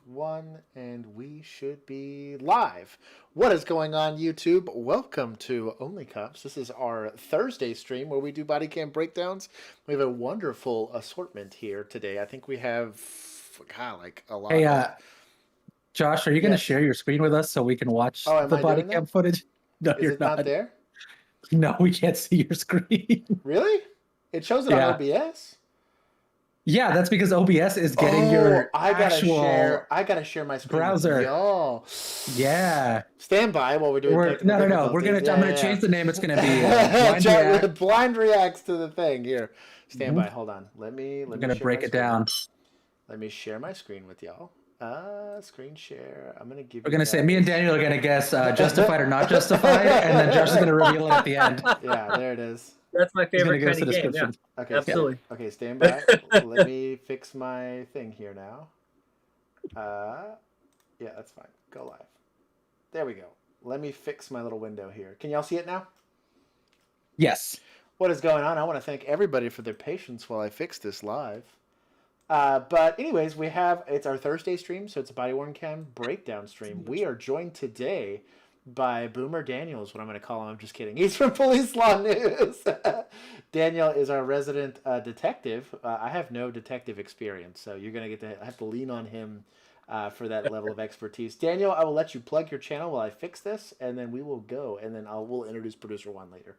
one, and we should be live. What is going on, YouTube? Welcome to Only Cops. This is our Thursday stream where we do body cam breakdowns. We have a wonderful assortment here today. I think we have, like a lot. Hey, Josh, are you going to Yes. share your screen with us so we can watch am the I body doing cam that? footage? No, Is you're it not there? No, we can't see your screen. Really? It shows it on OBS? Yeah, that's because OBS is getting your I gotta actual share my screen browser. with y'all. Yeah. Stand by while we're doing technical No. I'm gonna change the name. It's gonna be Blind Reacts to the thing. Here. Stand by. Hold on. Let me I'm gonna break it down. Let me share my screen with y'all. Screen share. I'm gonna give. We're gonna say me and Daniel are gonna guess justified or not justified, and then Josh is gonna reveal it at the end. Yeah, there it is. That's my favorite kind of game. Yeah. Okay, absolutely. Okay, stand by. Let me fix my thing here now. Yeah, that's fine. Go live. There we go. Let me fix my little window here. Can y'all see it now? Yes. What is going on? I want to thank everybody for their patience while I fix this live. But anyways, it's our Thursday stream, so it's a body-worn cam breakdown stream. We are joined today by Boomer Daniel is what I'm going to call him. I'm just kidding. He's from Police.Law.News. Daniel is our resident detective. I have no detective experience, so you're going to have to lean on him for that level of expertise. Daniel, I will let you plug your channel while I fix this, and then we will go, and then we'll introduce Producer Juan later.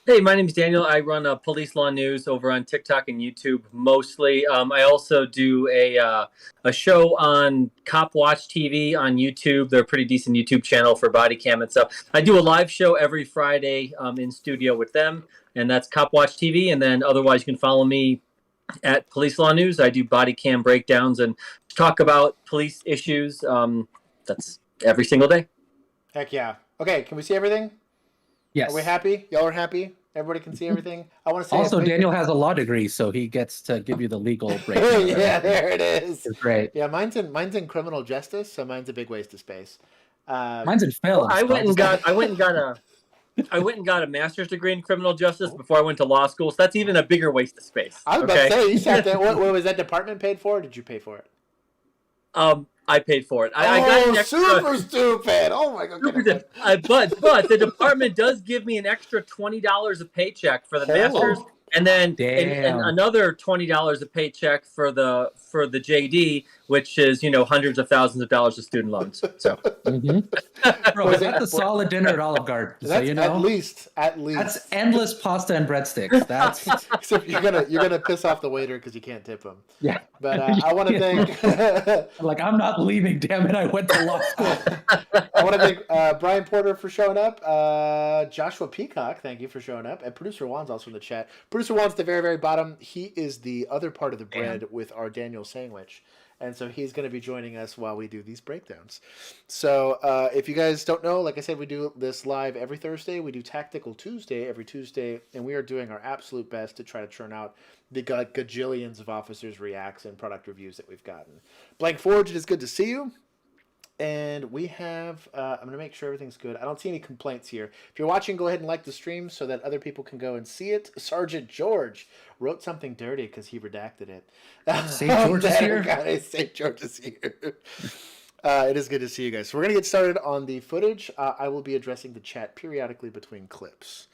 Hey, my name is Daniel. I run Police.Law.News over on TikTok and YouTube mostly. I also do a show on Cop Watch TV on YouTube. They're a pretty decent YouTube channel for body cam and stuff. I do a live show every Friday in studio with them, and that's Cop Watch TV. And then otherwise, you can follow me at Police.Law.News. I do body cam breakdowns and talk about police issues. That's every single day. Heck yeah. Okay, can we see everything? Yes. Are we happy? Y'all are happy? Everybody can see everything? I want to say also, Daniel has a law degree, so he gets to give you the legal breakdown. Yeah, there it is. It's great. Yeah, mine's in criminal justice, so mine's a big waste of space. Mine's in film. I went and got a master's degree in criminal justice before I went to law school, so that's even a bigger waste of space. I was about to say, you said that. What was that department paid for? Or did you pay for it? I paid for it. I got an extra, super stupid. Oh my god. But the department does give me an extra $20 a paycheck for the master's, and then and another $20 a paycheck for the JD, which is hundreds of thousands of dollars of student loans. So, Bro, that's a solid dinner at Olive Garden. So at least that's endless pasta and breadsticks. That's except you're gonna piss off the waiter because you can't tip him. Yeah, but I want to thank. I'm not leaving. Damn it! I went to law school. I want to thank Brian Porter for showing up. Joshua Peacock, thank you for showing up, and producer Juan's also in the chat. Producer Juan's at the very, very bottom. He is the other part of the bread with our Daniel sandwich. And so he's going to be joining us while we do these breakdowns. So if you guys don't know, like I said, we do this live every Thursday. We do Tactical Tuesday every Tuesday. And we are doing our absolute best to try to churn out the gajillions of officers' reacts and product reviews that we've gotten. Blank Forge, it is good to see you. And we have, I'm going to make sure everything's good. I don't see any complaints here. If you're watching, go ahead and like the stream so that other people can go and see it. Sergeant George wrote something dirty because he redacted it. St. George is here? St. George is here. It is good to see you guys. So we're going to get started on the footage. I will be addressing the chat periodically between clips.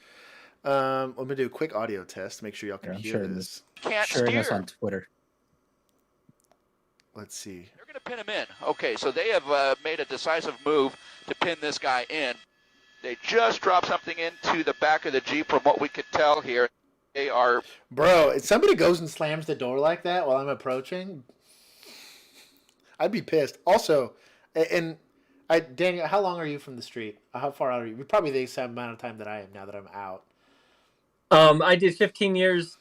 I'm going to do a quick audio test to make sure y'all can hear this. Sharing this on Twitter. Let's see. They're going to pin him in. Okay, so they have made a decisive move to pin this guy in. They just dropped something into the back of the Jeep from what we could tell here. They are... Bro, if somebody goes and slams the door like that while I'm approaching, I'd be pissed. Also, Daniel, how long are you from the street? How far out are you? You're probably the same amount of time that I am now that I'm out. I did 15 years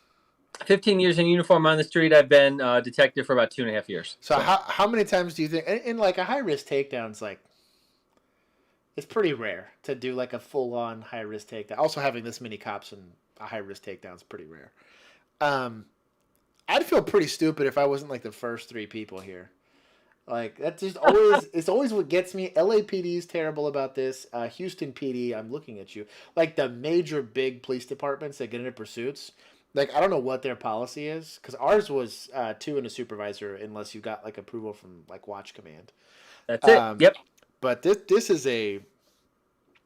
in uniform on the street. I've been a detective for about 2.5 years. So how many times do you think, in like a high-risk takedown's like, it's pretty rare to do like a full-on high-risk takedown. Also having this many cops in a high-risk takedown is pretty rare. I'd feel pretty stupid if I wasn't like the first 3 people here. Like, that's just always, it's always what gets me. LAPD is terrible about this. Houston PD, I'm looking at you. Like the major big police departments that get into pursuits, Like, I don't know what their policy is, because ours was 2 and a supervisor, unless you got like approval from like Watch Command. That's it. Yep. But this is a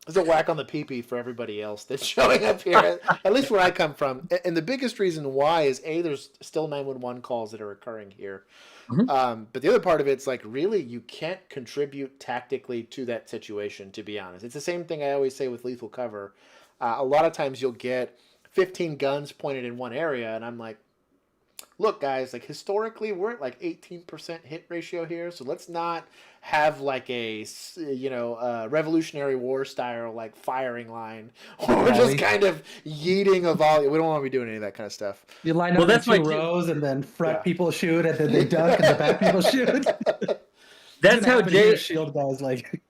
whack on the pee-pee for everybody else that's showing up here, at least where I come from. And the biggest reason why is, A, there's still 911 calls that are occurring here. But the other part of it's like, really, you can't contribute tactically to that situation, to be honest. It's the same thing I always say with lethal cover. A lot of times you'll get 15 guns pointed in one area, and I'm like, look, guys, like historically, we're at like 18% hit ratio here, so let's not have like a Revolutionary War style like firing line, or we're just kind of yeeting a volley. We don't want to be doing any of that kind of stuff. You line up in 2 rows, and then front people shoot, and then they duck, and the back people shoot. That's how shield guys like.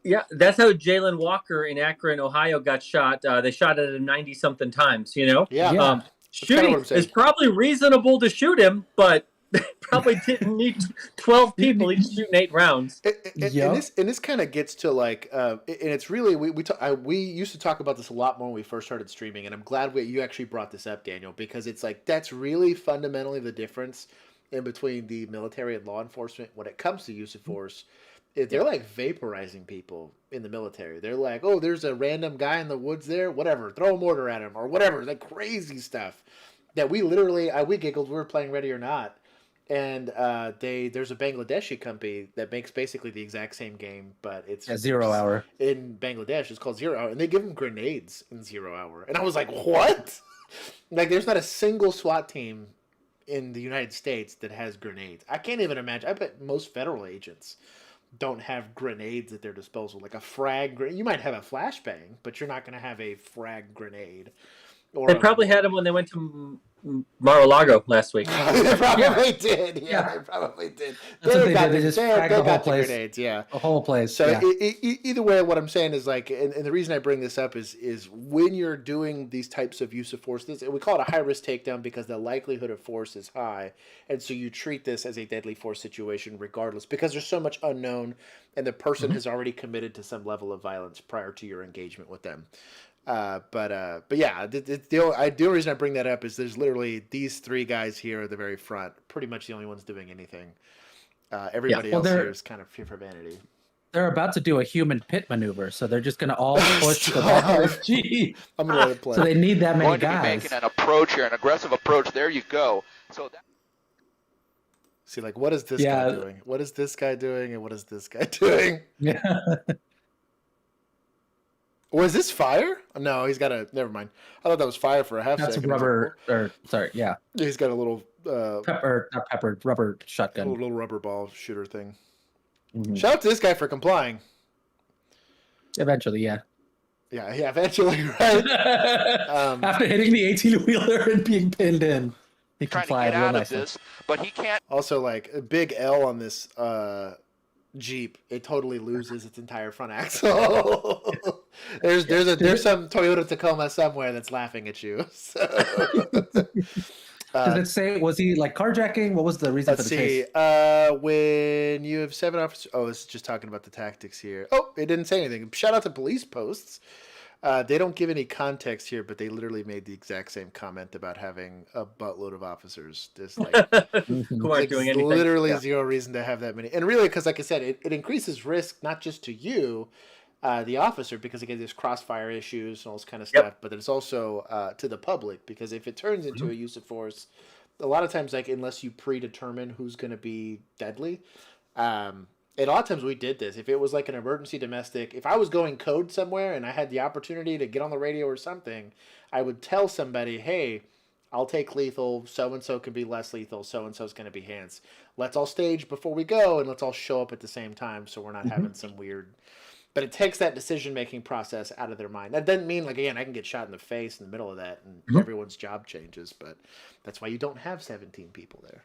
Yeah, that's how Jalen Walker in Akron, Ohio, got shot. They shot at him 90-something times. Yeah. Shooting is probably reasonable to shoot him, but they probably didn't need 12 people each shooting 8 rounds. And this kind of gets to like, and it's really we used to talk about this a lot more when we first started streaming, and I'm glad you actually brought this up, Daniel, because it's like that's really fundamentally the difference in between the military and law enforcement when it comes to use of force. They're like vaporizing people in the military. They're like, oh, there's a random guy in the woods there, whatever, throw a mortar at him or whatever, like crazy stuff that we literally, we giggled, we were playing Ready or Not. And there's a Bangladeshi company that makes basically the exact same game, but it's 0 hour. In Bangladesh, it's called 0 hour, and they give them grenades in 0 hour. And I was like, what? Like, there's not a single SWAT team in the United States that has grenades. I can't even imagine. I bet most federal agents don't have grenades at their disposal. Like a frag grenade. You might have a flashbang, but you're not going to have a frag grenade. They probably had them when they went to Mar-a-Lago last week. They probably did. Yeah, they probably did. That's what they did. They just fragged the whole place. Grenades, yeah. The whole place. So either way, what I'm saying is like, and the reason I bring this up is when you're doing these types of use of force, we call it a high-risk takedown because the likelihood of force is high. And so you treat this as a deadly force situation regardless because there's so much unknown and the person has already committed to some level of violence prior to your engagement with them. But yeah, the only reason I bring that up is there's literally these 3 guys here at the very front, pretty much the only ones doing anything. Everybody else here is kind of fear for vanity. They're about to do a human pit maneuver, so they're just going to all push to the back of the Jeep. I'm going to let it play. So they need that many guys. Going to be making an approach here, an aggressive approach. There you go. So see, like, what is this guy doing? What is this guy doing? And what is this guy doing? Yeah. Was this fire? No, he's got a. Never mind. I thought that was fire for a half second. That's rubber. Or sorry, yeah. He's got a little rubber shotgun. A little rubber ball shooter thing. Mm-hmm. Shout out to this guy for complying. Eventually, yeah. Yeah, eventually, right? After hitting the 18-wheeler and being pinned in, he complied real nicely. But he can't. Also, like a big L on this Jeep, it totally loses its entire front axle. There's some Toyota Tacoma somewhere that's laughing at you. So. Does it say, was he like carjacking? What was the reason for the chase? When you have 7 officers. Oh, it's just talking about the tactics here. Oh, it didn't say anything. Shout out to police posts. They don't give any context here, but they literally made the exact same comment about having a buttload of officers. Just like who aren't doing anything. Literally zero reason to have that many. And really, because like I said, it increases risk not just to you, the officer, because again, there's crossfire issues and all this kind of stuff, but it's also to the public, because if it turns into a use of force, a lot of times, like unless you predetermine who's going to be deadly, and a lot of times we did this. If it was like an emergency domestic, if I was going code somewhere and I had the opportunity to get on the radio or something, I would tell somebody, hey, I'll take lethal, so-and-so can be less lethal, so-and-so's going to be hands. Let's all stage before we go, and let's all show up at the same time so we're not having some weird... But it takes that decision-making process out of their mind. That doesn't mean, like, again, I can get shot in the face in the middle of that and everyone's job changes, but that's why you don't have 17 people there.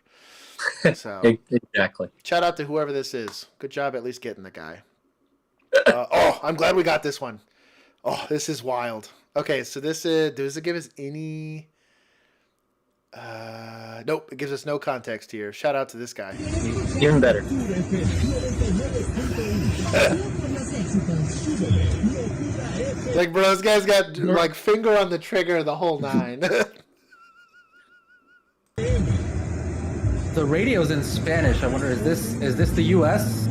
So exactly. Shout out to whoever this is. Good job at least getting the guy. I'm glad we got this one. Oh, this is wild. Okay, so this does it give us any... Nope, it gives us no context here. Shout out to this guy. Even better. Like, bro, this guy's got like finger on the trigger the whole 9. The radio's in Spanish. I wonder, is this the U.S.?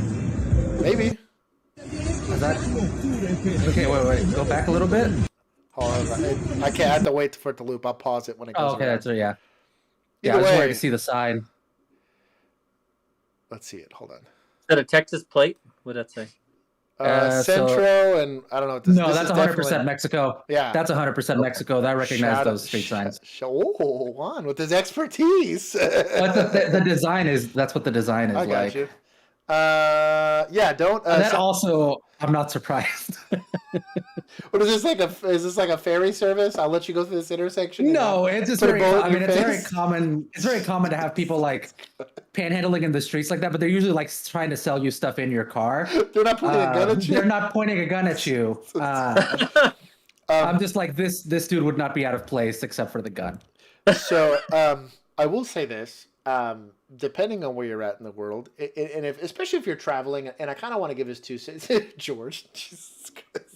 Maybe. Is that okay? Wait. Go back a little bit. Hold on. I can't. I have to wait for it to loop. I'll pause it when it goes. Oh, okay. around. That's yeah. Either I just way, wanted to see the sign. let's see it. Hold on. Is that a Texas plate? What did that say? Central and I don't know. No, that's 100% Mexico. Yeah, that's 100% Mexico. I recognize those street signs. Oh, Juan with his expertise. But the design is that's what the design is I got like. you. Yeah, don't. That also, I'm not surprised. What is this like? Is this like a ferry service? I'll let you go through this intersection. No, it's just very. I mean, it's very common. It's very common to have people like panhandling in the streets like that, but they're usually like trying to sell you stuff in your car. They're not pointing a gun at you. They're not pointing a gun at you. I'm just like this. This dude would not be out of place except for the gun. So I will say this. Depending on where you're at in the world, and especially if you're traveling, and I kind of want to give his 2 cents, George. Jesus Christ.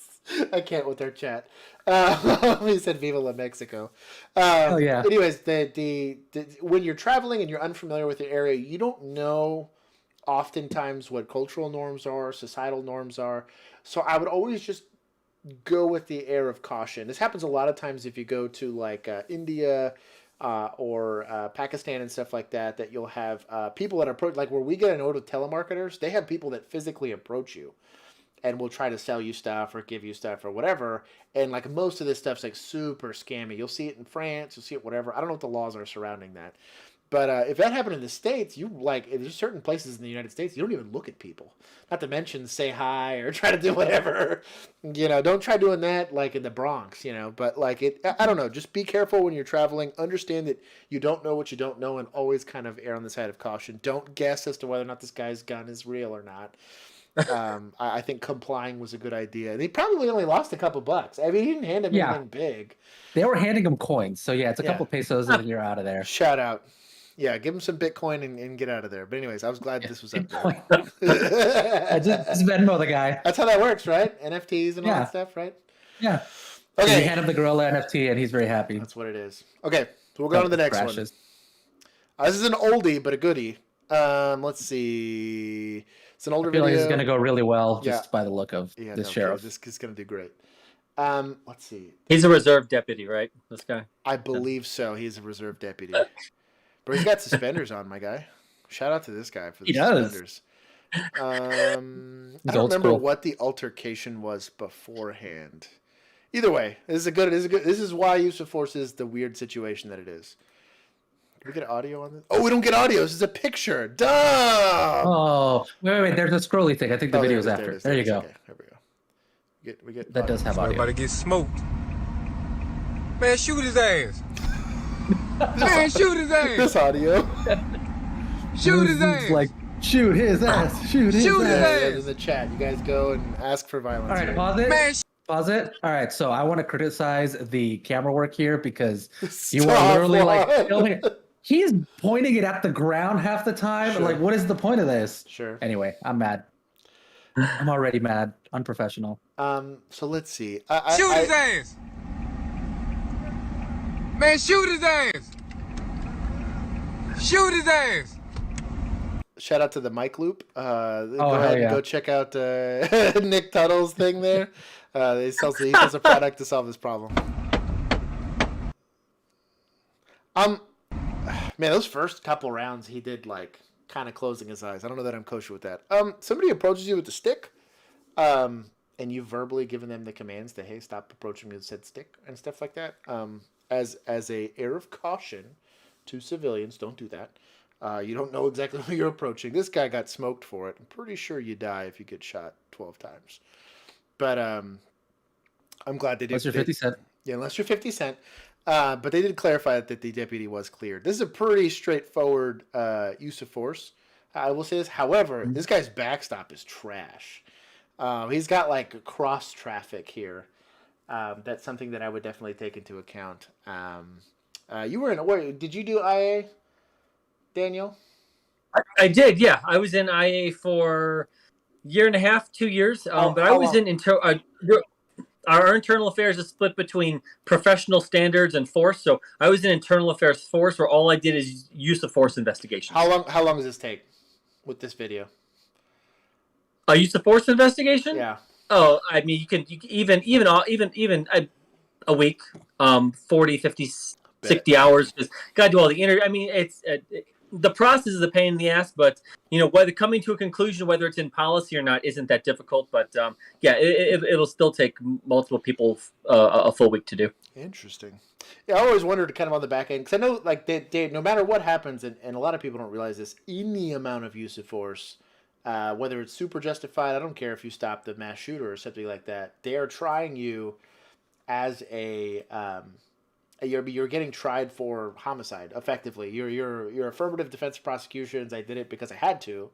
I can't with their chat. He said "Viva la Mexico." Oh yeah. Anyways, the when you're traveling and you're unfamiliar with the area, you don't know oftentimes what cultural norms are, societal norms are. So I would always just go with the air of caution. This happens a lot of times if you go to like India. Or Pakistan and stuff like that, that you'll have people that approach, like where we get a note with telemarketers, they have people that physically approach you and will try to sell you stuff or give you stuff or whatever. And like most of this stuff's like super scammy. You'll see it in France, you'll see it whatever. I don't know what the laws are surrounding that. But if that happened in the States, you like, there's certain places in the United States, you don't even look at people. Not to mention say hi or try to do whatever. You know, don't try doing that like in the Bronx, you know. But like I don't know, just be careful when you're traveling. Understand that you don't know what you don't know and always kind of err on the side of caution. Don't guess as to whether or not this guy's gun is real or not. I think complying was a good idea. And he probably only lost a couple bucks. I mean, he didn't hand him anything big. They were handing him coins. So yeah, it's a couple pesos and you're out of there. Shout out. Yeah, give him some Bitcoin and get out of there. But anyways, I was glad this was up there. Just Venmo the guy. That's how that works, right? NFTs and all that stuff, right? Yeah. Okay. You hand him the gorilla NFT and he's very happy. That's what it is. Okay, so we'll go on to the next one. This is an oldie, but a goodie. Let's see. It's an older video. He's going to go really well just by the look of this sheriff. This is going to do great. Let's see. He's a reserve deputy, right? This guy? I believe so. He's a reserve deputy. But he's got suspenders on, my guy. Shout out to this guy for the suspenders. I don't remember what the altercation was beforehand. Either way, this is a good. This is why use of force is the weird situation that it is. Can we get audio on this? Oh, we don't get audio. This is a picture. Duh. Oh, wait. There's a scrolly thing. I think the video's after. There you go. Okay, there we go. We get that does have audio. Everybody gets smoked. Man, shoot his ass. Man, shoot his ass. This audio. Shoot his ass. Like, shoot his ass. Shoot his ass. In the chat, you guys go and ask for violence. All right, pause it. Man, pause it. All right, so I want to criticize the camera work here because you are literally like filming. He's pointing it at the ground half the time. Sure. Like, what is the point of this? Sure. Anyway, I'm mad. I'm already mad. Unprofessional. So let's see. Shoot his ass. Man, shoot his ass! Shoot his ass! Shout out to the mic loop. Go ahead and go check out Nick Tuttle's thing there. He sells a product to solve this problem. Man, those first couple rounds he did like kind of closing his eyes. I don't know that I'm kosher with that. Somebody approaches you with a stick, and you've verbally given them the commands that, hey, stop approaching me with said stick and stuff like that. As a air of caution to civilians, don't do that. You don't know exactly who you're approaching. This guy got smoked for it. I'm pretty sure you die if you get shot 12 times. But I'm glad they did. Unless you're 50 Cent. Yeah, unless you're 50 Cent. But they did clarify that the deputy was cleared. This is a pretty straightforward use of force. I will say this. However, this guy's backstop is trash. He's got like cross traffic here. That's something that I would definitely take into account. You were did you do IA, Daniel? I did, yeah. I was in IA for a year and a half, 2 years. But I was in our internal affairs is split between professional standards and force. So I was in internal affairs force, where all I did is use of force investigations. How long does this take with this video? A use of force investigation? Yeah. Oh, I mean, you can even a week, 40, 50, 60 hours. Just gotta do all the interview. I mean, it's the process is a pain in the ass, but whether coming to a conclusion, whether it's in policy or not, isn't that difficult. But yeah, it'll still take multiple people a full week to do. Interesting. Yeah, I always wondered kind of on the back end, because I know like they no matter what happens, and a lot of people don't realize this, any amount of use of force, whether it's super justified, I don't care if you stop the mass shooter or something like that, they are trying you as you're getting tried for homicide effectively. Your affirmative defense prosecutions. I did it because I had to,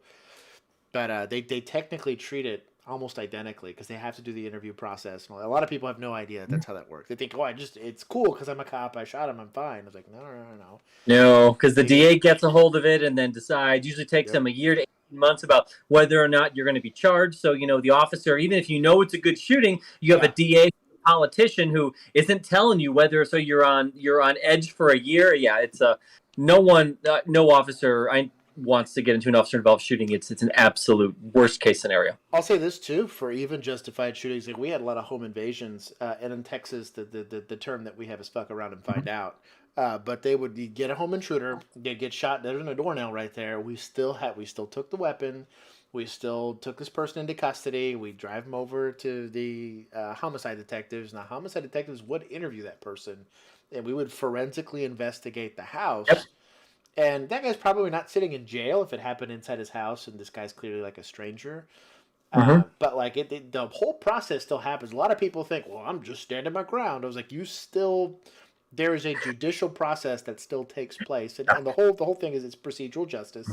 but they technically treat it almost identically because they have to do the interview process. A lot of people have no idea that's how that works. They think, it's cool because I'm a cop. I shot him. I'm fine. I was like, no. No, because the DA gets a hold of it and then decides. Usually takes them a year to 18 months about whether or not you're going to be charged. So the officer, even if you know it's a good shooting, you have a DA politician who isn't telling you whether. So you're on edge for a year. Yeah, it's no officer wants to get into an officer involved shooting. It's an absolute worst case scenario. I'll say this too, for even justified shootings, like we had a lot of home invasions, and in Texas the term that we have is fuck around and find out. But you'd get a home intruder, they'd get shot, there's a doornail right there. We still took the weapon. We still took this person into custody. We drive them over to the homicide detectives, and the homicide detectives would interview that person, and we would forensically investigate the house. Yep. And that guy's probably not sitting in jail if it happened inside his house, and this guy's clearly like a stranger. But like the whole process still happens. A lot of people think, well, I'm just standing my ground. I was like, there is a judicial process that still takes place, and the whole thing is it's procedural justice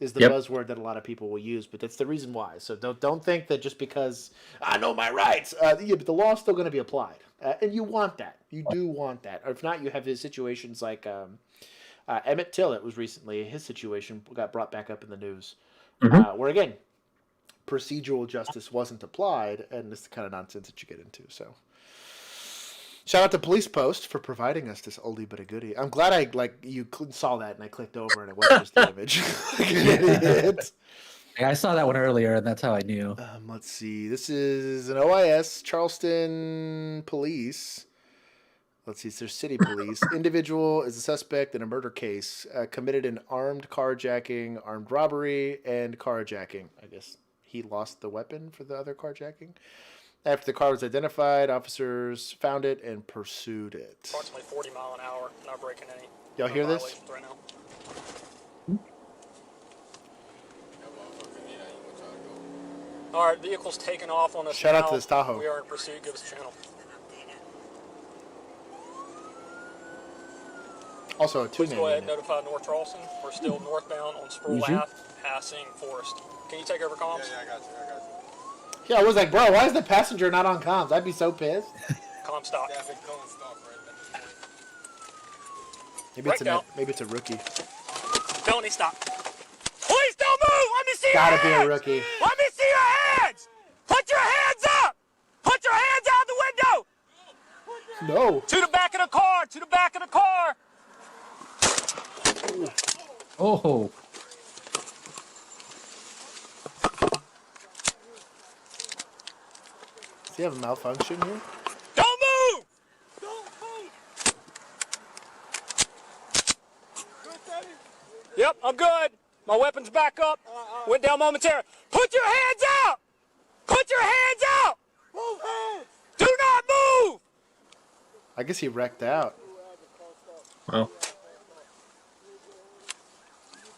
is the buzzword that a lot of people will use, but that's the reason why. So don't think that just because I know my rights, but the law is still going to be applied, and you want that. You do want that, or if not, you have these situations like Emmett Till. It was recently his situation got brought back up in the news, where again, procedural justice wasn't applied, and this is the kind of nonsense that you get into. So. Shout out to Police Post for providing us this oldie but a goodie. I'm glad you saw that and I clicked over and it wasn't just the image. Like an idiot. Yeah, I saw that one earlier and that's how I knew. Let's see. This is an OIS, Charleston Police. Let's see. It's their city police. Individual is a suspect in a murder case committed an armed carjacking, armed robbery, and carjacking. I guess he lost the weapon for the other carjacking. After the car was identified, officers found it and pursued it. Approximately 40 mile an hour, not breaking any. Y'all hear this? Right now. All right, vehicle's taking off on us. Shout out to this Tahoe. We are in pursuit. Give us a channel. Also, a Please two-man go ahead and unit. notify North Charleston. We're still northbound on Sproul Ave, passing Forest. Can you take over comms? Yeah, I got you. Yeah, I was like, bro, why is the passenger not on comms? I'd be so pissed. Comm stock. Yeah, big cone stock right at this point. Maybe it's a rookie. Felony stop. Please don't move! Let me see Gotta your be a hands! rookie. Let me see your hands! Put your hands up! Put your hands out the window! No. To the back of the car! To the back of the car! Oh. Does he have a malfunction here? Don't move! Don't move! Yep, I'm good. My weapon's back up. Went down momentarily. Put your hands out! Put your hands out! Move hands! Do not move! I guess he wrecked out. Well,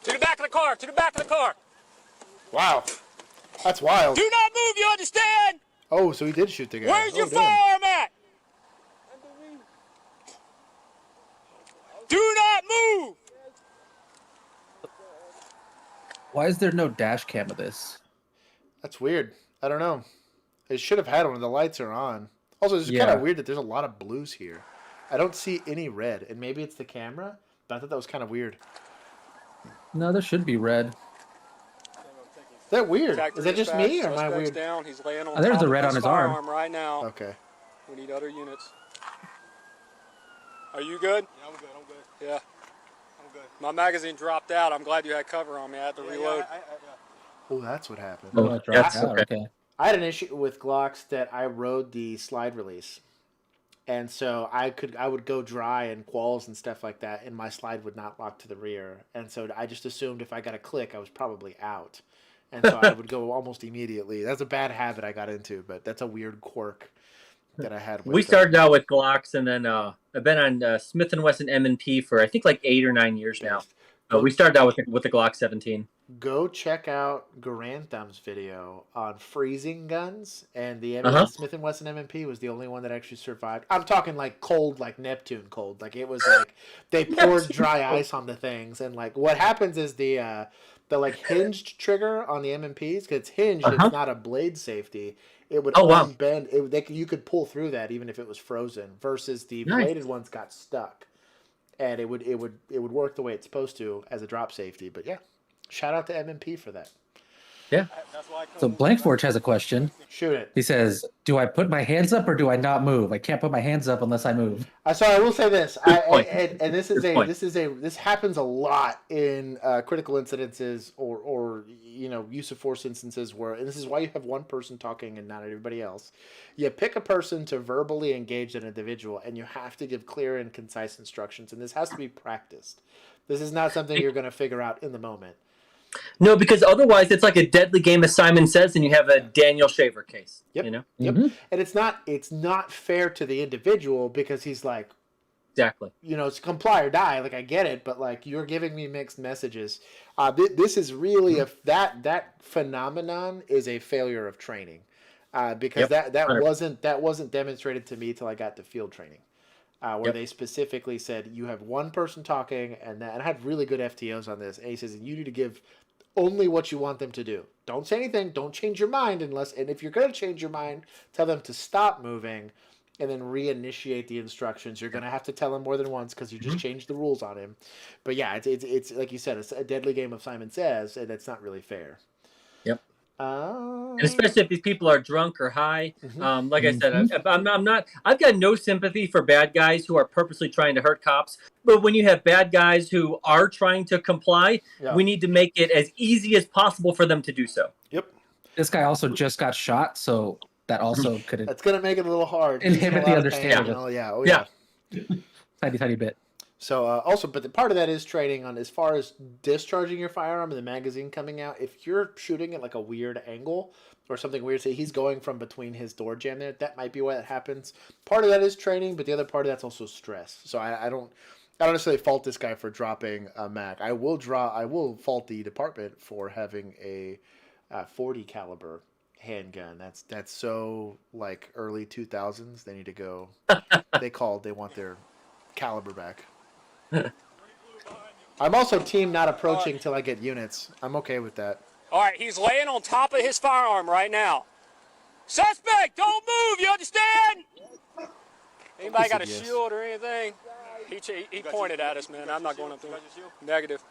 To the back of the car! To the back of the car! Wow. That's wild. Do not move, you understand? Oh, so he did shoot the guy. Where's your damn. firearm at? Do not move! Why is there no dash cam of this? That's weird. I don't know. It should have had one. The lights are on. Also, it's kind Yeah. of weird that there's a lot of blues here. I don't see any red, and maybe it's the camera, but I thought that was kind of weird. No, there should be red. Is that weird? Is that just me, or am I weird? Down. He's laying on There's top the of red his on his arm. firearm right now. Okay. We need other units. Are you good? Yeah, I'm good. I'm good. Yeah. I'm good. My magazine dropped out. I'm glad you had cover on me. I had to reload. Oh, that's what happened. Oh, it dropped out. Okay. I had an issue with Glocks that I rode the slide release. And so I would go dry and quals and stuff like that, and my slide would not lock to the rear. And so I just assumed if I got a click, I was probably out. And so I would go almost immediately. That's a bad habit I got into, but that's a weird quirk that I had. We started out with Glocks, and then I've been on Smith & Wesson M&P for I think like 8 or 9 years now. So we started out with the Glock 17. Go check out Garantham's video on freezing guns, and the Smith & Wesson M&P was the only one that actually survived. I'm talking like cold, like Neptune cold. Like it was like they poured dry ice on the things, and like what happens is the like hinged trigger on the M&Ps, because it's hinged, it's not a blade safety. It would unbend. You could pull through that even if it was frozen. Versus the bladed ones got stuck, and it would work the way it's supposed to as a drop safety. But yeah, shout out to M&P for that. Yeah. So Blankforge has a question. Shoot it. He says, "Do I put my hands up or do I not move? I can't put my hands up unless I move." So I will say this, this happens a lot in critical incidences or use of force instances where, and this is why you have one person talking and not everybody else. You pick a person to verbally engage an individual, and you have to give clear and concise instructions, and this has to be practiced. This is not something you're going to figure out in the moment. No, because otherwise it's like a deadly game, as Simon says, and you have a Daniel Shaver case. Yep. You know? Yep. And it's not fair to the individual, because he's like, exactly. It's comply or die. Like, I get it, but like, you're giving me mixed messages. This is really that phenomenon is a failure of training, because that wasn't demonstrated to me till I got to field training. Where they specifically said you have one person talking, and I had really good FTOs on this. And he says you need to give only what you want them to do. Don't say anything. Don't change your mind and if you're going to change your mind, tell them to stop moving, and then reinitiate the instructions. You're going to have to tell him more than once because you just changed the rules on him. But yeah, it's like you said, it's a deadly game of Simon Says, and it's not really fair. Yep. And especially if these people are drunk or high. Like I said, I've got no sympathy for bad guys who are purposely trying to hurt cops. But when you have bad guys who are trying to comply, we need to make it as easy as possible for them to do so. Yep. This guy also just got shot, so that also could. That's going to make it a little hard. Inhibit the understanding. Yeah. Tiny bit. So also, but the part of that is training on as far as discharging your firearm and the magazine coming out. If you're shooting at like a weird angle or something weird, say he's going from between his door jamb there, that might be why that happens. Part of that is training, but the other part of that's also stress. So I don't necessarily fault this guy for dropping a mag. I will fault the department for having a 40 caliber handgun. That's so like early 2000s. They need to go. They want their caliber back. I'm also team not approaching till I get units. I'm okay with that. All right, he's laying on top of his firearm right now. Suspect, don't move, you understand? Anybody got a shield or anything? He pointed at us, man. I'm not going up there. Negative.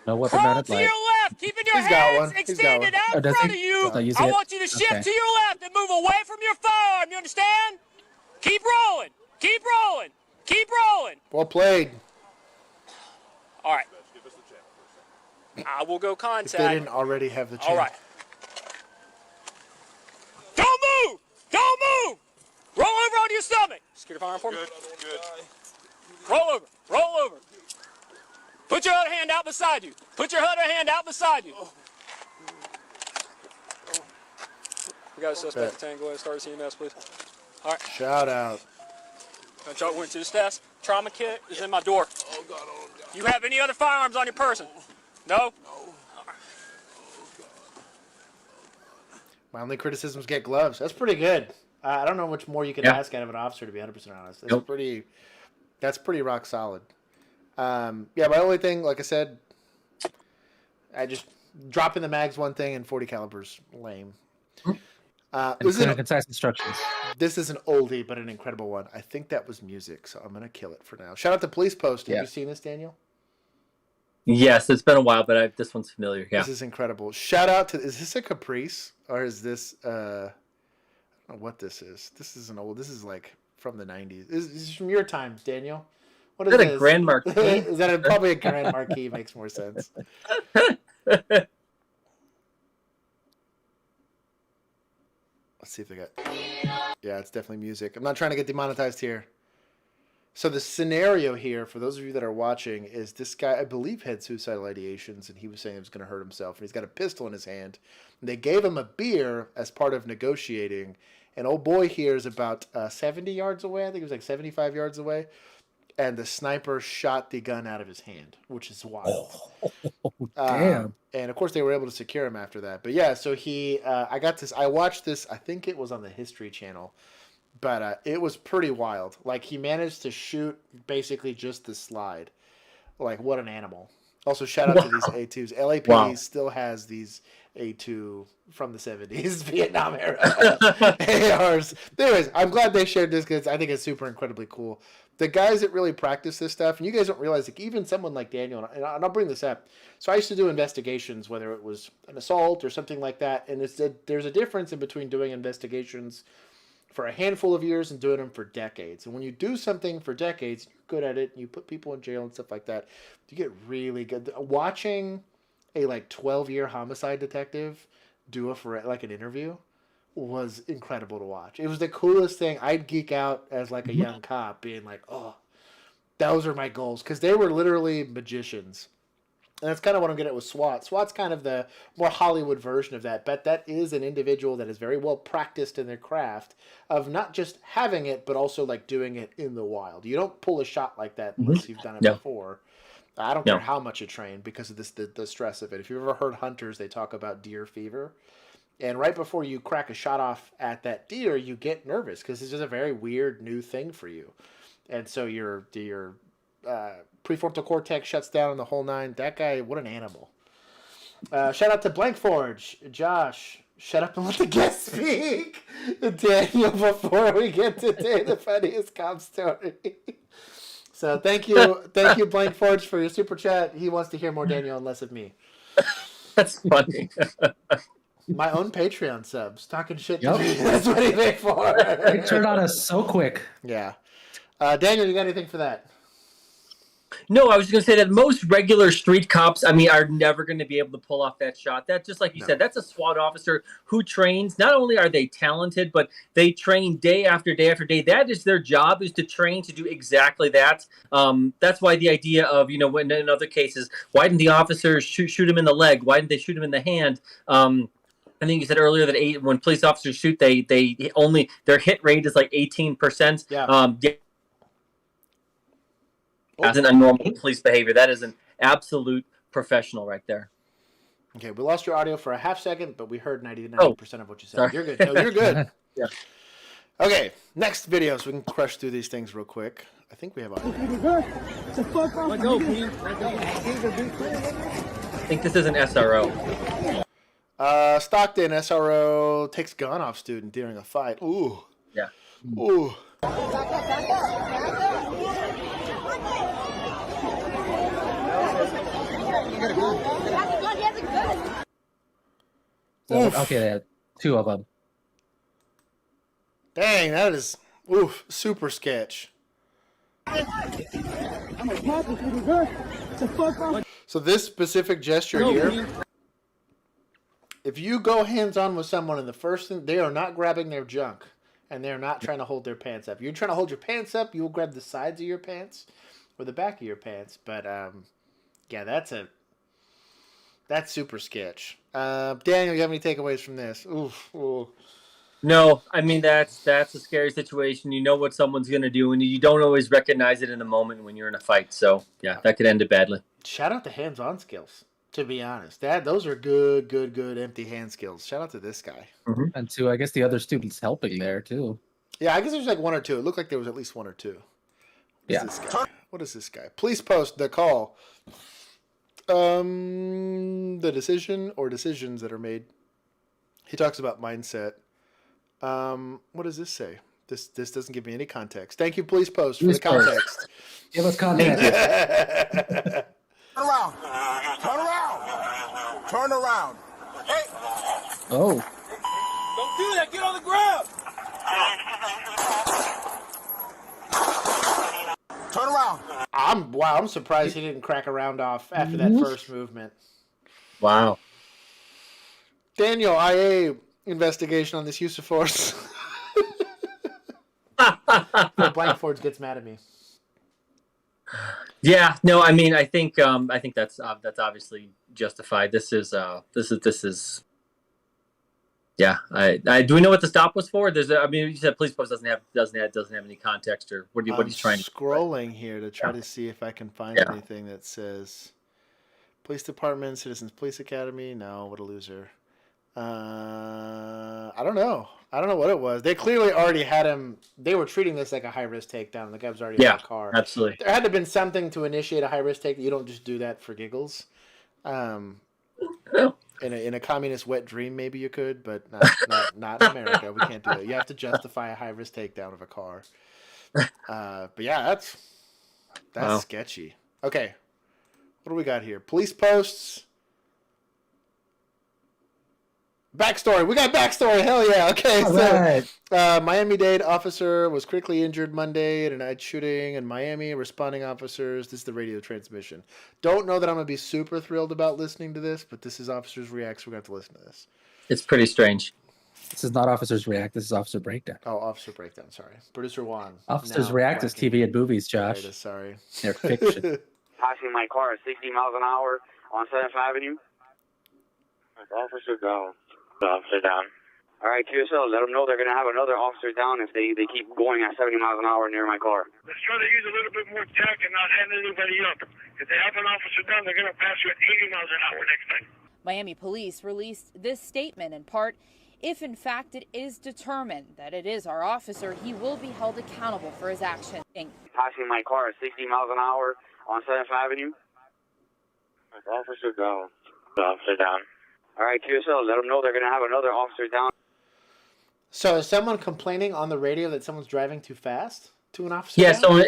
No weapon Crawl mounted to light. your left, keeping your hands extended out in front of you. I want you to shift to your left and move away from your firearm, you understand? Keep rolling. Keep rolling. Keep rolling. Well played. All right. I will go contact. If they didn't already have the chance. All right. Don't move. Don't move. Roll over onto your stomach. Secure your firearm for me. Good. Roll over. Roll over. Put your other hand out beside you. Put your other hand out beside you. We got a suspect at 10. Go ahead and start CMS, please. All right. Shout out. Y'all went to the desk. Trauma kit is in my door. Oh, God. You have any other firearms on your person? No? My only criticism is get gloves. That's pretty good. I don't know much more you can ask out of an officer, to be 100% honest. That's pretty rock solid. My only thing, like I said, I just dropping the mags one thing and 40 calibers lame. Concise instructions. This is an oldie, but an incredible one. I think that was music, so I'm going to kill it for now. Shout out to Police Post. Have you seen this, Daniel? Yes, it's been a while, but this one's familiar. Yeah. This is incredible. Shout out to, is this a Caprice or is this what this is. This is an old. This is like from the 90s. This is from your time, Daniel. What is that a Grand Marquis? Is that probably a Grand Marquis? Makes more sense. Let's see if they got. Yeah, it's definitely music. I'm not trying to get demonetized here. So the scenario here, for those of you that are watching, is this guy, I believe, had suicidal ideations, and he was saying he was going to hurt himself, and he's got a pistol in his hand. And they gave him a beer as part of negotiating, and old boy here is about 70 yards away. I think it was like 75 yards away, and the sniper shot the gun out of his hand, which is wild. Damn. And of course, they were able to secure him after that. But yeah, so he, I watched this. I think it was on the History Channel. But it was pretty wild. Like, he managed to shoot basically just the slide. Like, what an animal. Also, shout out to these A2s. LAPD still has these A2 from the 70s, Vietnam era ARs. Anyways, I'm glad they shared this because I think it's super incredibly cool. The guys that really practice this stuff, and you guys don't realize, like, even someone like Daniel, and I'll bring this up. So I used to do investigations, whether it was an assault or something like that, and there's a difference in between doing investigations for a handful of years and doing them for decades. And when you do something for decades, you're good at it, and you put people in jail and stuff like that, you get really good. Watching a like 12-year homicide detective do an interview was incredible to watch. It was the coolest thing. I'd geek out as like a young cop, being like, oh, those are my goals, because they were literally magicians. And that's kind of what I'm getting at with SWAT. SWAT's kind of the more Hollywood version of that, but that is an individual that is very well practiced in their craft of not just having it, but also like doing it in the wild. You don't pull a shot like that unless you've done it before. I don't care how much you train because of the stress of it. If you've ever heard hunters, they talk about deer fever. And right before you crack a shot off at that deer, you get nervous because it's just a very weird new thing for you. And so your prefrontal cortex shuts down in the whole nine. That guy, what an animal. Shout out to Blank Forge. Josh, shut up and let the guest speak. Daniel, before we get to the funniest cop story. So thank you, Blank Forge, for your super chat. He wants to hear more Daniel and less of me. That's funny. My own Patreon subs talking shit to me. That's what he paid for. It turned on us so quick. Yeah. Daniel, you got anything for that? No, I was going to say that most regular street cops, are never going to be able to pull off that shot. That, just like you said, that's a SWAT officer who trains. Not only are they talented, but they train day after day after day. That is their job, is to train to do exactly that. That's why the idea of, when in other cases, why didn't the officers shoot him in the leg? Why didn't they shoot him in the hand? I think you said earlier that when police officers shoot, they only, their hit rate is like 18%. Yeah. As an abnormal police behavior. That is an absolute professional right there. Okay, we lost your audio for a half second, but we heard 90% of what you said. Sorry. You're good. No, you're good. Yeah. Okay, next video, so we can crush through these things real quick. I think we have audio. I think this is an SRO. Stockton, SRO takes gun off student during a fight. Ooh. Yeah. Ooh. Okay, they had two of them. Dang, that is super sketch. So this specific gesture here, if you go hands-on with someone in the first thing, they are not grabbing their junk, and they're not trying to hold their pants up. You're trying to hold your pants up, you'll grab the sides of your pants or the back of your pants. But yeah, that's super sketch. Daniel, you have any takeaways from this? Ooh. No, that's a scary situation. You know what someone's going to do, and you don't always recognize it in the moment when you're in a fight. So, yeah, that could end it badly. Shout out to hands-on skills, to be honest. Those are good empty hand skills. Shout out to this guy. Mm-hmm. And to, I guess, the other students helping there, too. Yeah, I guess there's like one or two. It looked like there was at least one or two. What is this guy? Police post the call. The decision or decisions that are made. He talks about mindset. What does this say? This doesn't give me any context. Thank you, police post, for the context. Give us context. Turn around. Turn around. Turn around. Hey. Oh. Don't do that. Get on the ground. Turn around. I'm surprised he didn't crack a round off after that first movement. Wow. Daniel, IA investigation on this use of force. Blank Forge gets mad at me. Yeah, no, I mean, I think that's obviously justified. This is. Yeah, I do we know what the stop was for? You said police post doesn't have any context or what he's trying to. Scrolling here to try to see if I can find anything that says police department, Citizens Police Academy. No, what a loser. I don't know what it was. They clearly already had him. They were treating this like a high risk takedown. The guy was already in the car. Absolutely. There had to have been something to initiate a high risk take. You don't just do that for giggles. In a communist wet dream, maybe you could, but not in America. We can't do it. You have to justify a high risk takedown of a car. But yeah, that's wow. sketchy. Okay, what do we got here? Police posts. Backstory. We got backstory. Hell yeah. Okay. Miami-Dade officer was critically injured Monday in a night shooting in Miami. Responding officers. This is the radio transmission. Don't know that I'm going to be super thrilled about listening to this, but this is Officers React, so we're going to have to listen to this. It's pretty strange. This is not Officers React. This is Officer Breakdown. Oh, Officer Breakdown. Sorry. Producer Juan. Officers React is TV and movies, Josh. Sorry. They're fiction. Passing my car at 60 miles an hour on 7th Avenue. Officer down. Officer down. All right, QSL, let them know they're going to have another officer down if they keep going at 70 miles an hour near my car. Let's try to use a little bit more tack and not hand anybody up. If they have an officer down, they're going to pass you at 80 miles an hour next time. Miami police released this statement in part. If in fact it is determined that it is our officer, he will be held accountable for his actions. Passing my car at 60 miles an hour on 7th Avenue. Officer down. Officer down. All right, QSL, let them know they're going to have another officer down. So is someone complaining on the radio that someone's driving too fast to an officer? Yeah. down? So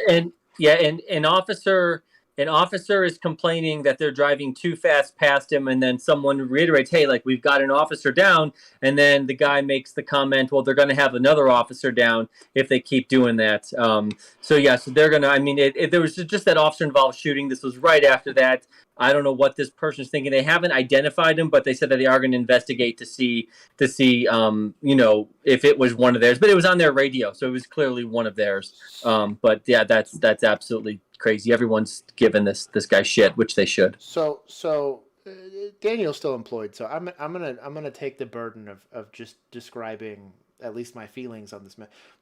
an officer is complaining that they're driving too fast past him, and then someone reiterates, "Hey, like we've got an officer down," and then the guy makes the comment, "Well, they're going to have another officer down if they keep doing that." So they're going to. I mean, there was just that officer-involved shooting. This was right after that. I don't know what this person's thinking. They haven't identified him, but they said that they are going to investigate to see, if it was one of theirs. But it was on their radio, so it was clearly one of theirs. But yeah, that's absolutely crazy. Everyone's giving this guy shit, which they should. So Daniel's still employed. So I'm gonna take the burden of just describing at least my feelings on this.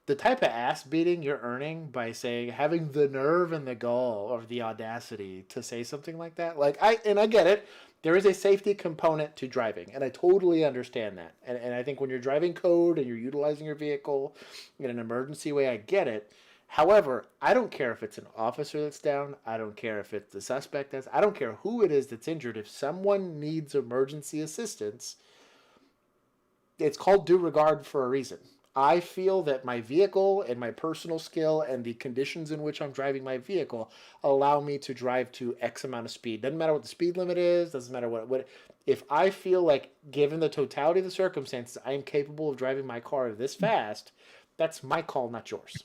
The type of ass beating you're earning by saying, having the nerve and the gall or the audacity to say something like that. I get it. There is a safety component to driving, and I totally understand that. And I think when you're driving code and you're utilizing your vehicle in an emergency way, I get it. However, I don't care if it's an officer that's down. I don't care if it's the suspect that's. I don't care who it is that's injured. If someone needs emergency assistance, it's called due regard for a reason. I feel that my vehicle and my personal skill and the conditions in which I'm driving my vehicle allow me to drive to X amount of speed. Doesn't matter what the speed limit is. Doesn't matter what. If I feel like, given the totality of the circumstances, I am capable of driving my car this fast, that's my call, not yours.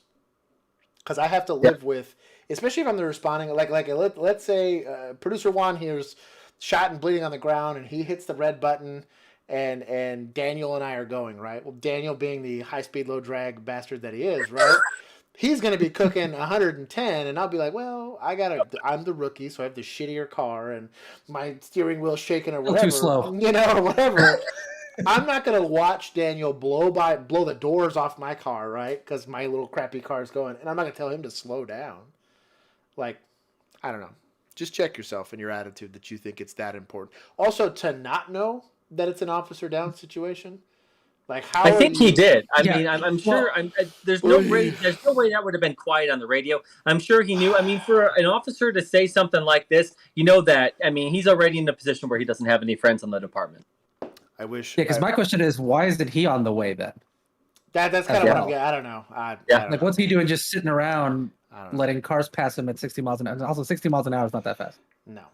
Because I have to live with, especially if I'm the responding, let's say producer Juan here's shot and bleeding on the ground, and he hits the red button. And Daniel and I are going, right? Well, Daniel being the high-speed, low-drag bastard that he is, right? He's going to be cooking 110, and I'll be like, well, I'm the rookie, so I have the shittier car, and my steering wheel's shaking or whatever. Too slow. Or whatever. I'm not going to watch Daniel blow the doors off my car, right? Because my little crappy car is going, and I'm not going to tell him to slow down. I don't know. Just check yourself and your attitude that you think it's that important. Also, to not know that it's an officer down situation, how I think he did. I mean, I'm sure. There's no way that would have been quiet on the radio. I'm sure he knew. I mean, for an officer to say something like this, that. I mean, he's already in a position where he doesn't have any friends in the department. I wish. Yeah, because my question is, why isn't he on the way then? That's kind of what I'm getting. I don't know. I don't know. What's he doing just sitting around letting cars pass him at 60 miles an hour? Also, 60 miles an hour is not that fast. No.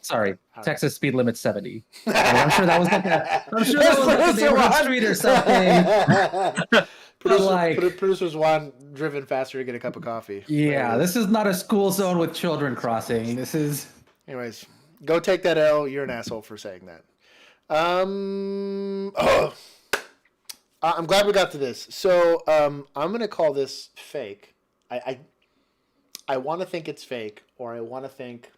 Sorry, Texas speed limit 70. I'm sure that was like a neighborhood street or something. Producers want driven faster to get a cup of coffee. Yeah, this is not a school zone with children crossing. This is. Anyways, go take that L. You're an asshole for saying that. I'm glad we got to this. So I'm gonna call this fake. I want to think it's fake, or I want to think.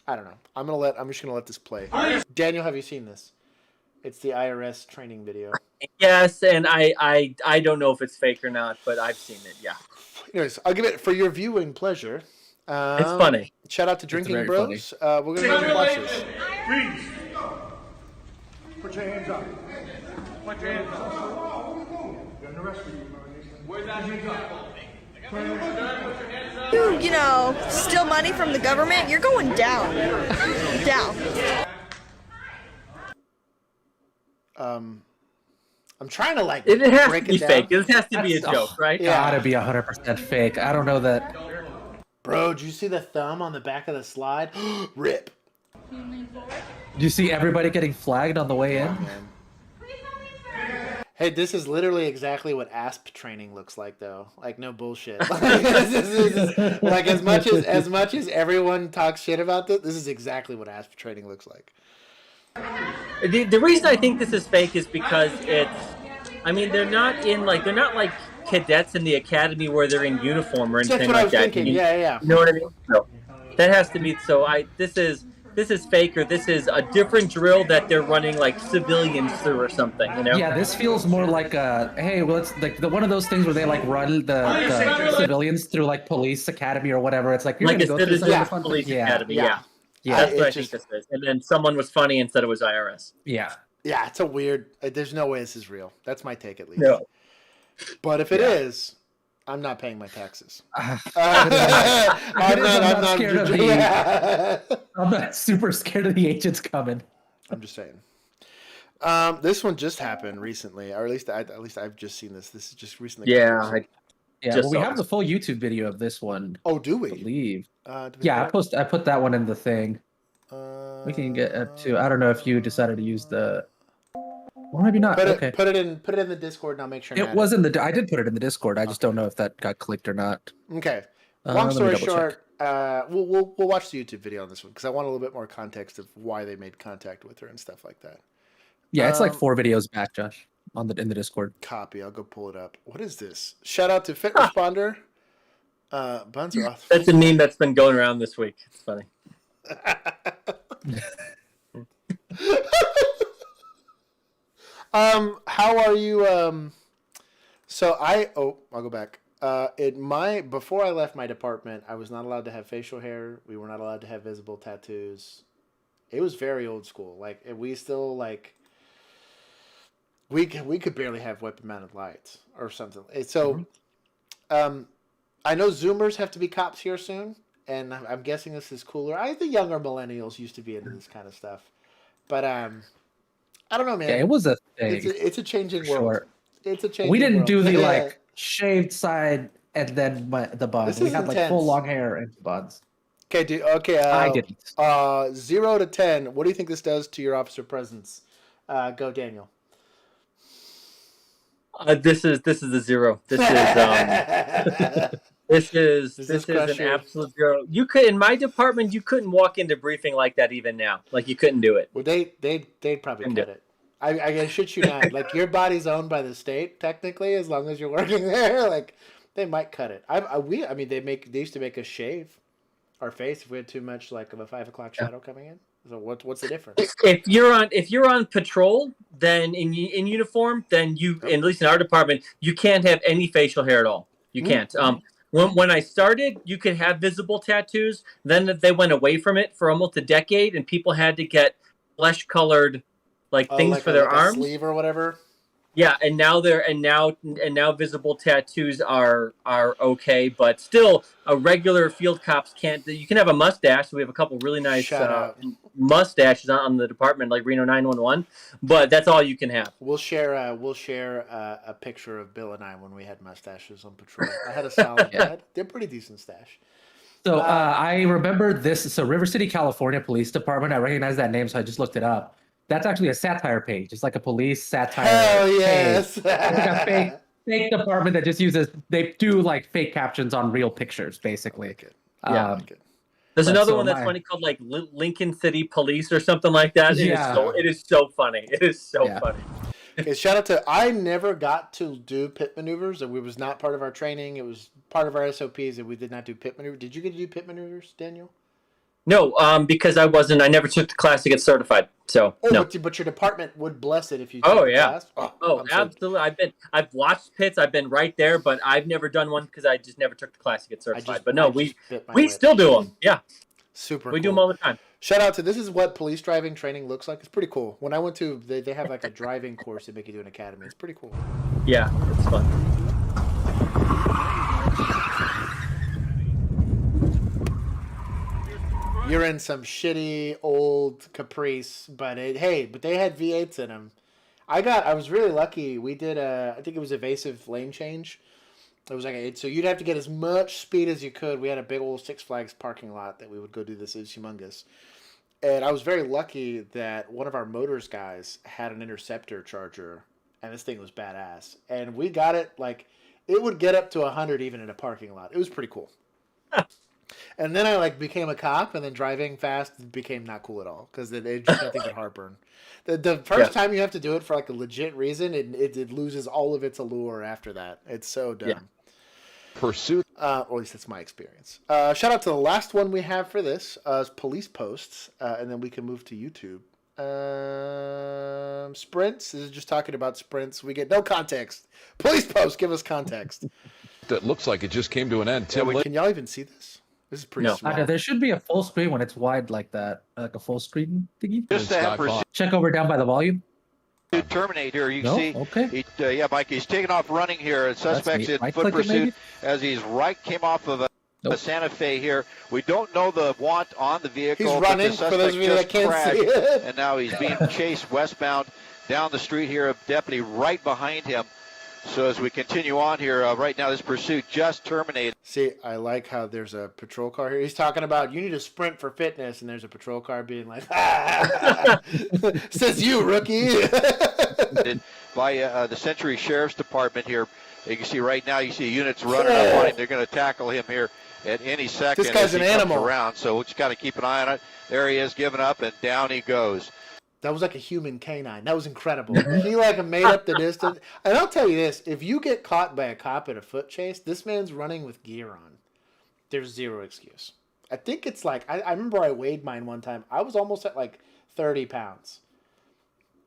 I don't know. I'm just gonna let this play. Daniel, have you seen this? It's the IRS training video. Yes, and I don't know if it's fake or not, but I've seen it. Yeah. Anyways, I'll give it for your viewing pleasure. It's funny. Shout out to Drinking Bros. We're gonna watch this. Freeze. Put your hands up. Put your hands up. You're gonna arrest me. Where's that hands up? You know, steal money from the government, you're going down. Down. I'm trying to like. It has break to be it down. fake. It has to be a joke, right? Yeah. Gotta be 100% fake. I don't know that. Bro, did you see the thumb on the back of the slide? Rip. Do you see everybody getting flagged on the way in? Hey, this is literally exactly what ASP training looks like, though. Like, no bullshit. Like, as much as everyone talks shit about this is exactly what ASP training looks like. The reason I think this is fake is because they're not like cadets in the academy where they're in uniform or anything That's what like I was that. thinking. Yeah. You know what I mean? So that has to be. So this is fake, or this is a different drill that they're running like civilians through or something. You know? Yeah, this feels more like it's like one of those things where they like run the civilians through like police academy or whatever. It's like you're like gonna a go through citizen some police yeah. academy. Yeah. That's what I think this is. And then someone was funny and said it was IRS. Yeah. Yeah, it's a weird. There's no way this is real. That's my take, at least. No. But if it is, I'm not paying my taxes. I'm not scared of the. I'm not super scared of the agents coming. I'm just saying. This one just happened recently, or at least I've just seen this. This is just recently. Yeah. Well, we have the full YouTube video of this one. Oh, do we? I believe. Yeah, I put that one in the thing. We can get up to. I don't know if you decided to use the. Or maybe not. Okay. Put it in the Discord, and I'll make sure. It was in the. I did put it in the Discord. I just don't know if that got clicked or not. Okay. Long story short, we'll watch the YouTube video on this one because I want a little bit more context of why they made contact with her and stuff like that. Yeah, it's like 4 videos back, Josh, in the Discord. Copy. I'll go pull it up. What is this? Shout out to Fit Responder. Buns are off. That's a meme that's been going around this week. It's funny. How are you? I'll go back. Before I left my department, I was not allowed to have facial hair. We were not allowed to have visible tattoos. It was very old school. Like, we still like. We could barely have weapon mounted lights or something. So, I know Zoomers have to be cops here soon, and I'm guessing this is cooler. The younger millennials used to be into this kind of stuff, but I don't know, man. Yeah, it was a thing. It's a changing world. Sure. It's a changing. We didn't world. do the like shaved side and then the buns. We had like intense. full long hair and buns. Okay, dude. Okay, I didn't. 0 to 10. What do you think this does to your officer presence? Go, Daniel. This is a 0. This is this is an absolute 0. You could, in my department, you couldn't walk into briefing like that even now. Like, you couldn't do it. Well, they'd probably cut it. I shit you not. Like, your body's owned by the state technically, as long as you're working there. Like, they might cut it. They used to make us shave our face if we had too much like of a 5 o'clock shadow coming in. So what's the difference? If you're on patrol, then in uniform, then you, at least in our department, you can't have any facial hair at all. You can't. When I started, you could have visible tattoos. Then they went away from it for almost a decade, and people had to get flesh-colored things for their arms, a sleeve or whatever. Yeah, and now now visible tattoos are okay, but still, a regular field cops can't. You can have a mustache. So we have a couple really nice mustaches on the department, like Reno 911, but that's all you can have. We'll share a picture of Bill and I when we had mustaches on patrol. I had a solid head. They're pretty decent stash. So I remember this. So River City, California Police Department. I recognize that name, so I just looked it up. That's actually a satire page. It's like a police satire. Hell yes. Page. It's like a fake department that just uses. They do like fake captions on real pictures, basically. Yeah. like it. There's another one that's funny called like Lincoln City Police or something like that. It is so funny. It is so funny. Okay, shout out to I never got to do pit maneuvers. It was not part of our training. It was part of our SOPs that we did not do pit maneuvers. Did you get to do pit maneuvers, Daniel? No, because I never took the class to get certified. So no. But your department would bless it if you took the class. Absolutely. I've watched pits. I've been right there, but I've never done one because I just never took the class to get certified. But no, we still do them. Yeah. Super. We do them all the time. Shout out to this is what police driving training looks like. It's pretty cool. When I went to, they have like a driving course they make you do an academy. It's pretty cool. Yeah, it's fun. You're in some shitty old Caprice, but they had V8s in them. I was really lucky. We did I think it was evasive lane change. It was like so you'd have to get as much speed as you could. We had a big old Six Flags parking lot that we would go do this. It was humongous. And I was very lucky that one of our motors guys had an Interceptor Charger, and this thing was badass. And we got it, like, it would get up to 100 even in a parking lot. It was pretty cool. And then I, became a cop, and then driving fast became not cool at all, because it just nothing but heartburn. The first time you have to do it for, a legit reason, it loses all of its allure after that. It's so dumb. Yeah. Pursuit. Or at least that's my experience. Shout out to the last one we have for this, police posts, and then we can move to YouTube. Sprints. This is just talking about sprints. We get no context. Police posts, give us context. That looks like it just came to an end. Tim, can y'all even see this? This is pretty small. There should be a full screen when it's wide like that, like a full screen thingy. Just to have check over down by the volume. Terminate here. You see, okay. Mike, he's taking off running here. Suspects in foot pursuit as he's came off of a Santa Fe here. We don't know the want on the vehicle. He's running, but the for those of you that can't see it. And now he's being chased westbound down the street here. A deputy right behind him. So as we continue on here, right now this pursuit just terminated. See, I like how there's a patrol car here. He's talking about you need to sprint for fitness, and there's a patrol car being like, says you, rookie. By the Century Sheriff's Department here. You can see right now, you see units running up on him. They're going to tackle him here at any second. This guy's as he an animal. comes around, so we just got to keep an eye on it. There he is, giving up, and down he goes. That was like a human canine. That was incredible. He made up the distance. And I'll tell you this, if you get caught by a cop in a foot chase, this man's running with gear on. There's zero excuse. I think it's I remember I weighed mine one time. I was almost at 30 pounds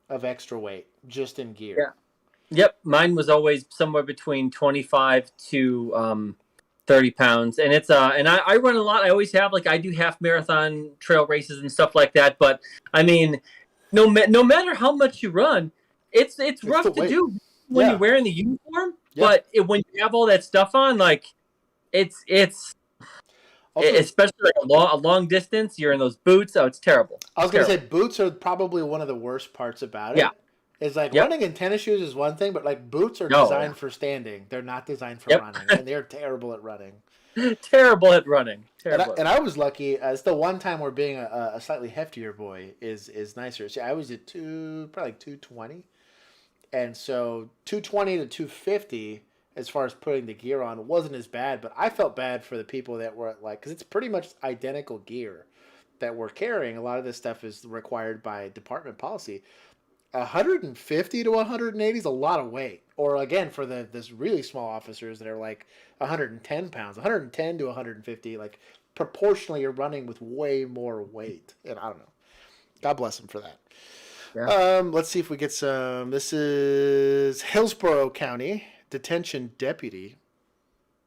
of extra weight just in gear. Yeah. Yep. Mine was always somewhere between 25 to 30 pounds. And it's and I run a lot. I always have I do half marathon trail races and stuff like that. But I mean, no matter how much you run, it's rough to do when you're wearing the uniform. Yeah. But when you have all that stuff on, it's also, especially a long distance, you're in those boots. Oh, it's terrible. I was going to say boots are probably one of the worst parts about it. Yeah. It's running in tennis shoes is one thing, but boots are designed for standing. They're not designed for running, and they're terrible at running. Terrible at running. And I was lucky. It's the one time where being a slightly heftier boy is nicer. See, I was at probably 220, and so 220 to 250 as far as putting the gear on wasn't as bad. But I felt bad for the people that were because it's pretty much identical gear that we're carrying. A lot of this stuff is required by department policy. 150 to 180 is a lot of weight. Or again, for this really small officers that are 110 pounds, 110 to 150, proportionally you're running with way more weight. And I don't know. God bless them for that. Yeah. Let's see if we get some. This is Hillsborough County Detention Deputy.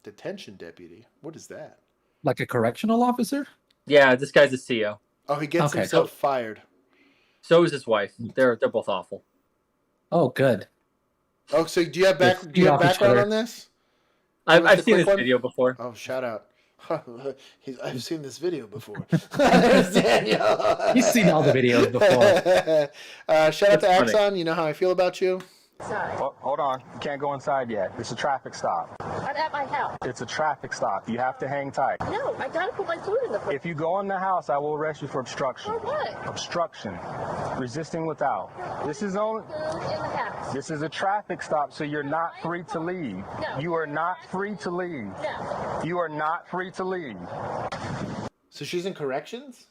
Detention Deputy? What is that? Like a correctional officer? Yeah, this guy's a CO. Oh, he gets himself fired. So is his wife. They're both awful. Oh, good. Oh, so do you have background on this? I've seen this video before. Oh, shout out. I've seen this video before. There's Daniel. He's seen all the videos before. Shout out to Axon. You know how I feel about you. Hold on. You can't go inside yet. It's a traffic stop. I'm at my house. It's a traffic stop. You have to hang tight. No, I gotta put my food in the fridge. If you go in the house, I will arrest you for obstruction. For what? Obstruction. Resisting without. This is only. Food in the house. This is a traffic stop, so you're not free to leave. No. You are not free to leave. No. You are not free to leave. So she's in corrections?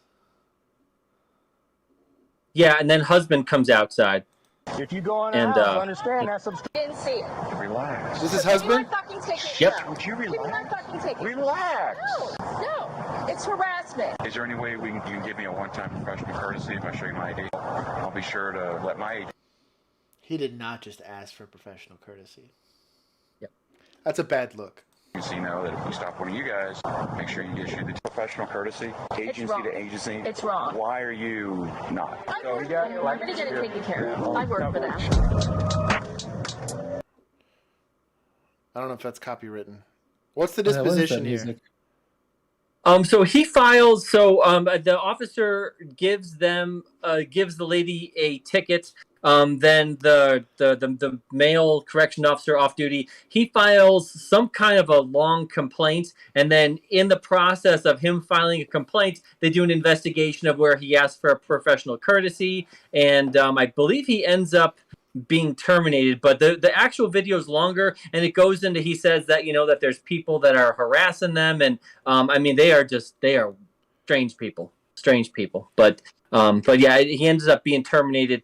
Yeah, and then husband comes outside. If you go in the And, house, understand that's obstruction. Didn't see it. Relax. This is Give me husband? my fucking ticket. Yep. No. Would you Give me my relax? fucking ticket. Relax. No. It's harassment. Is there any way you can give me a one-time professional courtesy if I show you my ID? I'll be sure to let my agent. He did not just ask for professional courtesy. Yep. That's a bad look. You know that if we stop one of you guys, make sure you issue the professional courtesy, agency wrong. to agency. It's wrong. Why are you not? I So work you got, for them. like, I'm gonna get it taken care of. here. I work for them. I don't know if that's copywritten. What's the What is that disposition here? music? So he files. So the officer gives the lady a ticket. Then the male correction officer off duty, he files some kind of a long complaint, and then in the process of him filing a complaint, they do an investigation of where he asks for a professional courtesy, and I believe he ends up being terminated. But the actual video is longer, and it goes into, he says that that there's people that are harassing them, and I mean they are strange people, but yeah, he ends up being terminated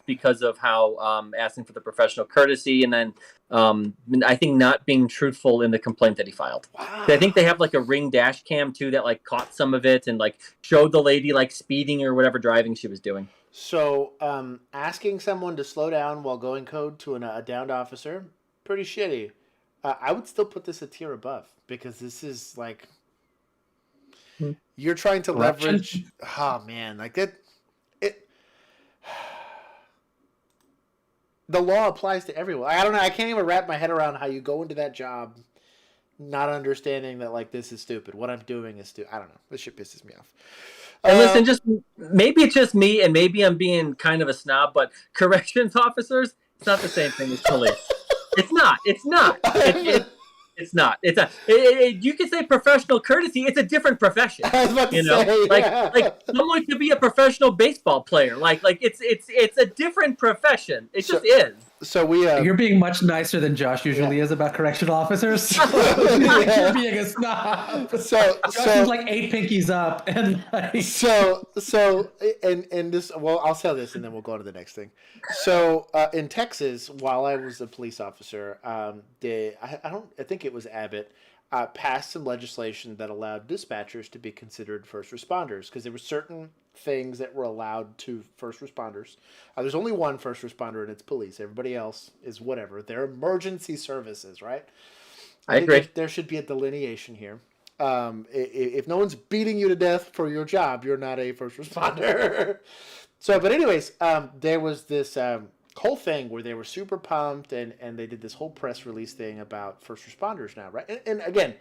because of how asking for the professional courtesy, and then I think not being truthful in the complaint that he filed. Wow. I think they have like a Ring dash cam too that like caught some of it and like showed the lady like speeding or whatever driving she was doing. So, asking someone to slow down while going code to a downed officer, pretty shitty. I would still put this a tier above because this is like you're trying to leverage. Oh man, like that. The law applies to everyone. I don't know. I can't even wrap my head around how you go into that job not understanding that like this is stupid. What I'm doing is stupid. I don't know. This shit pisses me off. And listen, just maybe it's just me, and maybe I'm being kind of a snob, but corrections officers, it's not the same thing as police. It's not. It's not. It's not. It's a. You can say professional courtesy. It's a different profession. I was about to say, yeah. like someone could be a professional baseball player. Like it's a different profession. It just is. So we. You're being much nicer than Josh usually is about correctional officers. You're being a snob. Josh is like 8 pinkies up, and like... so and this. Well, I'll say this, and then we'll go on to the next thing. So in Texas, while I was a police officer, I think it was Abbott passed some legislation that allowed dispatchers to be considered first responders because there were certain things that were allowed to first responders. There's only one first responder, and it's police. Everybody else is whatever. They're emergency services, right? I agree. There should be a delineation here. If no one's beating you to death for your job, you're not a first responder. So, but anyways, there was this whole thing where they were super pumped, and they did this whole press release thing about first responders now, right? And again,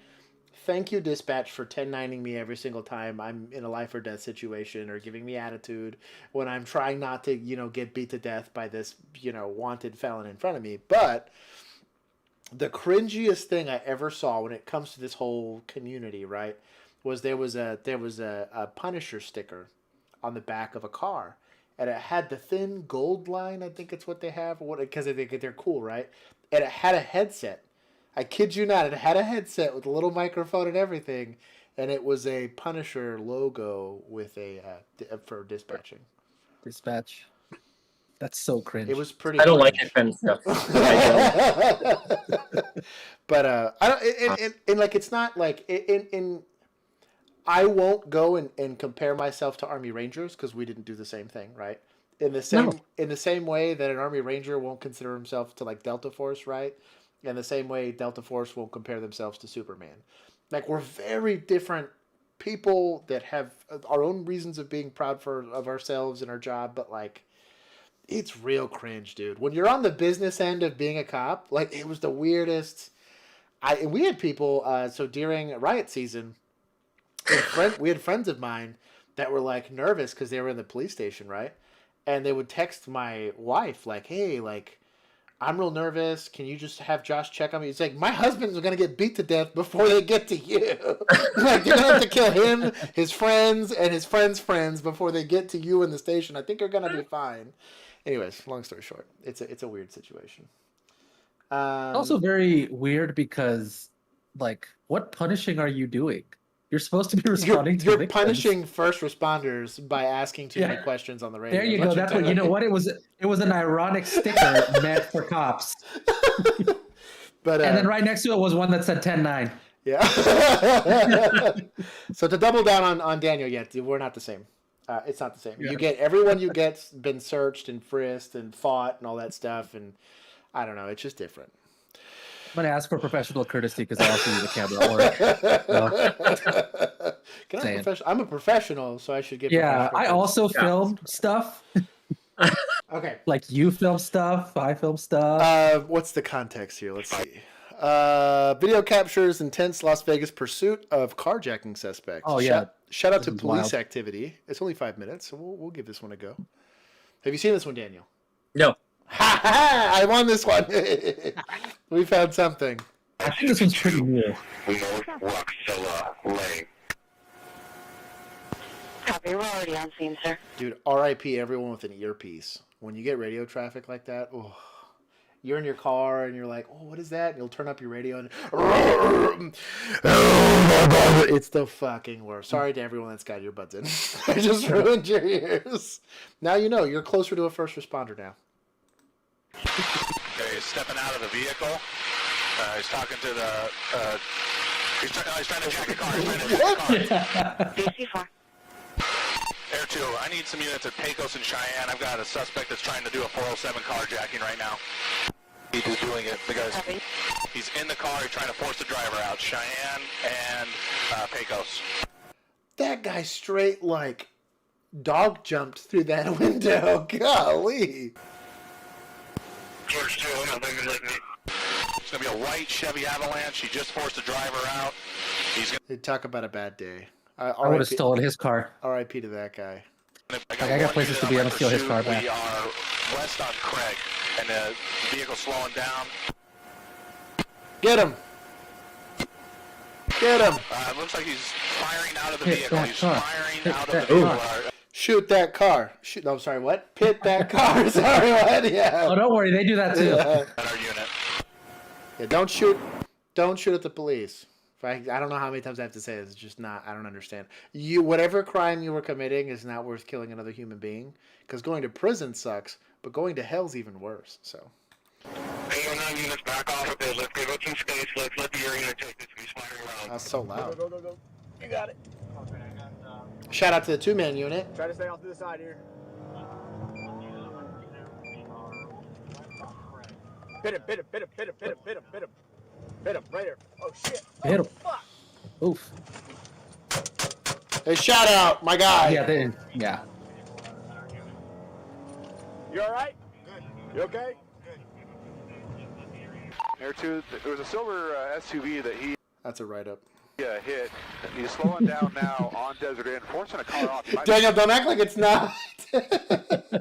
thank you, dispatch, for 1090ing me every single time I'm in a life or death situation or giving me attitude when I'm trying not to, get beat to death by this, wanted felon in front of me. But the cringiest thing I ever saw when it comes to this whole community, right, was there was a Punisher sticker on the back of a car. And it had the thin gold line, I think it's what they have, because they're cool, right? And it had a headset. I kid you not, it had a headset with a little microphone and everything, and it was a Punisher logo with for dispatching. Dispatch. That's so cringe. It was pretty. I don't like that kind of stuff. But I don't, and like it's not like in. I won't go and compare myself to Army Rangers because we didn't do the same thing, right? In the same way that an Army Ranger won't consider himself to like Delta Force, right? In the same way Delta Force won't compare themselves to Superman. Like we're very different people that have our own reasons of being proud of ourselves and our job, but like it's real cringe, dude. When you're on the business end of being a cop, like it was the weirdest. And we had people. So during riot season. We had friends of mine that were like nervous because they were in the police station, right? And they would text my wife like, "Hey, like, I'm real nervous. Can you just have Josh check on me? He's like, my husband's going to get beat to death before they get to you. Like, you're going to have to kill him, his friends, and his friends' friends before they get to you in the station. I think you're going to be fine. Anyways, long story short, it's a weird situation. Also very weird because, like, what punishing are you doing? You're supposed to be responding to victims. Punishing first responders by asking too many questions on the radio. There you go. That's what, you know what? It was an ironic sticker meant for cops. But and then right next to it was one that said 10-9. Yeah. So to double down on Daniel, we're not the same. It's not the same. Yeah. You get everyone you get's been searched and frisked and fought and all that stuff, and I don't know. It's just different. I'm going to ask for professional courtesy because I also use a camera at work. I'm a professional, so I should get I also filmed stuff. Okay. Like you film stuff, I film stuff. What's the context here? Let's see. Video captures intense Las Vegas pursuit of carjacking suspects. Oh, yeah. Shout out to police activity. It's only 5 minutes, so we'll give this one a go. Have you seen this one, Daniel? No. Ha ha! I won this one. We found something. I think this one's pretty new. North Roxella Lane. Copy, we're already on scene, sir. Dude, R.I.P. everyone with an earpiece. When you get radio traffic like that, you're in your car and you're like, oh, what is that? And you'll turn up your radio and it's the fucking worst. Sorry to everyone that's got earbuds in. I just ruined your ears. Now you know. You're closer to a first responder now. Okay, he's stepping out of the vehicle. He's talking to the. He's trying to jack a car. DC4. Air 2, I need some units at Pecos and Cheyenne. I've got a suspect that's trying to do a 407 carjacking right now. He's just doing it because he's in the car. He's trying to force the driver out. Cheyenne and Pecos. That guy straight like dog jumped through that window. Golly. George 2, it's going to be a white Chevy Avalanche. He just forced the driver out. They talk about a bad day. I would have stolen his car. R.I.P. to that guy. I got places to be. I'm going to steal his car back. We are west on Craig, and the vehicle's slowing down. Get him! Get him! It looks like he's firing out of the vehicle. He's firing out of the vehicle. Shoot that car. Shoot. No, sorry, what? Pit that car. Sorry, what? Yeah. Oh, don't worry. They do that too. At our unit. Yeah, don't shoot at the police. I don't know how many times I have to say this. It's just not. I don't understand. Whatever crime you were committing is not worth killing another human being. Because going to prison sucks, but going to hell's even worse. So. 809 units back off a bit. Let's give up some space. Let's let the air unit take this. He's firing around. That's so loud. Go. You got it. Shout out to the 2-man unit. Try to stay off to the side here. Hit him. Hit him, right here. Oh, shit. Hit him. Fuck. Oof. Hey, shout out, my guy. Yeah. You all right? Good. You okay? Air 2, there was a silver SUV that he That's a write-up. hit. He's slowing down now on Desert Inn, forcing a car off. Daniel, don't act like it's not.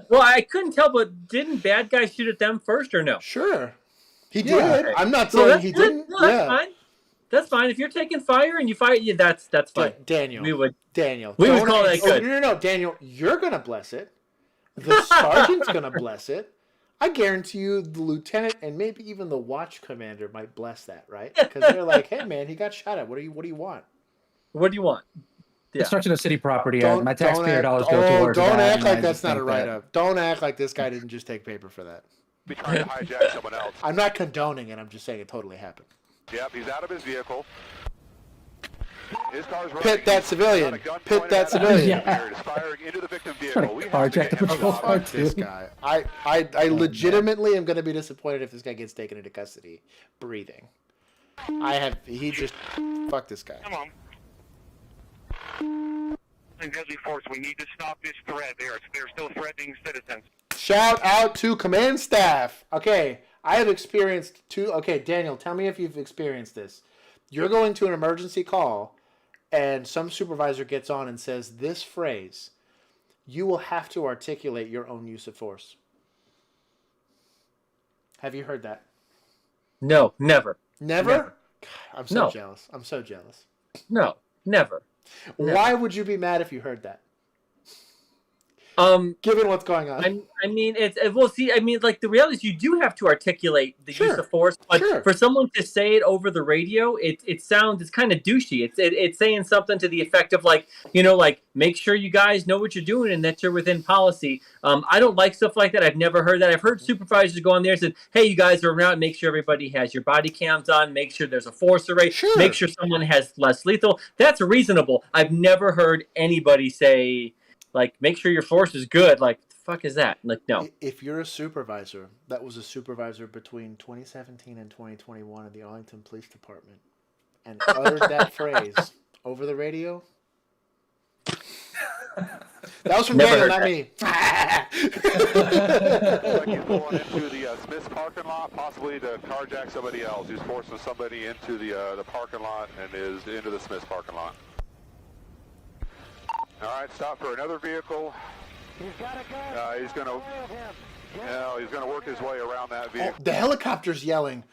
Well, I couldn't tell, but didn't bad guy shoot at them first or no? Sure. He did. I'm not saying he didn't. No, that's fine. That's fine. If you're taking fire and you fire, that's fine. Daniel. We would call that good. No, Daniel, you're gonna bless it. The sergeant's gonna bless it. I guarantee you, the lieutenant and maybe even the watch commander might bless that, right? Because they're like, "Hey, man, he got shot at. What do you want? What do you want?" Construction of city property. My taxpayer dollars go towards that. Don't act like that's not a write-up. Don't act like this guy didn't just take paper for that. Be trying to hijack someone else. I'm not condoning it. I'm just saying it totally happened. Yep, he's out of his vehicle. His car's running. Pit that civilian. Pit that civilian. Yeah. Firing into the victim vehicle. We have to Carjack the patrol car too. This guy. I legitimately am going to be disappointed if this guy gets taken into custody, breathing. Fuck this guy. Come on. Deadly force. We need to stop this threat. They're still threatening citizens. Shout out to command staff. Okay, I have experienced two. Okay, Daniel, tell me if you've experienced this. You're going to an emergency call, and some supervisor gets on and says this phrase. You will have to articulate your own use of force. Have you heard that? No, never. Never? Never. God, I'm so No. jealous. I'm so jealous. No, never. Why would you be mad if you heard that? Given what's going on. I mean, well. See, I mean, like the reality is, you do have to articulate the use of force, but for someone to say it over the radio, it's kind of douchey. It's saying something to the effect of like, like make sure you guys know what you're doing and that you're within policy. I don't like stuff like that. I've never heard that. I've heard supervisors go on there and said, "Hey, you guys are around. Make sure everybody has your body cams on. Make sure there's a force array. Make sure someone has less lethal." That's reasonable. I've never heard anybody say, like, make sure your force is good. Like, the fuck is that? Like, no. If you're a supervisor, that was a supervisor between 2017 and 2021 in the Arlington Police Department, and uttered that phrase over the radio, that was from Daniel, not me. Like he's going into the Smith's parking lot, possibly to carjack somebody else. He's forcing somebody into the parking lot and is into the Smith's parking lot. All right, stop for another vehicle. He's got a gun. He's gonna work his way around that vehicle. The helicopter's yelling.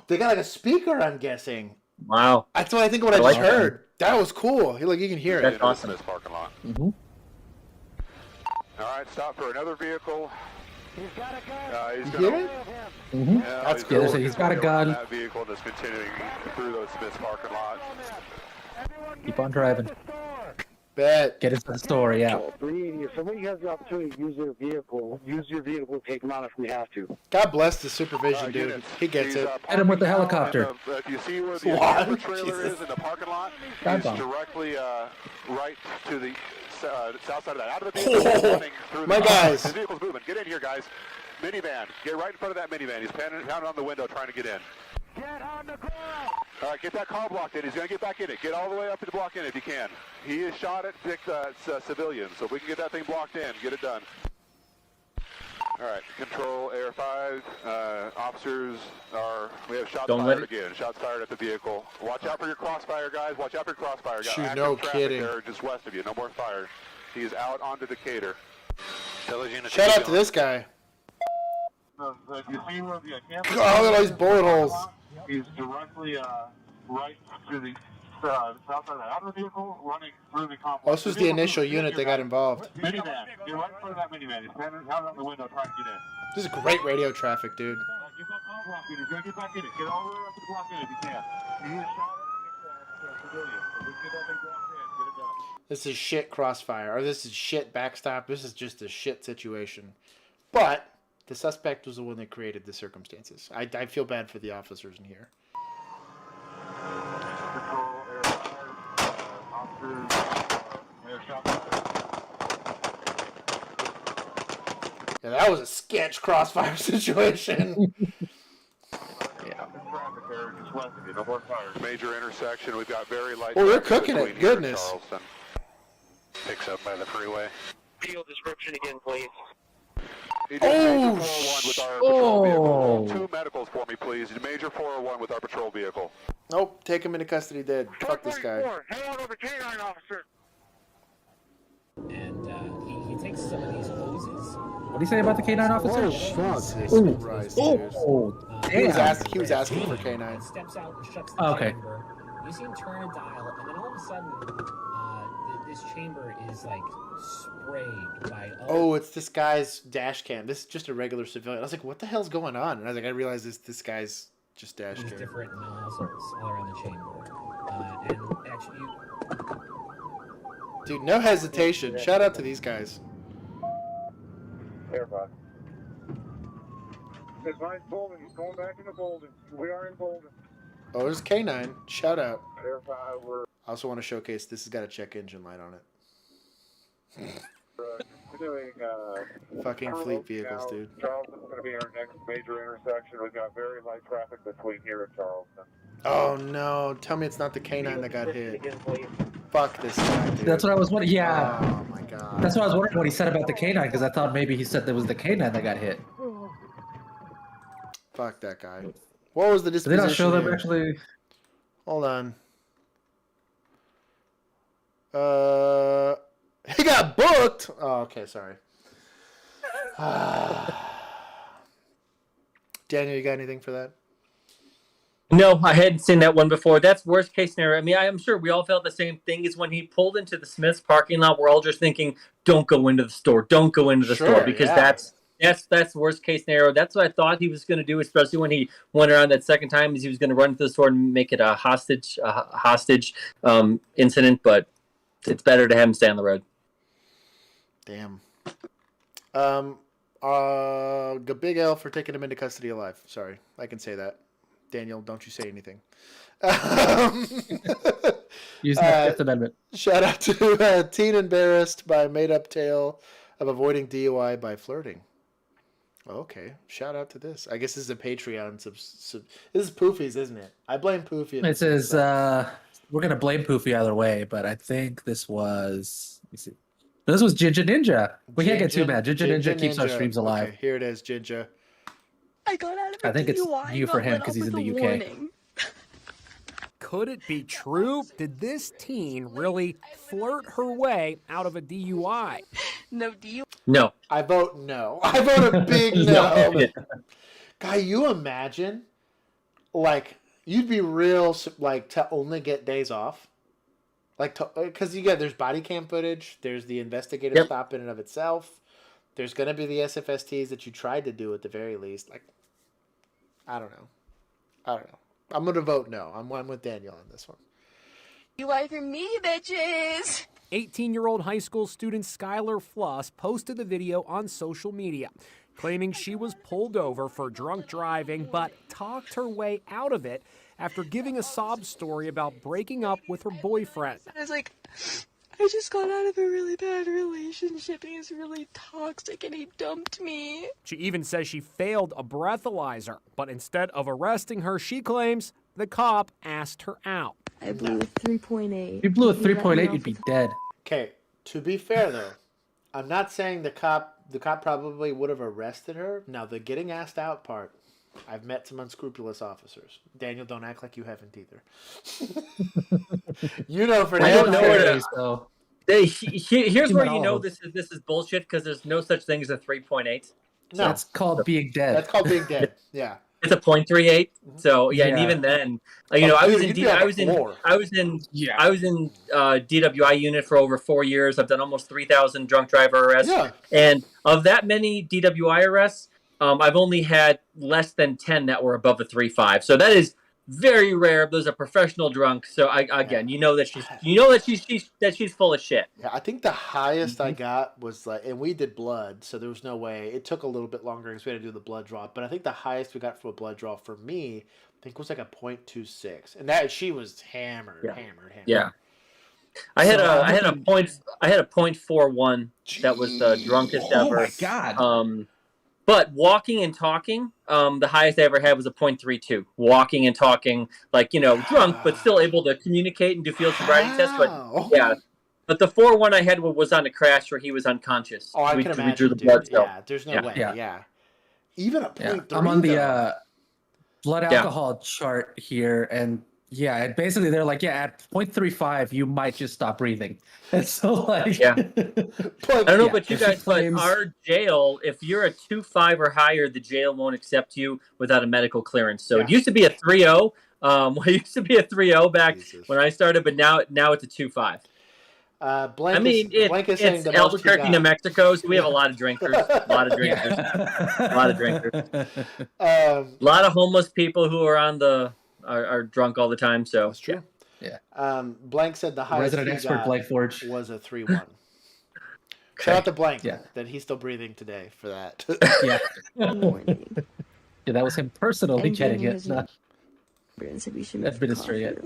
They got like a speaker, I'm guessing. Wow. That's what I think. What I just heard. That was cool. You can hear it. That's awesome. This parking lot. Mm-hmm. All right, stop for another vehicle. He's got a gun. He's you hear it? Mm-hmm. That's good. So he's got a gun. That vehicle that's continuing through those Smith's parking lot. Keep on driving. Bet. Get us to the store, yeah. If somebody has the opportunity to use your vehicle, take them out if we have to. God bless the supervision, dude. He gets it. Hit him with the helicopter. If you see where the trailer is in the parking lot, it's directly right to the south side of that. Out of the vehicle, running through my guys. His vehicle's moving. Get in here, guys. Minivan. Get right in front of that minivan. He's pounding on the window trying to get in. Get on the car! All right, get that car blocked in. He's going to get back in it. Get all the way up to the block in if you can. He is shot at civilians, so if we can get that thing blocked in, get it done. All right, control Air 5. Officers we have shots fired again. Shots fired at the vehicle. Watch out for your crossfire, guys. Watch out for your crossfire. Shoot, no kidding. There just west of you. No more fire. He's out onto Decatur. Shout out to this guy. If you see where the look at all these bullet holes. He's directly right to the south side of the vehicle, running through the complex. This was the initial unit that got involved. Minivan. You're right in front of that minivan. He's standing out on the window trying to get in. This is great radio traffic, dude. You've got car block in. He's going to get back in it. Get all the way up to the block in if you can. He is shot at civilians. So we get that thing blocked in. Get it done. This is shit crossfire, or this is shit backstop. This is just a shit situation. But the suspect was the one that created the circumstances. I feel bad for the officers in here. Yeah, that was a sketch crossfire situation. Major intersection. We've got very light. Oh, they're cooking it. Goodness. Picks up by the freeway. Field description again, please. Oh, with our patrol vehicle. 2 medicals for me, please. Major 401 with our patrol vehicle. Nope, take him into custody dead. Fuck this guy. Head on over K9 officer. And he takes some of these hoses. What do you say about the K9 officer? He was asking for K9. Steps out and shuts the chamber. You see him turn a dial, and then all of a sudden, this chamber is like sprayed by. Oh, it's this guy's dash cam. This is just a regular civilian. I was like, what the hell's going on? And I was like, I realized this guy's just dash cam. Different nozzles all around the chamber, and actually, dude, no hesitation. Shout out to these guys. Everybody. His line's Bolden. He's going back into Bolden. We are in Bolden. Oh, there's K9. Shout out. We're I also want to showcase this has got a check engine light on it. doing fucking fleet vehicles, dude. Charleston's going to be our next major intersection. We've got very light traffic between here and Charleston. Oh no! Tell me it's not the K9 that got hit. Fuck this guy, dude. That's what I was wondering. Yeah. Oh my god. That's what I was wondering what he said about the K9 because I thought maybe he said there was the K9 that got hit. Fuck that guy. What was the disposition? Did they not show them here? actually? Hold on. He got booked. Oh, okay, sorry. Daniel, you got anything for that? No, I hadn't seen that one before. That's worst case scenario. I mean, I'm sure we all felt the same thing. Is when he pulled into the Smith's parking lot, we're all just thinking, "Don't go into the store. Don't go into the store," because that's worst case scenario. That's what I thought he was going to do, especially when he went around that second time. Is he was going to run into the store and make it a hostage incident? But it's better to have him stay on the road. Damn. Big L for taking him into custody alive. Sorry, I can say that. Daniel, don't you say anything. Use the Fifth Amendment. Shout out to teen embarrassed by made-up tale of avoiding DUI by flirting. Okay, shout out to this. I guess this is a Patreon. This is Poofy's, isn't it? I blame Poofy. It says we're gonna blame Poofy either way, but I think this was. Let me see. This was Ginger Ninja. We can't get too mad. Ginger Ninja keeps our streams alive. Okay, here it is, Ginger. I got out of a I think it's DUI, you for him because he's in the UK. Could it be true? Did this teen really flirt her way out of a DUI? No DUI. No. I vote no. I vote a big no. Guy, you imagine, like, you'd be real, like, to only get days off. Like, because there's body cam footage, there's the investigative stop in and of itself, there's going to be the SFSTs that you tried to do at the very least. Like, I don't know. I'm going to vote no. I'm with Daniel on this one. DUI for me, bitches. 18-year-old high school student Skylar Fluss posted the video on social media, claiming she was pulled over for drunk driving, but talked her way out of it after giving a sob story about breaking up with her boyfriend. I was like, I just got out of a really bad relationship and he's really toxic and he dumped me. She even says she failed a breathalyzer, but instead of arresting her, she claims the cop asked her out. I blew a 3.8. If you blew a 3.8, you'd be dead. Okay, to be fair though, I'm not saying the cop probably would have arrested her. Now the getting asked out part, I've met some unscrupulous officers. Daniel, don't act like you haven't either. You know for I don't know where so. Here's where you know this is bullshit because there's no such thing as a 3.8. No, that's called being dead. That's called being dead. Yeah. It's a 0.38. So yeah, and even then, I was in DWI unit for over 4 years. I've done almost 3,000 drunk driver arrests. Yeah. And of that many DWI arrests, I've only had less than 10 that were above a 3.5. So that is very rare. Those are professional drunks. So you know that she's full of shit. Yeah, I think the highest I got was like, and we did blood, so there was no way. It took a little bit longer because we had to do the blood draw. But I think the highest we got for a blood draw for me, I think was like a 0.26, and that she was hammered. Yeah. I had a 0.41 that was the drunkest ever. Oh my god. But walking and talking, the highest I ever had was a 0.32. Walking and talking, drunk, but still able to communicate and do field sobriety tests. But yeah, but the 4.1 I had was on a crash where he was unconscious. Oh, I can imagine. We drew the blood. Yeah, there's no way. Yeah. Even a 0.3. I'm on the blood alcohol chart here, and basically they're like, at 0.35 you might just stop breathing. And so I don't know about you guys, but our jail, if you're a 2.5 or higher, the jail won't accept you without a medical clearance. So it used to be a 3.0. It used to be a 3.0 back when I started, but now it's a 2.5. It's Albuquerque, New Mexico, so we have a lot of drinkers. A lot of drinkers. A lot of homeless people who are are drunk all the time. So that's true. Yeah. Blank said the highest resident expert Blank Forge was a 3.1. Shout out to Blank. That he's still breathing today for that. Yeah, that was him personally getting it. Not administering it.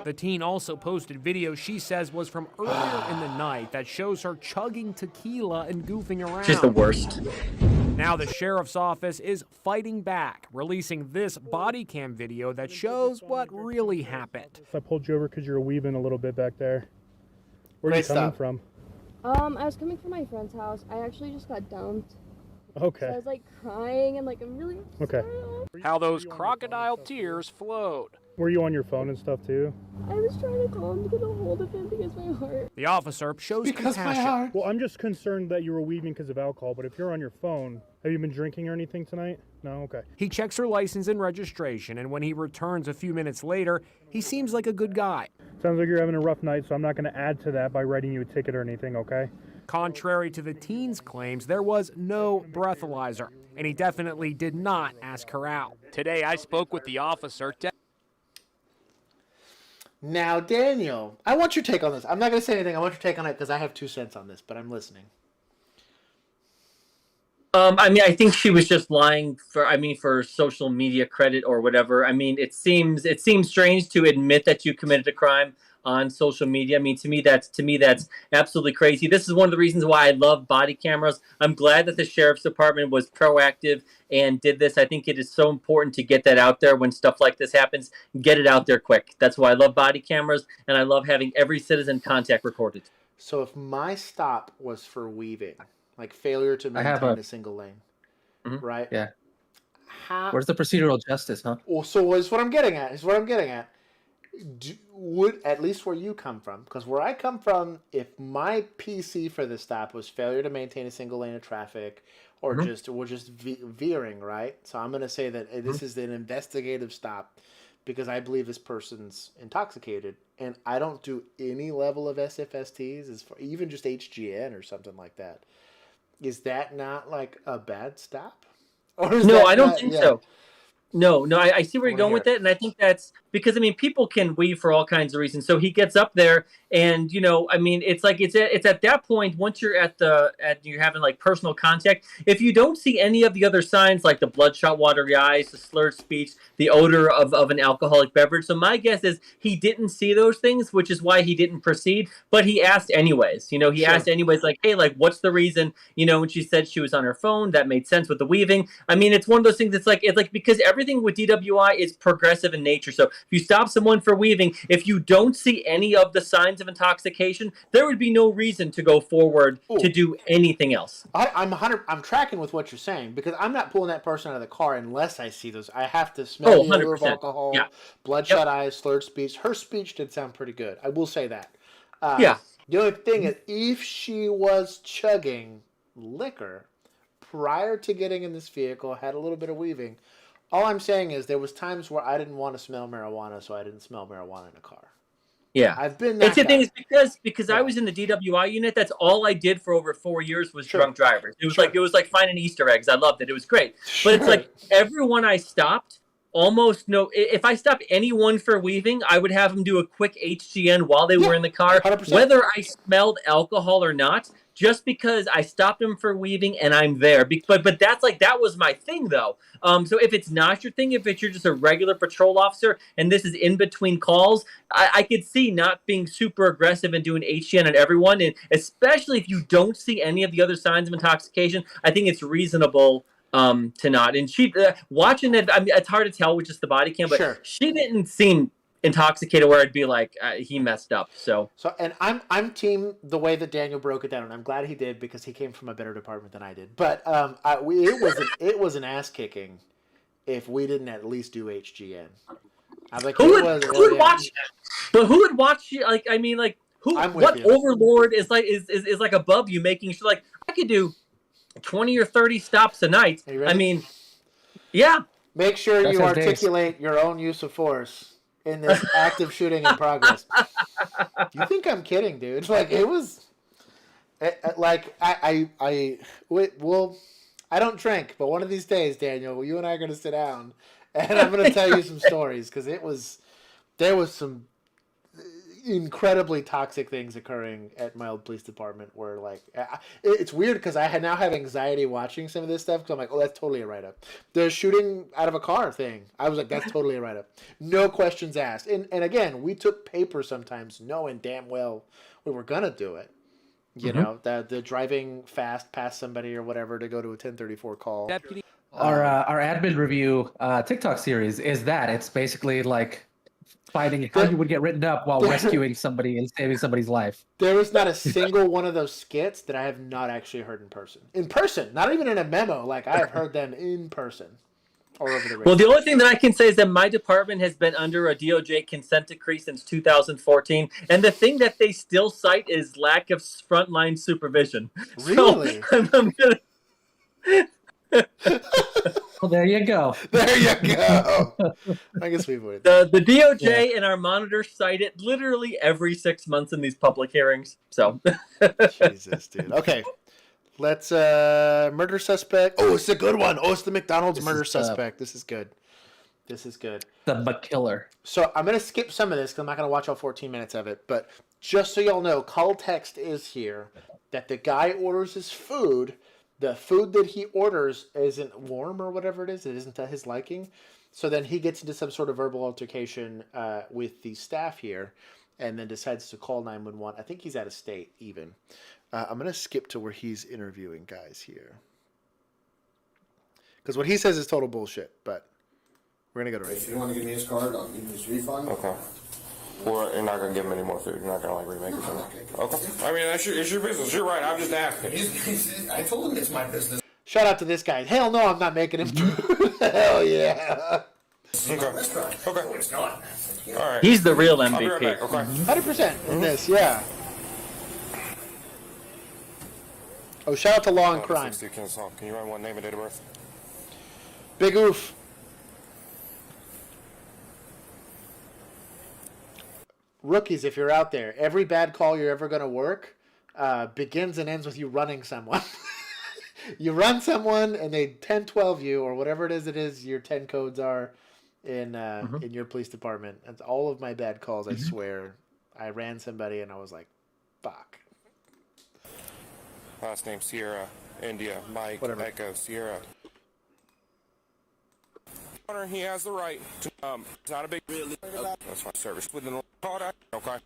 The teen also posted video she says was from earlier in the night that shows her chugging tequila and goofing around. She's the worst. Now the sheriff's office is fighting back, releasing this body cam video that shows what really happened. I pulled you over because you were weaving a little bit back there. Where are you coming from? I was coming from my friend's house. I actually just got dumped. Okay. So I was like crying and like I'm really Okay. How those crocodile tears flowed. Were you on your phone and stuff too? I was trying to call him to get a hold of him because my heart. The officer shows compassion. Well, I'm just concerned that you were weaving because of alcohol, but if you're on your phone, have you been drinking or anything tonight? No? Okay. He checks her license and registration, and when he returns a few minutes later, he seems like a good guy. Sounds like you're having a rough night, so I'm not going to add to that by writing you a ticket or anything, okay? Contrary to the teen's claims, there was no breathalyzer, and he definitely did not ask her out. Today, I spoke with the officer. Now, Daniel, I want your take on this. I'm not going to say anything. I want your take on it because I have 2 cents on this, but I'm listening. I mean, I think she was just lying for social media credit or whatever. I mean, it seems strange to admit that you committed a crime on social media. I mean, to me that's absolutely crazy. This is one of the reasons why I love body cameras. I'm glad that the sheriff's department was proactive and did this. I think it is so important to get that out there when stuff like this happens. Get it out there quick. That's why I love body cameras, and I love having every citizen contact recorded. So if my stop was for weaving, like failure to maintain a single lane, right? Yeah. How? Where's the procedural justice, huh? Well, so is what I'm getting at. Would, at least where you come from, because where I come from, if my PC for this stop was failure to maintain a single lane of traffic, or just veering, right? So I'm going to say that this is an investigative stop because I believe this person's intoxicated, and I don't do any level of SFSTs, as far, even just HGN or something like that. Is that not like a bad stop? Or is No, that I don't not, think so. No, I see where you're going with it, and I think that's because, I mean, people can weave for all kinds of reasons. So he gets up there, and I mean, it's like it's at that point once you're you're having like personal contact. If you don't see any of the other signs like the bloodshot watery eyes, the slurred speech, the odor of an alcoholic beverage, so my guess is he didn't see those things, which is why he didn't proceed. But he asked anyways. He asked anyways, like, hey, like, what's the reason? And she said she was on her phone. That made sense with the weaving. I mean, it's one of those things. It's like because everything with DWI is progressive in nature. So if you stop someone for weaving, if you don't see any of the signs of intoxication, there would be no reason to go forward to do anything else. I'm tracking with what you're saying because I'm not pulling that person out of the car unless I see those. I have to smell the odor of alcohol, bloodshot eyes, slurred speech. Her speech did sound pretty good. I will say that. The only thing is, if she was chugging liquor prior to getting in this vehicle, had a little bit of weaving, all I'm saying is there was times where I didn't want to smell marijuana, so I didn't smell marijuana in a car. Yeah, I've been that the guy. thing is because I was in the DWI unit. That's all I did for over 4 years was drunk drivers. It was like finding Easter eggs. I loved it. It was great. But it's like everyone I stopped, almost no. If I stopped anyone for weaving, I would have them do a quick HGN while they were in the car, 100%. whether I smelled alcohol or not. Just because I stopped him for weaving and I'm there. But that's like, that was my thing though. So if it's not your thing, if you're just a regular patrol officer and this is in between calls, I could see not being super aggressive and doing HGN on everyone. And especially if you don't see any of the other signs of intoxication, I think it's reasonable to not. And she, watching that, I mean, it's hard to tell with just the body cam, but she didn't seem intoxicated where I'd be like, he messed up. So and I'm team the way that Daniel broke it down, and I'm glad he did because he came from a better department than I did. But it was an ass kicking if we didn't at least do HGN. I'm like, who would watch? But who would watch? Like, I mean, like, what overlord is like above you, making sure like I could do 20 or 30 stops a night. I mean, yeah. Make sure you articulate your own use of force in this active shooting in progress. You think I'm kidding, dude? Like, it was like I don't drink, but one of these days, Daniel, you and I are going to sit down and I'm going to tell you some stories because there was some incredibly toxic things occurring at my old police department where, like, it's weird because I now have anxiety watching some of this stuff because I'm like, oh, that's totally a write-up. The shooting out of a car thing, I was like, that's totally a write-up. No questions asked. And again, we took paper sometimes knowing damn well we were going to do it. You know, the driving fast past somebody or whatever to go to a 1034 call. Our admin review TikTok series is that. It's basically like finding how you would get written up while rescuing somebody and saving somebody's life. There was not a single one of those skits that I have not actually heard in person. In person, not even in a memo. Like, I have heard them in person or over the radio. Well, the only thing that I can say is that my department has been under a DOJ consent decree since 2014, and the thing that they still cite is lack of frontline supervision. Really? So, I'm gonna... Well, there you go. There you go. I guess we would. The DOJ and our monitors cite it literally every 6 months in these public hearings. So, Jesus, dude. Okay, let's murder suspect. Oh, it's a good one. Oh, it's the McDonald's murder suspect. This is good. This is good. The McKiller. So I'm gonna skip some of this because I'm not gonna watch all 14 minutes of it. But just so y'all know, call text is here that the guy orders his food. The food that he orders isn't warm or whatever it is. It isn't to his liking. So then he gets into some sort of verbal altercation with the staff here and then decides to call 911. I think he's out of state even. I'm going to skip to where he's interviewing guys here. Because what he says is total bullshit, but we're going to go to If you want to give me his card, I'll give you his refund. Okay. Well, you're not going to give him any more food. You're not going to, like, remake it for me. Okay. I mean, it's your business. You're right. I'm just asking. I told him it's my business. Shout out to this guy. Hell no, I'm not making him food. Hell yeah. Okay. Okay. It's not. All right. he's the real I'll be right MVP. back. Okay. 100% in this, yeah. Oh, shout out to Law and Crime. Can you run one name and date of birth? Big oof. Rookies, if you're out there, every bad call you're ever going to work begins and ends with you running someone. You run someone and they 10-12 you or whatever it is your 10 codes are in your police department. That's all of my bad calls, I swear. I ran somebody and I was like, fuck. Last name Sierra, India, Mike, Echo, Sierra. He has the right to, it's not a big deal. That's my service within the law. Okay.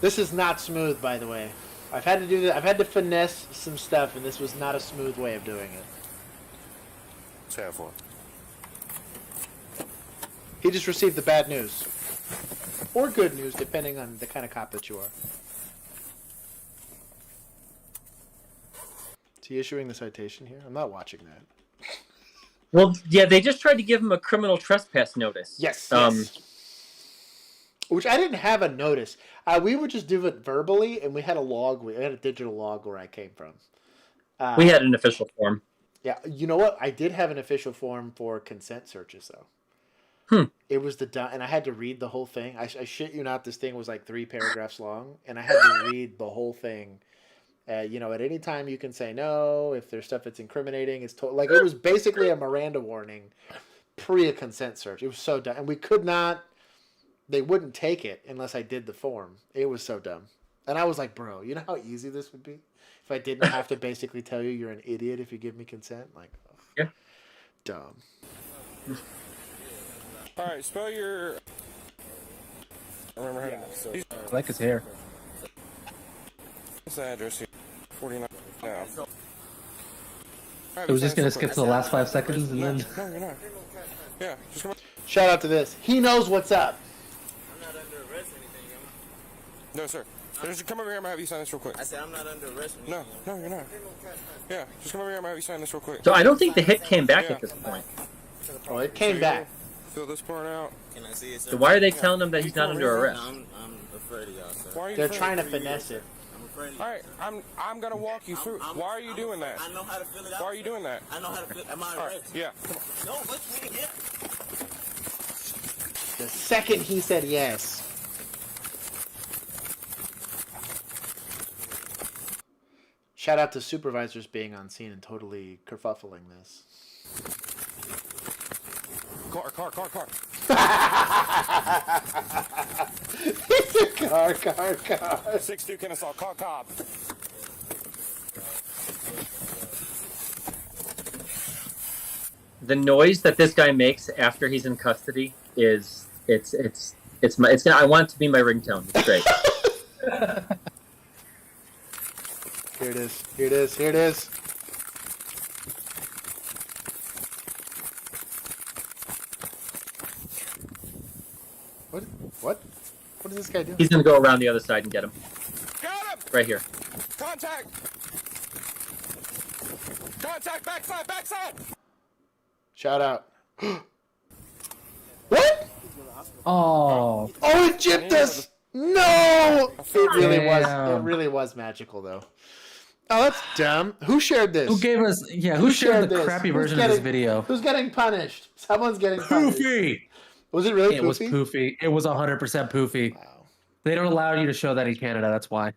This is not smooth, by the way. I've had to do that. I've had to finesse some stuff, and this was not a smooth way of doing it. Let's have one. He just received the bad news. Or good news, depending on the kind of cop that you are. Is he issuing the citation here? I'm not watching that. Well, yeah, they just tried to give him a criminal trespass notice. Yes. Which I didn't have a notice. We would just do it verbally, and we had a log. We had a digital log where I came from. We had an official form. Yeah, you know what? I did have an official form for consent searches, though. It was and I had to read the whole thing. I shit you not, this thing was like 3 paragraphs long, and I had to read the whole thing. At any time you can say no. If there's stuff that's incriminating, it's like it was basically a Miranda warning pre a consent search. It was so dumb, and we could not. They wouldn't take it unless I did the form. It was so dumb, and I was like, bro, you know how easy this would be if I didn't have to basically tell you you're an idiot if you give me consent. Like, yeah, dumb. All right, spell your. I remember how. I like his hair. What's the address here? 49 now. I was just gonna skip to the last 5 seconds and then. No, you're not. Yeah, just come on. Shout out to this. He knows what's up. I'm not under arrest or anything, No, sir. Just come over here. I'm gonna have you sign this real quick. I said I'm not under arrest or anything. No, you're not. Yeah, just come over here. I'm gonna have you sign this real quick. So I don't think the hit came back at this point. Oh, it came back. Fill this part out. Can I see it, sir? So why are they telling him that he's not under arrest? I'm afraid of y'all, sir. Why are you They're afraid? trying to finesse it. All right, I'm gonna walk you through. Why are you doing that? I know how to fill it out. Why are you doing that? I know how to fill it. Am I All right, arrested? yeah. No, let's do it again. The second he said yes. Shout out to supervisors being on scene and totally kerfuffling this. Car. It's a car. 6'2" Kennesaw, Cobb. The noise that this guy makes after he's in custody is I want it to be my ringtone. It's great. Here it is. What is this guy doing? He's going to go around the other side and get him. Got him! Right here. Contact! Contact, backside! Shout out. What? Oh. Oh, it gypped us! No! It really was magical, though. Oh, that's dumb. Who shared this? Who gave us? Yeah, who shared the crappy version of this video? Who's getting punished? Someone's getting punished. Poofy. Was it really It Poofy? was Poofy. It was 100% Poofy. Wow. They don't allow you to show that in Canada. That's why.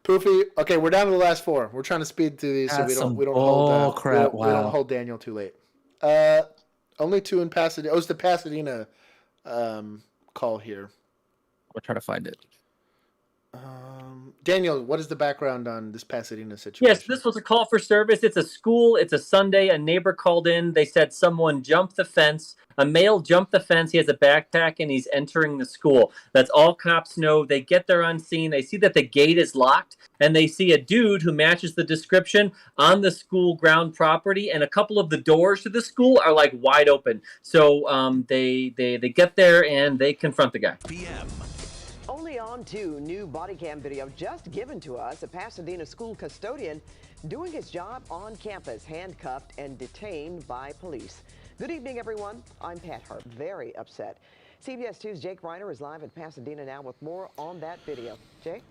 Poofy. Okay, we're down to the last 4. We're trying to speed through these so we don't hold Daniel too late. Only 2 in Pasadena. Oh, it's the Pasadena call here. We'll try to find it. Daniel, what is the background on this Pasadena situation? Yes, this was a call for service. It's a school. It's a Sunday. A neighbor called in. They said someone jumped the fence. A male jumped the fence. He has a backpack, and he's entering the school. That's all cops know. They get there on scene. They see that the gate is locked, and they see a dude who matches the description on the school ground property, and a couple of the doors to the school are, like, wide open. So they get there, and they confront the guy. Only on to new body cam video just given to us. A Pasadena school custodian doing his job on campus, handcuffed and detained by police. Good evening, everyone. I'm Pat Hart. Very upset. CBS 2's Jake Reiner is live at Pasadena now with more on that video. Jake?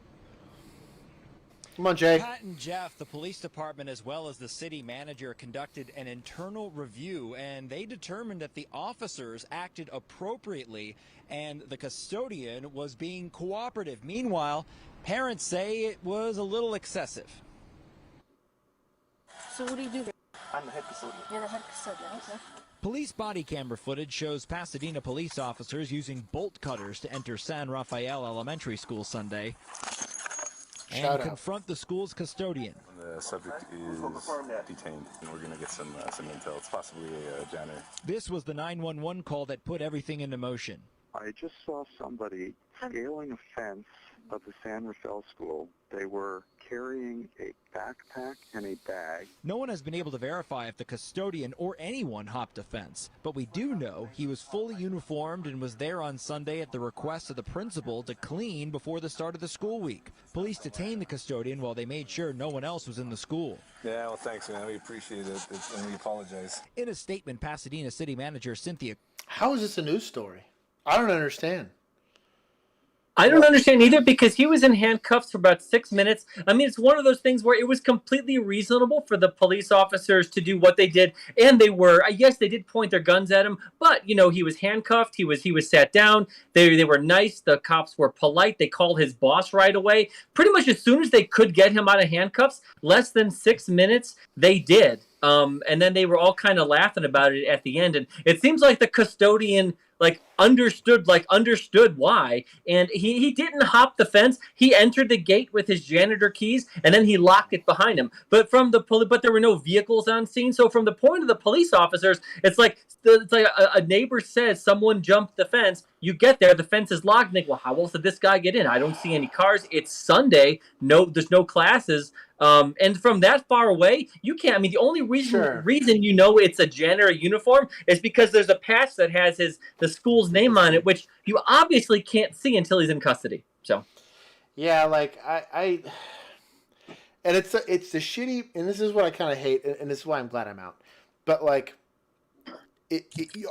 Come on, Jay. Pat and Jeff, the police department as well as the city manager conducted an internal review, and they determined that the officers acted appropriately and the custodian was being cooperative. Meanwhile, parents say it was a little excessive. So what do you do? I'm the head custodian. You're the head custodian, okay. Police body camera footage shows Pasadena police officers using bolt cutters to enter San Rafael Elementary School Sunday and confront the school's custodian. The subject is detained, and we're going to get some intel. It's possibly a janitor. This was the 911 call that put everything into motion. I just saw somebody scaling a fence of the San Rafael school. They were carrying a backpack and a bag. No one has been able to verify if the custodian or anyone hopped a fence, but we do know he was fully uniformed and was there on Sunday at the request of the principal to clean before the start of the school week. Police detained the custodian while they made sure no one else was in the school. Yeah, well, thanks, man. We appreciate it, and we apologize. In a statement, Pasadena City Manager Cynthia... How is this a news story? I don't understand. I don't understand either, because he was in handcuffs for about 6 minutes. I mean, it's one of those things where it was completely reasonable for the police officers to do what they did. And they were, yes, they did point their guns at him, but, you know, he was handcuffed. He was sat down. They were nice. The cops were polite. They called his boss right away. Pretty much as soon as they could get him out of handcuffs, less than 6 minutes, they did. And then they were all kind of laughing about it at the end. And it seems like the custodian understood why, and he didn't hop the fence. He entered the gate with his janitor keys, and then he locked it behind him. But there were no vehicles on scene. So from the point of the police officers, it's like a neighbor says someone jumped the fence. You get there, the fence is locked. And think, well, how else did this guy get in? I don't see any cars. It's Sunday. There's no classes. And from that far away, you can't. I mean, the only reason you know it's a janitor uniform is because there's a patch that has the school's name on it, which you obviously can't see until he's in custody. So, yeah, like I and it's the shitty, and this is what I kind of hate, and this is why I'm glad I'm out. But like,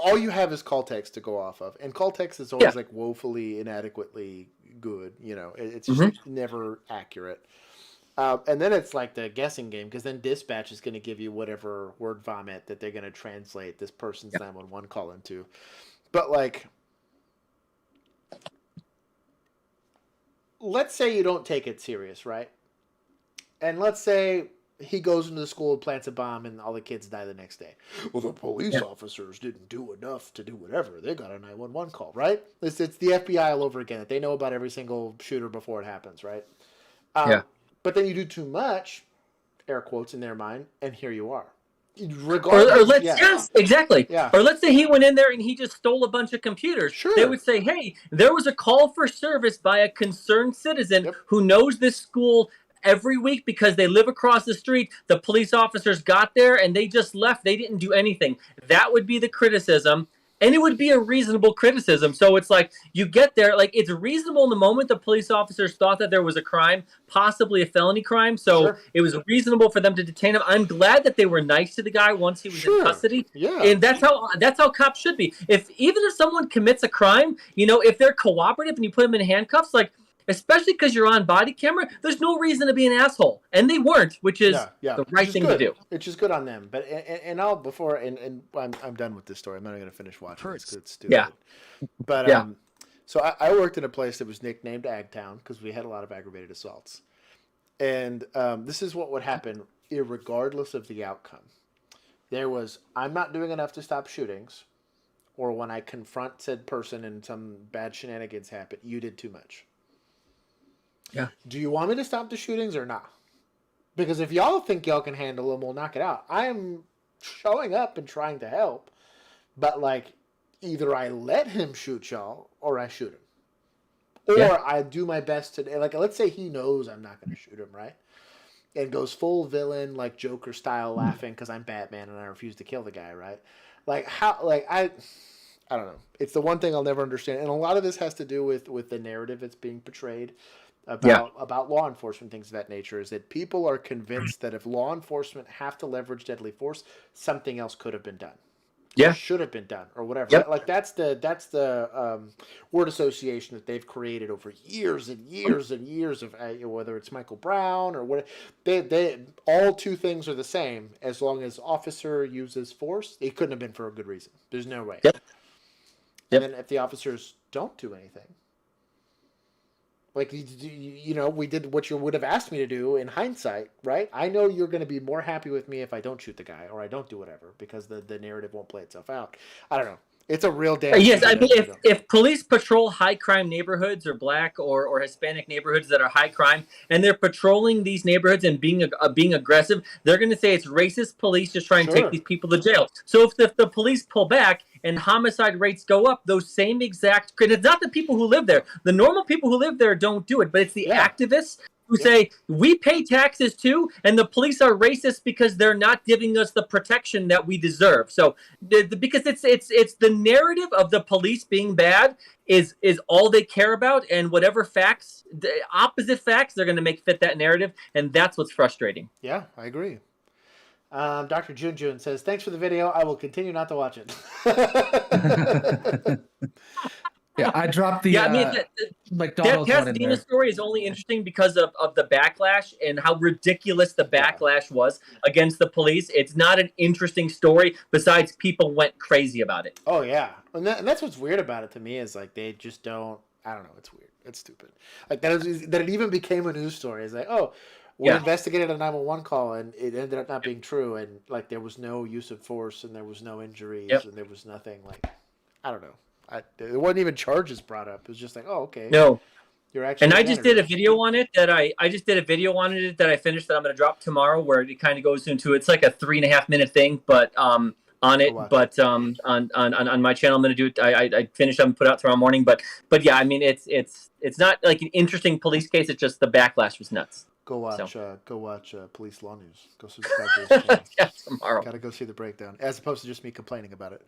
all you have is call text to go off of, and call text is always like woefully inadequately good. You know, it's just never accurate. And then it's like the guessing game, because then dispatch is going to give you whatever word vomit that they're going to translate this person's 911 call into. But like, let's say you don't take it serious, right? And let's say he goes into the school and plants a bomb and all the kids die the next day. Well, the police officers didn't do enough to do whatever. They got a 911 call, right? It's the FBI all over again. They know about every single shooter before it happens, right? But then you do too much, air quotes in their mind, and here you are. Exactly. Yeah. Or let's say he went in there and he just stole a bunch of computers. Sure. They would say, hey, there was a call for service by a concerned citizen who knows this school every week because they live across the street. The police officers got there and they just left. They didn't do anything. That would be the criticism. and it would be a reasonable criticism. So it's like you get there, like it's reasonable in the moment. The police officers thought that there was a crime, possibly a felony crime. So it was reasonable for them to detain him. I'm glad that they were nice to the guy once he was in custody. Yeah. And that's how cops should be. Even if someone commits a crime, you know, if they're cooperative and you put them in handcuffs, like, especially because you're on body camera, there's no reason to be an asshole, and they weren't, which is the right thing to do. Which is good on them. But and I'll before and I'm done with this story. I'm not going to finish watching this 'cause it's stupid. Yeah. But so I worked in a place that was nicknamed Agtown because we had a lot of aggravated assaults, and this is what would happen irregardless of the outcome. There was I'm not doing enough to stop shootings, or when I confront said person and some bad shenanigans happen, you did too much. Yeah. Do you want me to stop the shootings or not? Because if y'all think y'all can handle them, we'll knock it out. I am showing up and trying to help, but like either I let him shoot y'all or I shoot him, or I do my best to like. Let's say he knows I'm not going to shoot him, right? And goes full villain, like Joker style, laughing because I'm Batman and I refuse to kill the guy, right? Like how? Like I don't know. It's the one thing I'll never understand, and a lot of this has to do with the narrative that's being portrayed about law enforcement, things of that nature, is that people are convinced that if law enforcement have to leverage deadly force, something else could have been done. Yeah. Or should have been done or whatever. Yep. Like that's the word association that they've created over years and years and years of whether it's Michael Brown or what. They all two things are the same as long as officer uses force. It couldn't have been for a good reason. There's no way. Yep. And then if the officers don't do anything, like, you know, we did what you would have asked me to do in hindsight, right? I know you're going to be more happy with me if I don't shoot the guy or I don't do whatever because the narrative won't play itself out. I don't know. It's a real damn. Yes, I mean, if police patrol high crime neighborhoods or black or Hispanic neighborhoods that are high crime, and they're patrolling these neighborhoods and being aggressive, they're going to say it's racist police just trying to take these people to jail. So if the police pull back and homicide rates go up, those same exact, and it's not the people who live there. The normal people who live there don't do it, but it's the activists who say, we pay taxes too, and the police are racist because they're not giving us the protection that we deserve. So, because it's the narrative of the police being bad is all they care about, and whatever facts, the opposite facts, they're going to make fit that narrative, and that's what's frustrating. Yeah, I agree. Dr. Junjun says, thanks for the video. I will continue not to watch it. Yeah, I dropped the McDonald's that one in Pasadena there. story is only interesting because of the backlash and how ridiculous the backlash was against the police. It's not an interesting story besides people went crazy about it. Oh, yeah. And that's what's weird about it to me is like they just don't, I don't know, it's weird. It's stupid. Like that it even became a news story. It's like, oh, we investigated a 911 call and it ended up not being true, and like there was no use of force and there was no injuries and there was nothing, like, I don't know. There wasn't even charges brought up. It was just like, oh, okay. No. You're actually. And I just did a video on it that I finished that I'm going to drop tomorrow, where it kind of goes into, it's like a 3.5 minute thing, but on it, but on my channel I'm going to do it. I finished up and put out tomorrow morning, but yeah, I mean it's not like an interesting police case. It's just the backlash was nuts. Go watch Police.Law.News. Go subscribe to his channel. Tomorrow. Gotta go see the breakdown, as opposed to just me complaining about it.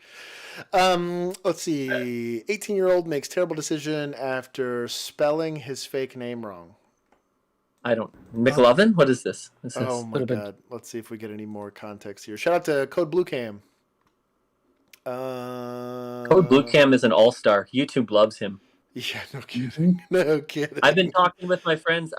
Let's see. 18-year-old makes terrible decision after spelling his fake name wrong. I don't. McLovin? What is this? Oh my god. Let's see if we get any more context here. Shout out to Code BlueCam. Code BlueCam is an all-star. YouTube loves him. Yeah, no kidding. No kidding. I've been talking with my friends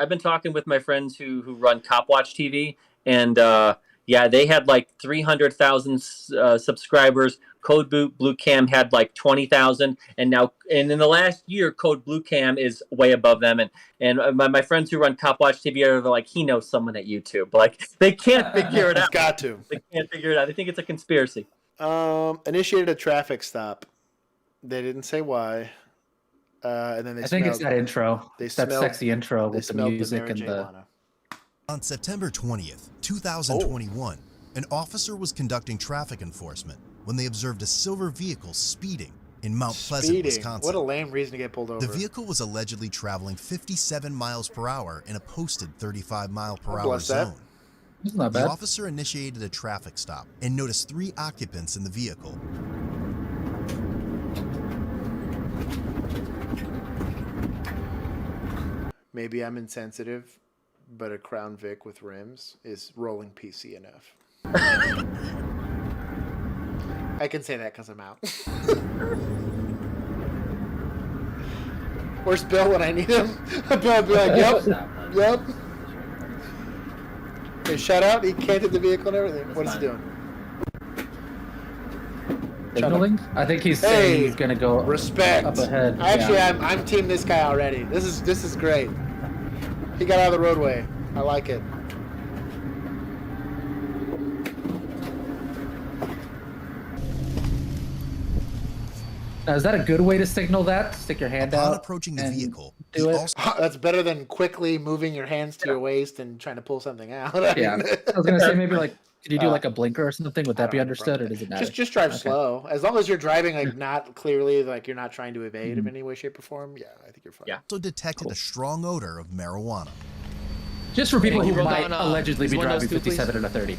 who run Cop Watch TV, and they had like 300,000 subscribers. Code BlueCam had like 20,000, and in the last year, Code BlueCam is way above them. And my friends who run Cop Watch TV are like, he knows someone at YouTube. Like they can't figure it out. Got to. They can't figure it out. They think it's a conspiracy. Initiated a traffic stop. They didn't say why. And then I think it's that intro. That sexy intro with the music and the. On September 20th, 2021, an officer was conducting traffic enforcement when they observed a silver vehicle speeding in Mount Pleasant, Wisconsin. What a lame reason to get pulled over. The vehicle was allegedly traveling 57 miles per hour in a posted 35 mile per hour zone. That's not bad. The officer initiated a traffic stop and noticed 3 occupants in the vehicle. Maybe I'm insensitive, but a Crown Vic with rims is rolling PC enough. I can say that because I'm out. Where's Bill when I need him? Bill would be like, yep. Hey, shout out. He canted the vehicle and everything. What is he doing? Signaling? I think he's saying he's gonna go respect up ahead. Actually, I'm team this guy already. This is great. He got out of the roadway. I like it. Now, is that a good way to signal that? Stick your hand out. Approaching the vehicle, do it. That's better than quickly moving your hands to your waist and trying to pull something out. Yeah, I was gonna say maybe like, could you do like a blinker or something? Would that be understood, or does it matter? Just drive slow. As long as you're driving like not clearly like you're not trying to evade in any way, shape, or form. Yeah, I think you're fine. Yeah. So detected a strong odor of marijuana. Just for people who might allegedly be driving 57 and a 30.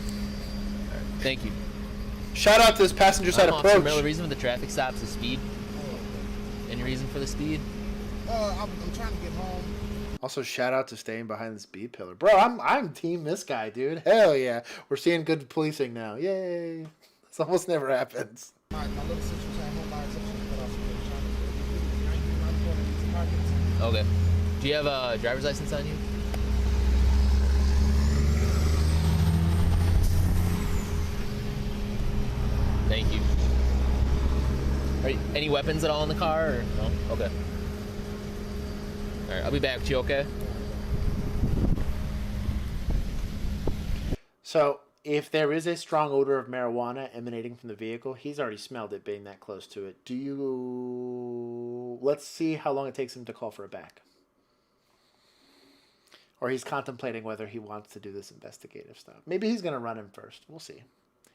Thank you. Shout out to this passenger side approach. The reason for the traffic stops is speed. Any reason for the speed? I'm trying to get home. Also, shout out to staying behind the speed pillar, bro. I'm team this guy, dude. Hell yeah, we're seeing good policing now. Yay! This almost never happens. My little sister's at home by herself. Okay. Do you have a driver's license on you? Thank you. Any weapons at all in the car? Or no? Okay. All right, I'll be back with you, okay? So, if there is a strong odor of marijuana emanating from the vehicle, he's already smelled it being that close to it. Let's see how long it takes him to call for a back. Or he's contemplating whether he wants to do this investigative stuff. Maybe he's going to run him first. We'll see.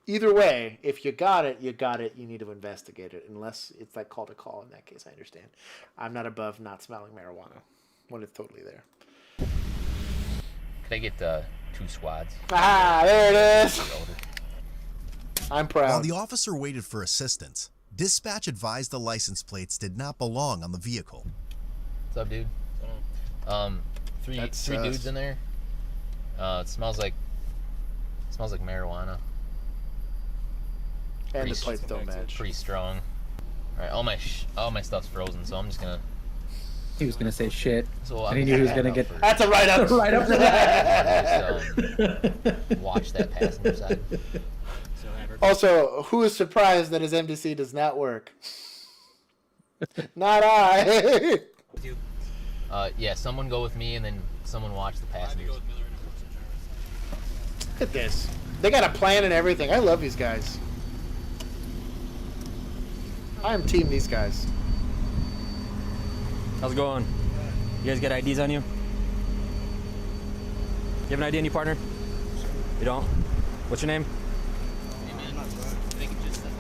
Either way, if you got it, you got it. You need to investigate it. Unless it's like call to call. In that case, I understand. I'm not above not smelling marijuana when it's totally there. Could I get 2 squads? Ah, there it is. I'm proud. While the officer waited for assistance, dispatch advised the license plates did not belong on the vehicle. What's up, dude? Three dudes in there. It smells like marijuana. And the plates don't match. Pretty strong. All right, all my stuff's frozen, so I'm just gonna. He was gonna say shit, So and he knew he was gonna get. That's a write-up. Right up to that. Watch that passenger side. Also, who is surprised that his MDC does not work? Not I. Yeah, someone go with me, and then someone watch the passengers. Look at this. They got a plan and everything. I love these guys. I am team these guys. How's it going? You guys got IDs on you? You have an ID on you, partner? You don't? What's your name?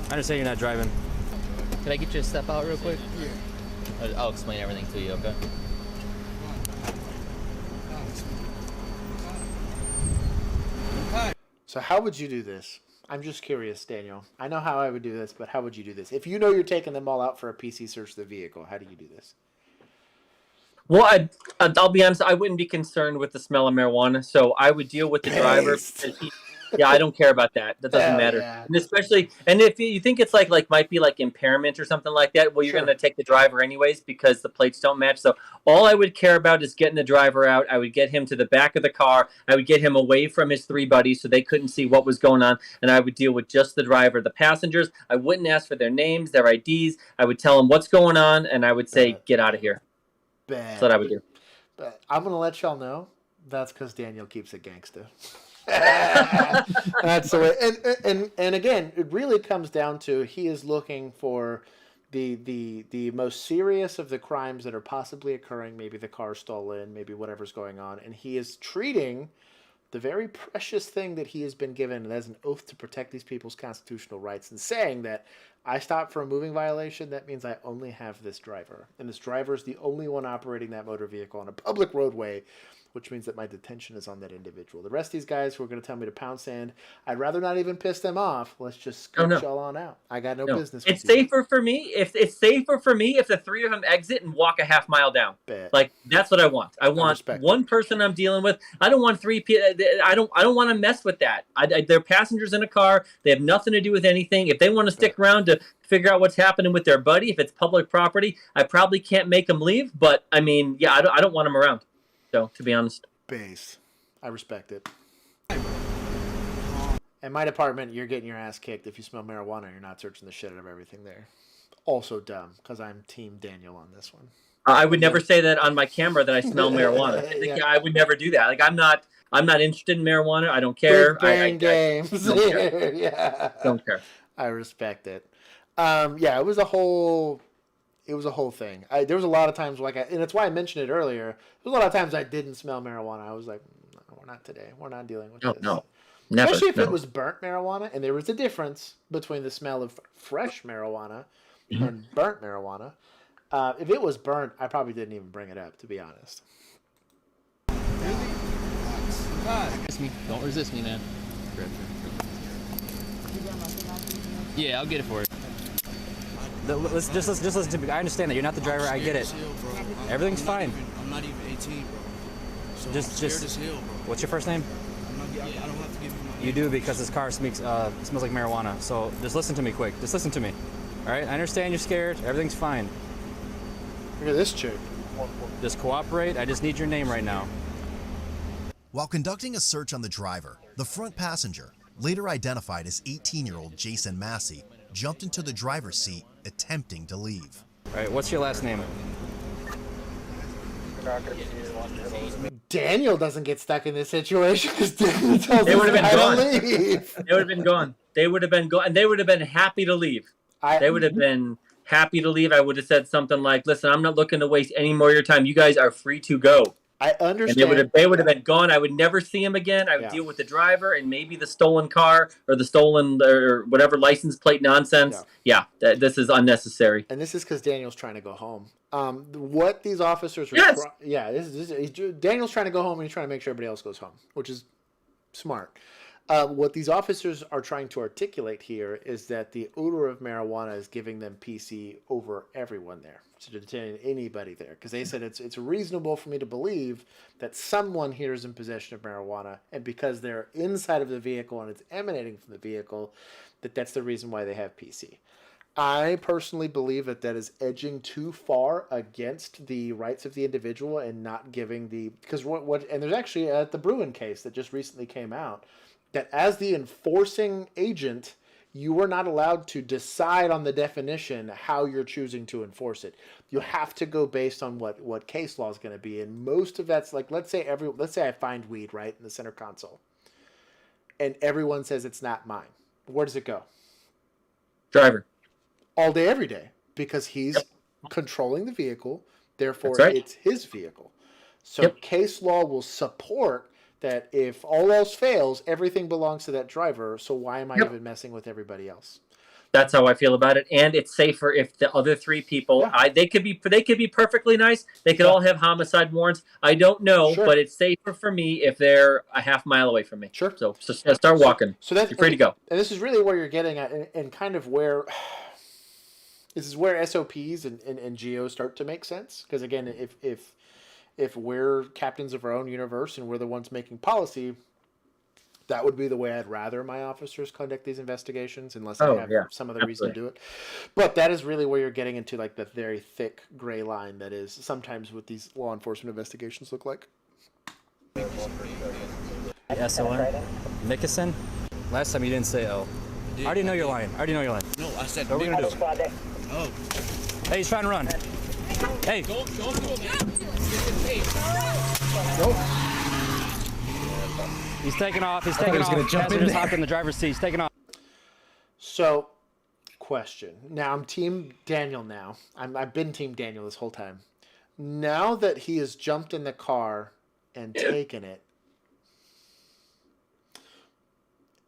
I understand you're not driving. Can I get you to step out real quick? Yeah. I'll explain everything to you, okay? So how would you do this? I'm just curious, Daniel. I know how I would do this, but how would you do this? If you know you're taking them all out for a PC search of the vehicle, how do you do this? Well, I'll be honest. I wouldn't be concerned with the smell of marijuana, so I would deal with the driver. Yeah, I don't care about that. That doesn't matter. Yeah. And especially, and if you think it's like might be like impairment or something like that, well, you're going to take the driver anyways because the plates don't match. So all I would care about is getting the driver out. I would get him to the back of the car. I would get him away from his 3 buddies so they couldn't see what was going on. And I would deal with just the driver. The passengers, I wouldn't ask for their names, their IDs. I would tell them what's going on, and I would say, get out of here. That's what I would do. But I'm going to let y'all know that's because Daniel keeps it gangsta. That's the way. And again, it really comes down to he is looking for the most serious of the crimes that are possibly occurring. Maybe the car stolen, maybe whatever's going on, and he is treating the very precious thing that he has been given as an oath to protect these people's constitutional rights, and saying that I stopped for a moving violation, that means I only have this driver, and this driver is the only one operating that motor vehicle on a public roadway which means that my detention is on that individual. The rest of these guys who are going to tell me to pound sand, I'd rather not even piss them off. Let's just scoot y'all on out. I got no business with It's safer for me if the three of them exit and walk a half mile down. Like, that's what I want. I want one person I'm dealing with. I don't want three people. I don't want to mess with that. They're passengers in a car. They have nothing to do with anything. If they want to stick around to figure out what's happening with their buddy, if it's public property, I probably can't make them leave. But I mean, yeah, I don't want them around. So, to be honest. Base. I respect it. In my department, you're getting your ass kicked if you smell marijuana. You're not searching the shit out of everything there. Also dumb, because I'm Team Daniel on this one. I would never say that on my camera that I smell marijuana. I would never do that. Like, I'm not interested in marijuana. I don't care. Big games. Don't care. Yeah. Don't care. I respect it. Yeah, it was a whole thing. There was a lot of times and it's why I mentioned it earlier. There was a lot of times I didn't smell marijuana. I was like, no, we're not today. We're not dealing with this. No. Never. Especially if it was burnt marijuana, and there was a difference between the smell of fresh marijuana and burnt marijuana. If it was burnt, I probably didn't even bring it up, to be honest. Don't resist me, man. Yeah, I'll get it for you. Just listen to me. I understand that you're not the driver. I get it. Everything's fine. I'm not even 18, bro. So Just I'm scared as hell, bro. What's your first name? I don't have to give you my You do, because this car smells like marijuana. So just listen to me quick. Just listen to me. All right? I understand you're scared. Everything's fine. Look at this chick. Just cooperate. I just need your name right now. While conducting a search on the driver, the front passenger, later identified as 18-year-old Jason Massey, jumped into the driver's seat, attempting to leave. All right, what's your last name? Daniel doesn't get stuck in this situation because Daniel tells They would us have been how gone. to leave. They would have been gone. They would have been gone, and they would have been happy to leave. They would have been happy to leave. I would have said something like, "Listen, I'm not looking to waste any more of your time. You guys are free to go." I understand. And they would have been gone. I would never see him again. I would deal with the driver and maybe the stolen car or the stolen or whatever license plate nonsense. Yeah, this is unnecessary. And this is because Daniel's trying to go home. What these officers, Daniel's trying to go home and he's trying to make sure everybody else goes home, which is smart. What these officers are trying to articulate here is that the odor of marijuana is giving them PC over everyone there, to detain anybody there, because they said it's reasonable for me to believe that someone here is in possession of marijuana, and because they're inside of the vehicle and it's emanating from the vehicle, that's the reason why they have PC. I personally believe that is edging too far against the rights of the individual and not giving because and there's actually the Bruin case that just recently came out, that as the enforcing agent, you are not allowed to decide on the definition how you're choosing to enforce it. You have to go based on what case law is going to be, and most of that's like, let's say I find weed right in the center console, and everyone says it's not mine. Where does it go? Driver. All day, every day, because he's controlling the vehicle. Therefore, it's his vehicle. So case law will support that if all else fails, everything belongs to that driver. So why am I even messing with everybody else? That's how I feel about it, and it's safer if the other three people. They could be perfectly nice. They could all have homicide warrants. I don't know, but it's safer for me if they're a half mile away from me. Sure. So start walking. So that's you're free to go. And this is really where you're getting at, and kind of where this is where SOPs and GEOs start to make sense. Because again, if we're captains of our own universe and we're the ones making policy, that would be the way I'd rather my officers conduct these investigations, unless I have some other reason to do it. But that is really where you're getting into like the very thick gray line that is sometimes what these law enforcement investigations look like. SLR. Nickerson. Last time you didn't say L. I already know you're lying. No, I said what are we gonna do? Oh. Hey, he's trying to run. Hey. Don't do it, man. He's taking off. He's taking off. Passenger's hopped in the driver's seat. He's taking off. So, question. Now, I'm Team Daniel now. I've been Team Daniel this whole time. Now that he has jumped in the car and taken it,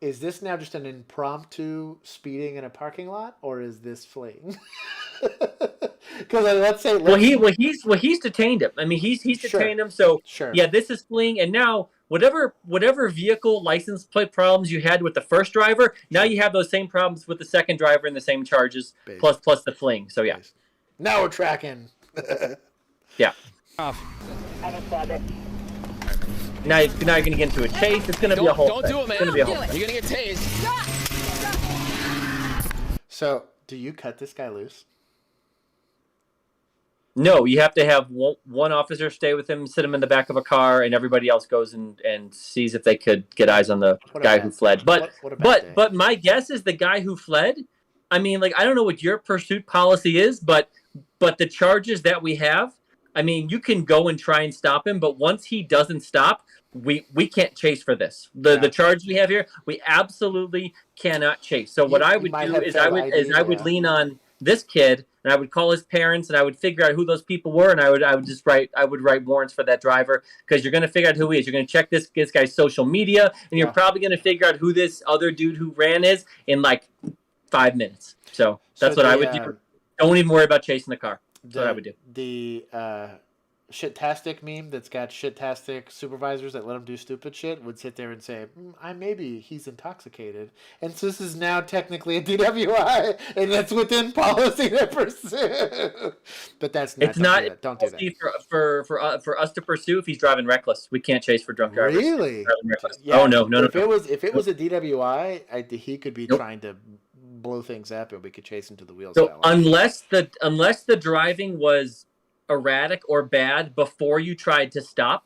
is this now just an impromptu speeding in a parking lot, or is this fleeing? Because let's say he's detained him. I mean, he's detained him. So yeah, this is fleeing, and now whatever vehicle license plate problems you had with the first driver, now you have those same problems with the second driver and the same charges plus the fleeing. So yeah, now we're tracking. Yeah. I just said it. Now you're gonna get into a chase. It's gonna be a whole. Don't do it, man. It's gonna be a whole. You're gonna get tased. So, do you cut this guy loose? No, you have to have one officer stay with him, sit him in the back of a car, and everybody else goes and sees if they could get eyes on the guy who fled. But my guess is the guy who fled. I mean, like, I don't know what your pursuit policy is, but the charges that we have, I mean, you can go and try and stop him, but once he doesn't stop, we can't chase for this. The charge we have here, we absolutely cannot chase. So what I would do is I would lean on this kid, and I would call his parents, and I would figure out who those people were, and I would write warrants for that driver, because you're going to figure out who he is. You're going to check this guy's social media, and you're probably going to figure out who this other dude who ran is in like 5 minutes. So that's what I would do. Don't even worry about chasing the car. That's what I would do. The shit-tastic meme that's got shit-tastic supervisors that let him do stupid shit would sit there and say, maybe he's intoxicated. And so this is now technically a DWI, and that's within policy to pursue. But that's not. It's not. Don't do that. For us to pursue if he's driving reckless. We can't chase for drunk drivers. Really? Yeah. Oh, no. If it was a DWI, he could be trying to blow things up, and we could chase him to the wheels. So unless the driving was erratic or bad before you tried to stop,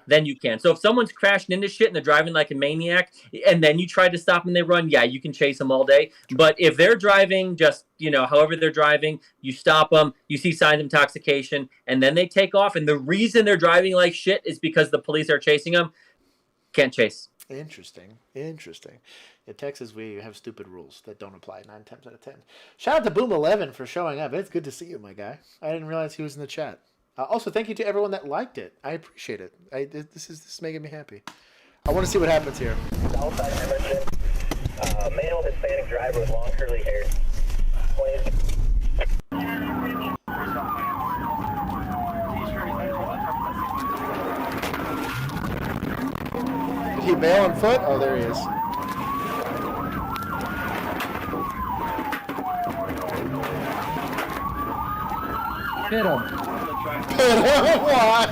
then you can. So if someone's crashing into shit and they're driving like a maniac, and then you try to stop and they run, you can chase them all day. But if they're driving just, however they're driving, you stop them, you see signs of intoxication, and then they take off, and the reason they're driving like shit is because the police are chasing them, can't chase. Interesting. In Texas, we have stupid rules that don't apply 9 times out of 10. Shout out to Boom11 for showing up. It's good to see you, my guy. I didn't realize he was in the chat. Also, thank you to everyone that liked it. I appreciate it. This is making me happy. I want to see what happens here. Male Hispanic driver with long curly hair. Did he bail on foot? Oh, there he is. Hit him. One.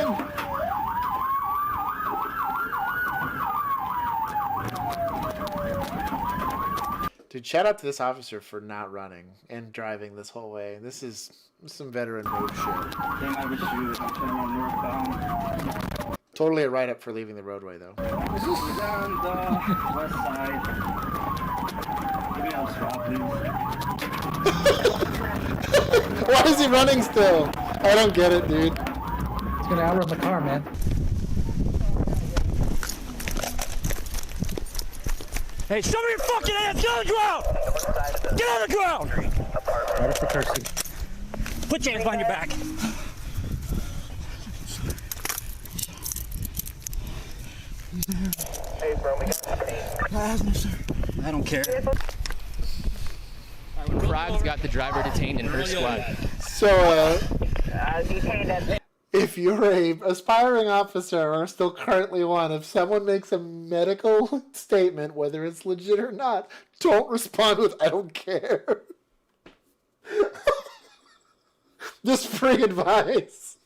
Dude, shout out to this officer for not running and driving this whole way. This is some veteran move shit. Totally a write-up for leaving the roadway, though. This is on the west side. Maybe I'll swap Why is he running still? I don't get it, dude. He's gonna outrun the car, man. Hey, show me your fucking hands! Get on the ground! Get on the ground! Right up the cursor. Put your hands behind your back. Hey, bro, we got I don't care. Frog's got the driver detained in her squad. So, detained at... if you're a aspiring officer or still currently one, if someone makes a medical statement, whether it's legit or not, don't respond with, I don't care. Just free advice.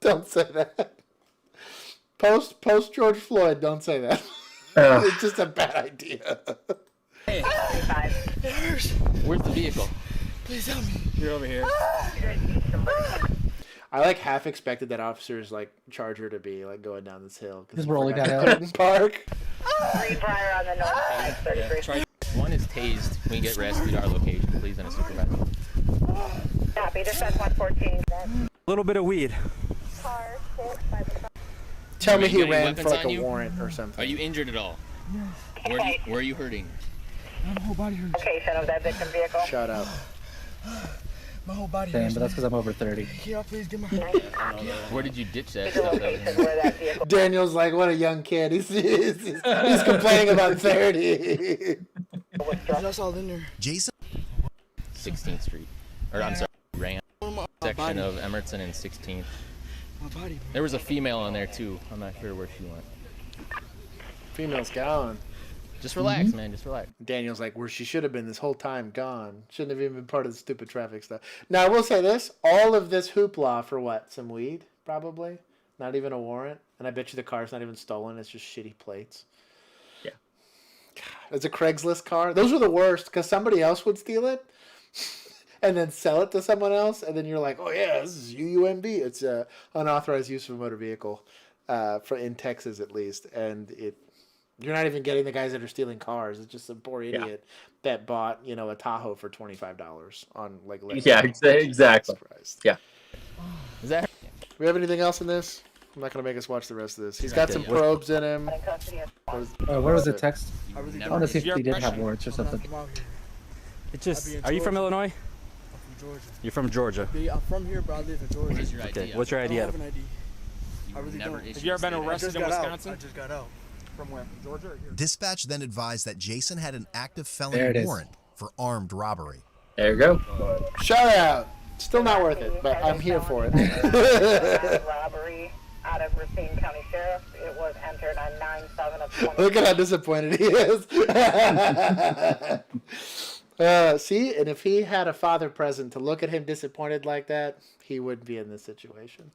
Don't say that. Post George Floyd, don't say that. It's just a bad idea. Hey. Where's the vehicle? Please help me. You're over here. I like half expected that officer's like charger to be like going down this hill Just rolling down Clinton Park. Rebriar on the north side, 33. One is tased. We get rescued at our location, please, and a supervisor. Copy, dispatch 114. A little bit of weed. Tell me he ran for like a warrant or something. Are you injured at all? Where are you hurting? My whole body hurts. Location of that victim vehicle. Shut up. My whole body Damn, hurts. but that's because I'm over 30. Can y'all please get my... Where did you ditch that stuff? Daniel's like, what a young kid. He's complaining about 30. That's all in there. Jason? 16th Street. Or, I'm sorry. intersection of Emerson and 16th. There was a female on there too. I'm not sure where she went. Female's gone. Just relax, man. Just relax. Daniel's like, where she should have been this whole time, gone. Shouldn't have even been part of the stupid traffic stuff. Now, I will say this. All of this hoopla for what? Some weed, probably? Not even a warrant? And I bet you the car's not even stolen. It's just shitty plates. Yeah. God, it's a Craigslist car. Those were the worst because somebody else would steal it and then sell it to someone else. And then you're like, oh, yeah, this is UUMB. It's unauthorized use of a motor vehicle in Texas, at least. And you're not even getting the guys that are stealing cars. It's just some poor idiot that bought, a Tahoe for $25 on like. Yeah, exactly. Yeah. Is that? Do we have anything else in this? I'm not gonna make us watch the rest of this. He's got some probes in him. Where was the text? I want to see if he did have warrants or something. It just. Are you from Illinois? I'm from Georgia. You're from Georgia. I'm from here, but I live in Georgia. What is your ID? Okay. What's your ID? I don't have an ID. I really don't. Have you ever been arrested in Wisconsin? I just got out. From where? Georgia or here? Dispatch then advised that Jason had an active There felony it is. warrant for armed robbery. There you go. Shout out. Still not worth it, but I'm here for it. Robbery out of Racine County Sheriff. It was entered on 9/7 of 20. Look at how disappointed he is. See, and if he had a father present to look at him disappointed like that, he wouldn't be in this situation.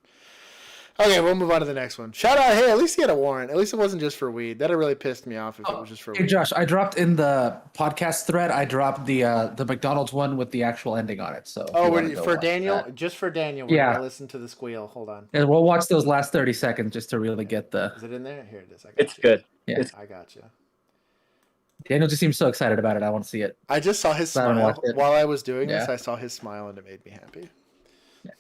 Okay, we'll move on to the next one. Shout out, hey, at least he had a warrant. At least it wasn't just for weed. That really pissed me off if it was just for Hey weed. Josh, I dropped in the podcast thread. I dropped the McDonald's one with the actual ending on it. So if you wanna go for watch Daniel? that. Just for Daniel, we're Yeah. going to listen to the squeal. Hold on. And we'll watch those last 30 seconds just to really get the. Is it in there? Here it is. I got It's you. good. Yeah. I got you. Daniel just seems so excited about it. I want to see it. I just saw his So I haven't smile. watched it. While I was doing this, Yeah. I saw his smile and it made me happy. Yeah.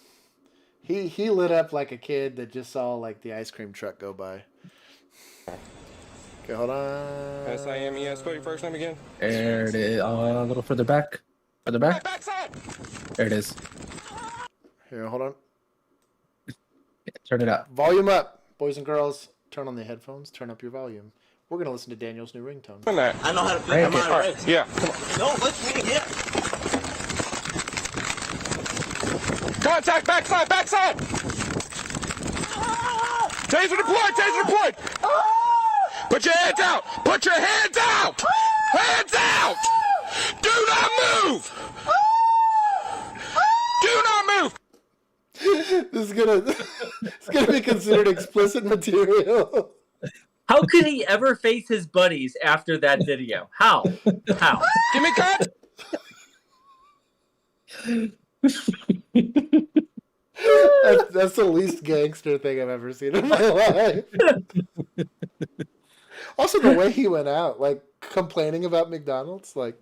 He lit up like a kid that just saw like the ice cream truck go by. Okay, hold on. SIMES, spell your first name again. There it is. A little further back. Further back. Backside! There it is. Here, hold on. Yeah, turn it up. Volume up, boys and girls. Turn on the headphones. Turn up your volume. We're gonna listen to Daniel's new ringtone. I know how to play. Hey, I'm okay. all right. Yeah. No, let's win. Yeah. Contact backside, backside! Taser deployed, taser deployed! Put your hands out! Put your hands out! Hands out! Do not move! Do not move! This is gonna be considered explicit material. How could he ever face his buddies after that video? How? How? Give me cut! That's the least gangster thing I've ever seen in my life. Also, the way he went out, like complaining about McDonald's, like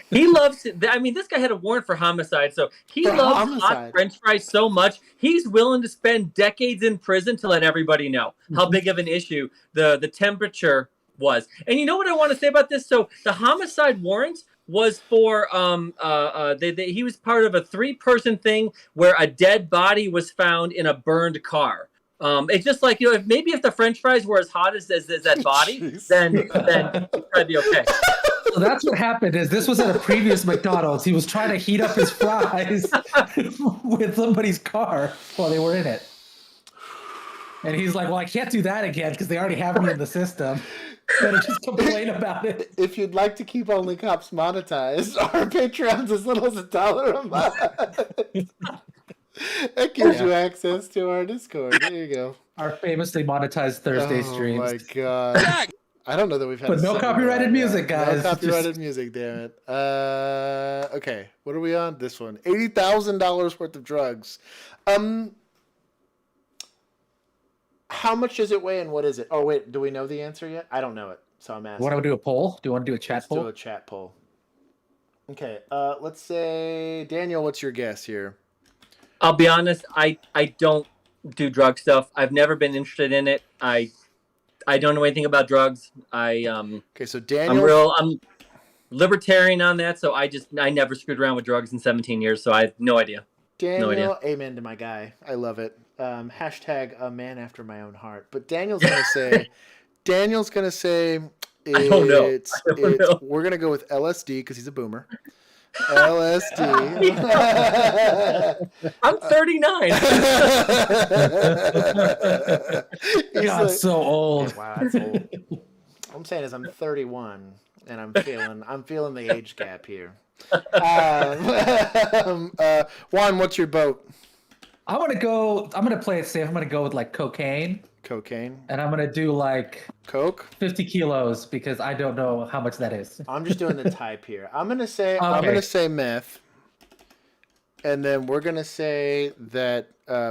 He loves. I mean, this guy had a warrant for homicide, so he For loves hot homicide. French fries so much he's willing to spend decades in prison to let everybody know how big of an issue the temperature was. And you know what I want to say about this? So the homicide warrant was for he was part of a 3-person thing where a dead body was found in a burned car. It's just like, you know, if the French fries were as hot as that body, then it'd probably be okay. So that's what happened. Is this was at a previous McDonald's. He was trying to heat up his fries with somebody's car while they were in it, and he's like, "Well, I can't do that again because they already have me in the system." Better just complain about it. If you'd like to keep Only Cops monetized, our Patreon's as little as $1 a month. That gives you access to our Discord. There you go. Our famously monetized Thursday streams. Oh my god. I don't know that we've had But no copyrighted music, guys. No copyrighted music, damn it. Okay, what are we on? This one. $80,000 worth of drugs. How much does it weigh and what is it? Oh, wait, do we know the answer yet? I don't know it, so I'm asking. Want to do a poll? Do you want to do a chat poll? Let's do a chat poll. Okay, let's say, Daniel, what's your guess here? I'll be honest, I don't do drug stuff. I've never been interested in it. I don't know anything about drugs. Okay, so Daniel, I'm libertarian on that, so I never screwed around with drugs in 17 years, so I have no idea. Daniel, No idea. amen to my guy. I love it. Hashtag a man after my own heart. But Daniel's gonna say, I don't know. We're gonna go with LSD because he's a boomer. LSD. I'm 39. God, so old. Yeah, wow, that's old. What I'm saying is I'm 31, and I'm feeling the age gap here. Juan, what's your boat? I'm gonna play it safe. I'm gonna go with like cocaine. Cocaine. And I'm gonna do like Coke. 50 kilos because I don't know how much that is. I'm just doing the type here. I'm gonna say meth, and then we're gonna say that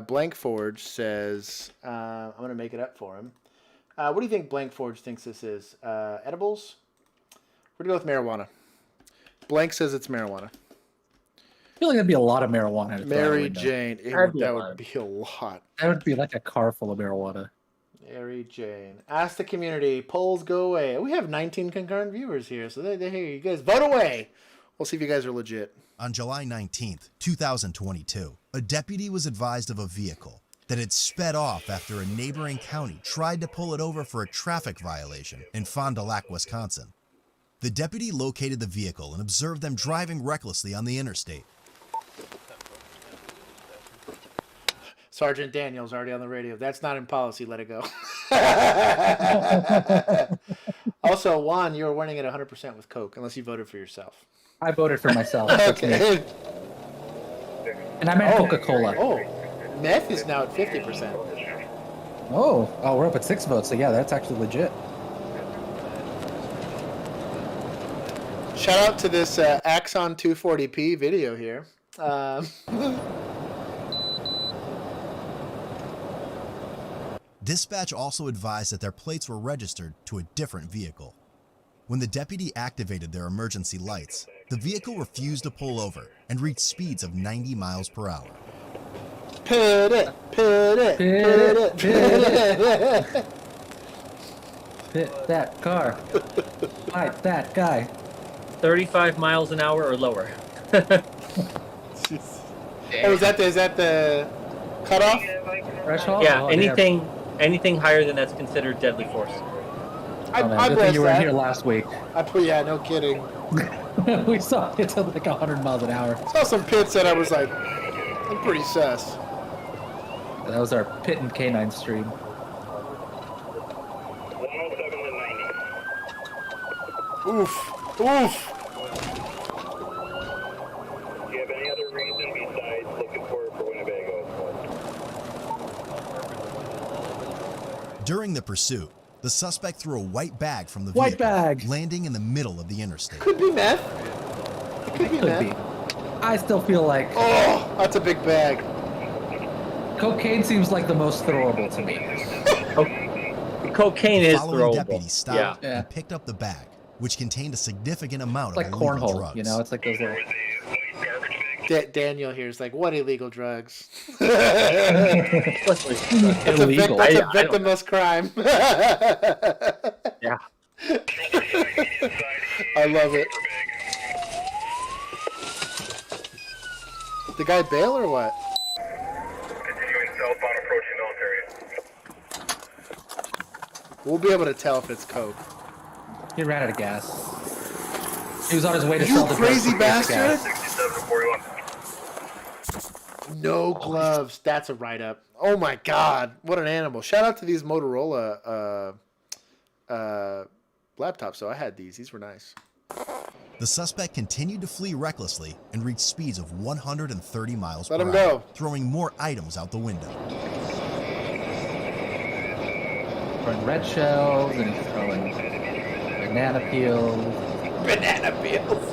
Blank Forge says I'm gonna make it up for him. What do you think Blank Forge thinks this is? Edibles? We're gonna go with marijuana. Blank says it's marijuana. I feel like that'd be a lot of marijuana. Mary Jane. That would be a lot. That would be like a car full of marijuana. Mary Jane. Ask the community. Polls go away. We have 19 concurrent viewers here, so they hear you guys. Vote away. We'll see if you guys are legit. On July 19th, 2022, a deputy was advised of a vehicle that had sped off after a neighboring county tried to pull it over for a traffic violation in Fond du Lac, Wisconsin. The deputy located the vehicle and observed them driving recklessly on the interstate. Sergeant Daniel's already on the radio. That's not in policy. Let it go. Also, Juan, you were winning at 100% with Coke, unless you voted for yourself. I voted for myself. Okay. And I meant Coca-Cola. Oh, meth is now at 50%. Oh, we're up at 6 votes. So yeah, that's actually legit. Shout out to this Axon 240p video here. Dispatch also advised that their plates were registered to a different vehicle. When the deputy activated their emergency lights, the vehicle refused to pull over and reached speeds of 90 miles per hour. Pit it. Hit that car. Fight that guy. 35 miles an hour or lower. Is that the cutoff? Threshold? Yeah, anything higher than that's considered deadly force. I good thing you were here last week. Yeah, no kidding. We saw it at like 100 miles an hour. Saw some pits that I was like, I'm pretty sus. That was our pit and canine stream. 107 to 90. Oof. Do you have any other reason besides looking for Winnebago? During the pursuit, the suspect threw a white bag from the vehicle, landing in the middle of the interstate. Could be meth. It could be meth. I still feel like... Oh, that's a big bag. Cocaine seems like the most throwable to me. Cocaine is Following throwable. deputy stopped and picked up the bag, which contained a significant amount It's like of illegal cornhole, drugs. you know? It's like those little... Daniel here is like, what illegal drugs? That's illegal. That's a victimless crime. Yeah. I love it. The guy bail or what? Continuing southbound approaching military. We'll be able to tell if it's Coke. He ran out of gas. He was on his way to You sell the crazy drugs for bastard! 67 to 41. No gloves. That's a write-up. Oh my god, what an animal! Shout out to these Motorola laptops. So I had these. These were nice. The suspect continued to flee recklessly and reached speeds of 130 miles Let per him hour, go. throwing more items out the window. Throwing red shells and he's throwing banana peels. Banana peels.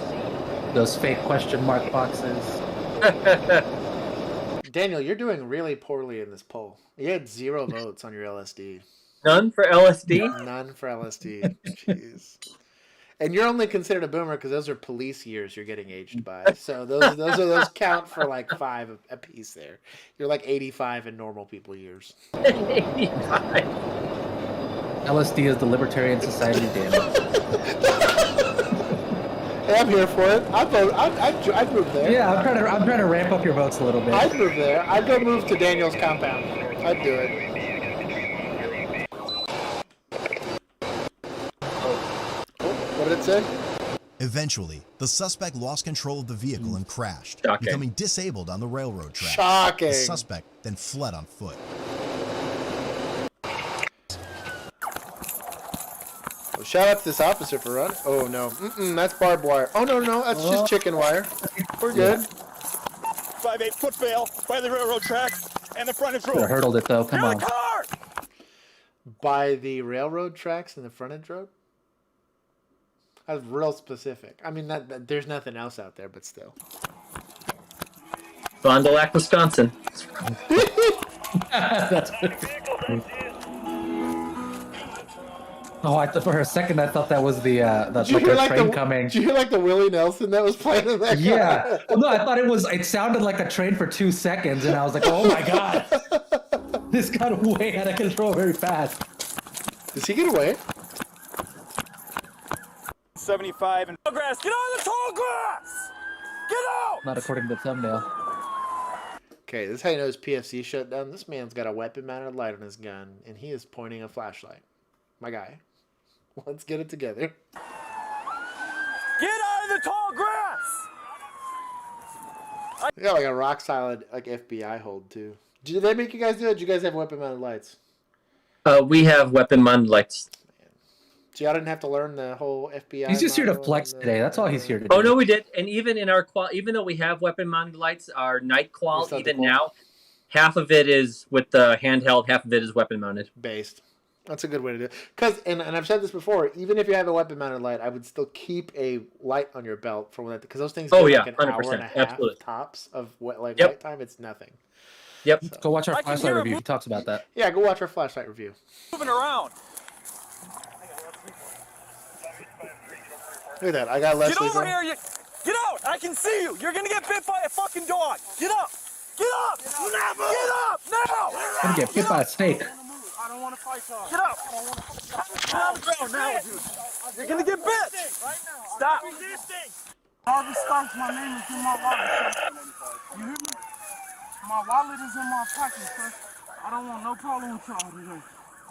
Those fake question mark boxes. Daniel, you're doing really poorly in this poll. You had 0 votes on your LSD. None for LSD? None for LSD. Jeez. And you're only considered a boomer because those are police years you're getting aged by. So those count for like 5 a piece there. You're like 85 in normal people years. 85. LSD is the Libertarian Society damage. Hey, I'm here for it. I'd move there. Yeah, I'm trying to ramp up your votes a little bit. I'd move there. I'd go move to Daniel's compound. I'd do it. What did it say? Eventually, the suspect lost control of the vehicle and crashed, Shocking. becoming disabled on the railroad track. Shocking. The suspect then fled on foot. Well, shout out to this officer for running. Oh, no. That's barbed wire. Oh, no, that's just chicken wire. We're good. 5/8 foot fail by the railroad track and the frontage road. Should have hurdled it, though. Come on. Car! By the railroad tracks and the frontage road? That's real specific. I mean, there's nothing else out there, but still. Fond du Lac, Wisconsin. Oh, for a second I thought that was the Did you like hear a like train the coming. Did you hear like the Willie Nelson that was playing in that? Yeah. Well, no, I thought it sounded like a train for 2 seconds, and I was like, oh my god, this got way out of control very fast. Does he get away? 75 and tall grass. Get on the tall grass! Get out! Not according to the thumbnail. Okay, this is how you know his PFC shut down. This man's got a weapon-mounted light on his gun, and he is pointing a flashlight. My guy. Let's get it together. Get out of the tall grass! They got like a rock solid like FBI hold too. Did they make you guys do it? Did you guys have weapon-mounted lights? We have weapon-mounted lights. So y'all didn't have to learn the whole FBI. He's just here to flex today. That's all he's here to do. Oh no, we did. And even in our even though we have weapon-mounted lights, our night qual even now, half of it is with the handheld, half of it is weapon-mounted. Based. That's a good way to do it. Because, and I've said this before, even if you have a weapon-mounted light, I would still keep a light on your belt for when that, because those things take like an 100%, hour and a half absolutely. tops of light time. It's nothing. Yep. So, Go watch our flashlight review. He talks about that. yeah, go watch our flashlight review. Moving around. Look at that. I got Leslie's Get over on. here. Get out. I can see you. You're going to get bit by a fucking dog. Get up. Get up. Never. Get up now. Gonna get bit by a snake. I don't want to fight y'all. Get up. Get on the ground now, dude. You're going to get bit. Stop. Jarvis Starks, my name is in my wallet, sir. You hear me? My wallet is in my pocket, sir. I don't want no problem with y'all today.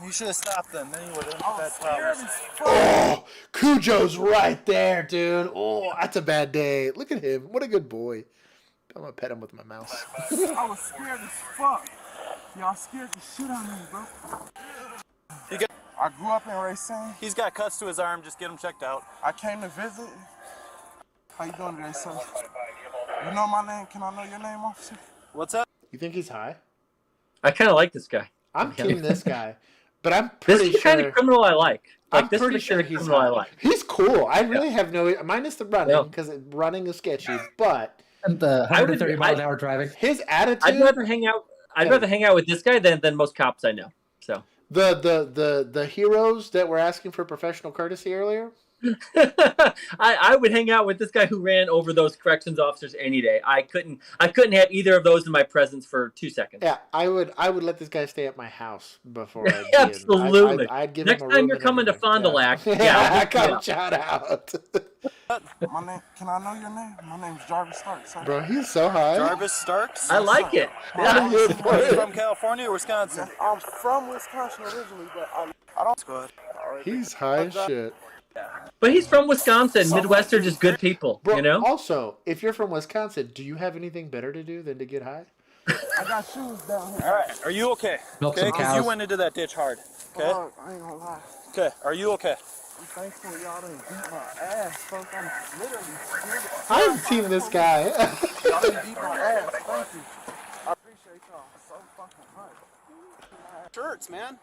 You should have stopped them. Then you would have I was had problems. Oh, Cujo's right there, dude. Oh, that's a bad day. Look at him. What a good boy. I'm going to pet him with my mouse. I was scared as fuck. Y'all scared the shit out of me, bro. I grew up in Racine. He's got cuts to his arm. Just get him checked out. I came to visit. How you doing today, sir? You know my name? Can I know your name, officer? What's up? You think he's high? I kind of like this guy. I'm kidding this guy. But I'm pretty This is the kind of criminal I like. I'm This is pretty the sure kind of he's criminal I high. like. He's cool. I really have no... Minus the running, because running is sketchy, but... And the 130 mile an hour driving. His attitude... I'd rather hang out with this guy than most cops I know. So The heroes that were asking for professional courtesy earlier... I would hang out with this guy who ran over those corrections officers any day. I couldn't have either of those in my presence for 2 seconds. Yeah, I would let this guy stay at my house before I did. Absolutely. I'd give Next him a time room you're and coming to everything. Fond du Lac, Yeah, come shout out. My name, can I know your name? My name's Jarvis Starks, sir. Bro, he's so high. Jarvis Starks? I like it. Yeah. Are you from California or Wisconsin? I'm from Wisconsin originally, but I don't... Go ahead. He's high as shit. But he's from Wisconsin. Midwest are just good people, Bro, you know? Also, if you're from Wisconsin, do you have anything better to do than to get high? I got shoes down here. All right. Are you okay? Milk Okay, some because you cows. went into that ditch hard. Okay? Oh, I ain't gonna lie. Okay. Are you okay? I'm thankful y'all didn't beat my ass, folks. I'm literally scared. I've seen this guy. Y'all didn't beat my ass. Thank you. I appreciate y'all so fucking much. Shirts, man.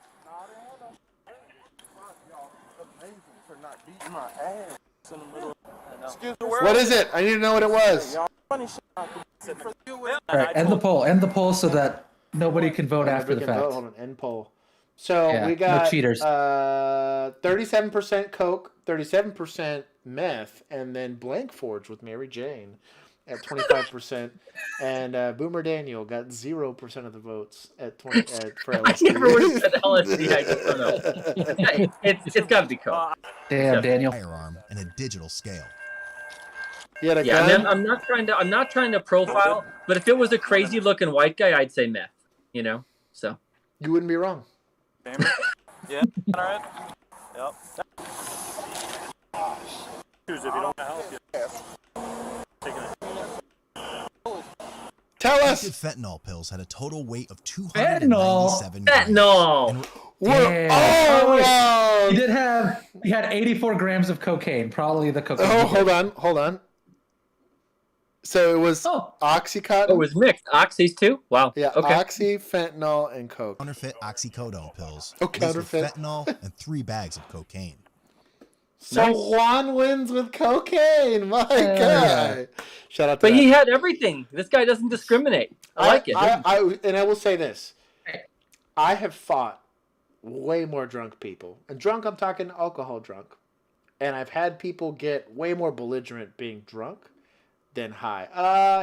Y'all amazing for not beating my ass. In the middle. Excuse me. What is it? I need to know what it was. Y'all funny shit. All right, end the poll. End the poll so that nobody can vote after the fact. Hold on, end poll. So Yeah, we no got cheaters. 37% Coke, 37% meth, and then Blank Forge with Mary Jane at 25%, and Boomer Daniel got 0% of the votes at 20 for LSD. I never would have said LSD. I just don't know. It's got to be Coke. Damn, Daniel. Firearm and a digital scale. Yeah, and I'm not trying to profile, but if it was a crazy looking white guy, I'd say meth. You know, so you wouldn't be wrong. Yeah. All right. Yep. If you don't want to help you. Tell us. Fentanyl pills had a total weight of Fentanyl. 297 grams. Fentanyl. We're all wrong. He had 84 grams of cocaine, probably the cocaine. Oh, hold on. So it was Oxycontin. Oh, it was mixed. Oxys too? Wow. Yeah, Okay. Oxy, fentanyl, and coke. Counterfeit oxycodone pills. Oh, laced with counterfeit. fentanyl and 3 bags of cocaine. So Juan wins with cocaine. My God. Shout out to But that. he had everything. This guy doesn't discriminate. I like it. I will say this. I have fought way more drunk people. And drunk, I'm talking alcohol drunk. And I've had people get way more belligerent being drunk than high.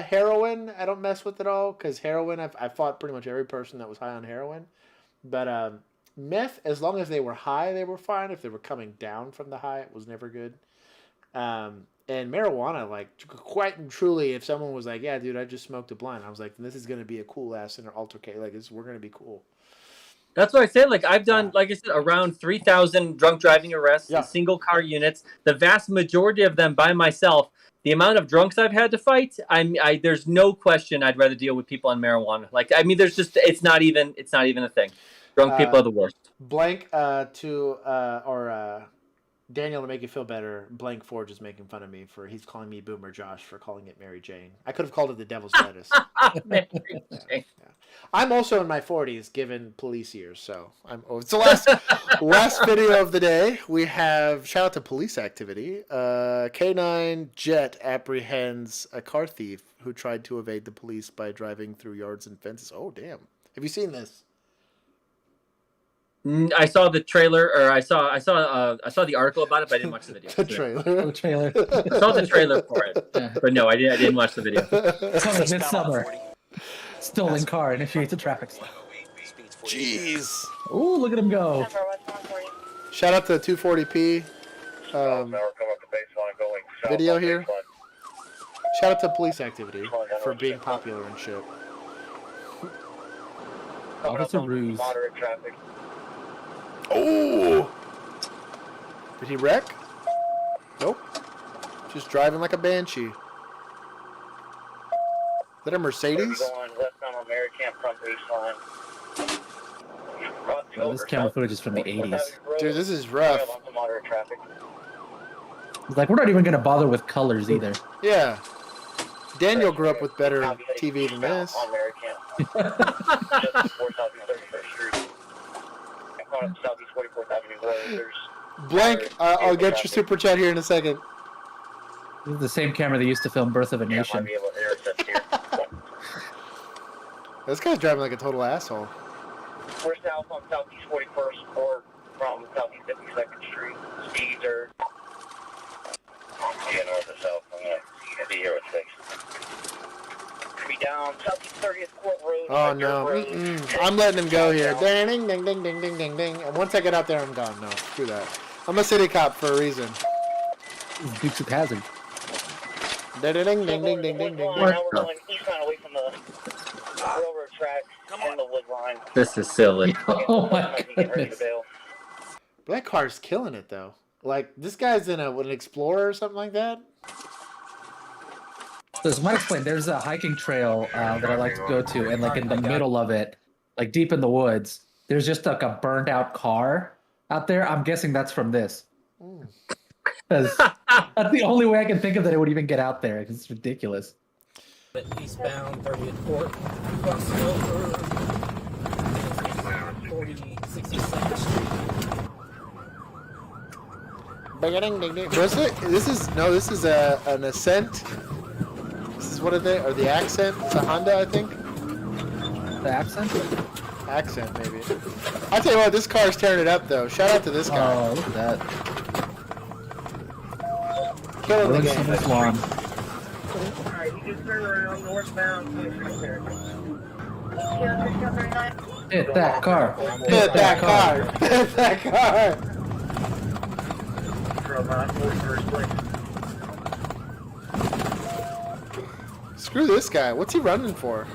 Heroin, I don't mess with at all. Because heroin, I fought pretty much every person that was high on heroin. But meth, as long as they were high, they were fine. If they were coming down from the high, it was never good. And marijuana, like, quite and truly, if someone was like, yeah, dude, I just smoked a blunt, I was like, this is going to be a cool ass altercation. Like, we're going to be cool. That's what I said. Like, I've done, like I said, around 3,000 drunk driving arrests in single car units. The vast majority of them by myself. The amount of drunks I've had to fight, there's no question I'd rather deal with people on marijuana. Like, I mean, there's just, it's not even a thing. Drunk people are the worst. Blank Daniel, to make you feel better, Blank Forge is making fun of me he's calling me Boomer Josh for calling it Mary Jane. I could have called it the Devil's Lettuce. Mary Jane. I'm also in my 40s, given police years, so it's the last video of the day. We have shout out to police activity. K9 Jet apprehends a car thief who tried to evade the police by driving through yards and fences. Oh damn! Have you seen this? I saw the trailer, or I saw the article about it, but I didn't watch the video. The trailer. I saw the trailer for it, but no, I didn't watch the video. Coming this summer. Stolen car initiates a traffic stop. Jeez. Ooh, look at him go. Shout out to 240p video here. Shout out to police activity for being popular and shit. Officer Ruse. Oh! Did he wreck? Nope. Just driving like a banshee. Is that a Mercedes? Oh, this camera footage is from the 80s. Dude, this is rough. It's like, we're not even going to bother with colors either. Yeah. Daniel grew up with better TV than this. Blank, I'll get your super chat here in a second. This is the same camera they used to film Birth of a Nation. This guy's driving like a total asshole. We're south on Southeast 41st or from Southeast 52nd Street. Speeds are north or south. I'm going to be here with 6. Be down Southeast 30th Court Road. Oh no. I'm letting him go here. Ding, ding, ding, ding, ding, ding, ding, ding. And once I get out there, I'm gone. No, screw that. I'm a city cop for a reason. Dukes of Hazzard. Ding, ding, ding, ding, ding, ding, ding. Now we're going eastbound away from the railroad tracks and the wood line. This is silly. Oh my goodness. That car's killing it though. Like this guy's in an Explorer or something like that. So this might explain. There's a hiking trail that I like to go to, and like in the middle of it, like deep in the woods, there's just like a burned out car out there. I'm guessing that's from this. Because that's the only way I can think of that it would even get out there. It's ridiculous. Eastbound 30th Court, crossing over 62nd Street. This is an Ascent. This is what are they? Or the Accent? It's a Honda, I think. The Accent? Accent, maybe. I'll tell you what, this car's tearing it up though. Shout out to this guy. Oh, look at that. Killing the game. Alright, you just turn around northbound. Hit that car. Hit that car. Hit that car. Screw this guy. What's he running for?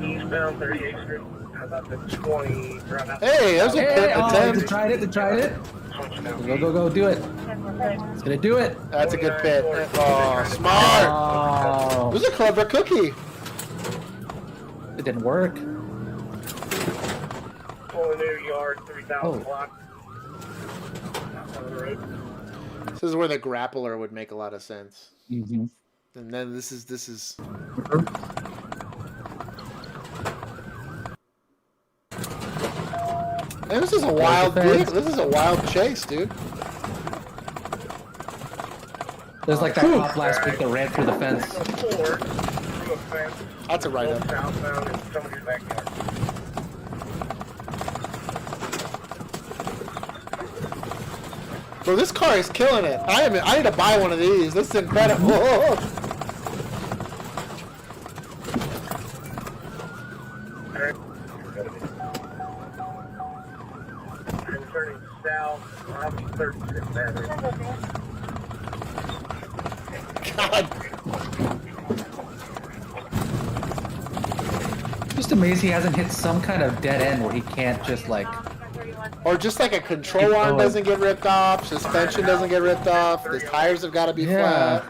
Eastbound 38th Street. How about the 20? Hey, that was a good attempt. They tried it. Go, do it. It's gonna do it. That's a good pit. Oh, smart. Oh. It was a clever cookie. It didn't work. Full new yard, 3,000 block. This is where the grappler would make a lot of sense. Mm-hmm. And then this is. And this is a wild. This is a wild chase, dude. There's like that cop last week that ran through the fence. That's a write-up. Bro, this car is killing it. I need to buy one of these. This is incredible. Turning south, 36 battery. God. Just amazed he hasn't hit some kind of dead end where he can't just like. Or just like a control arm doesn't get ripped off, suspension doesn't get ripped off, the tires have got to be flat.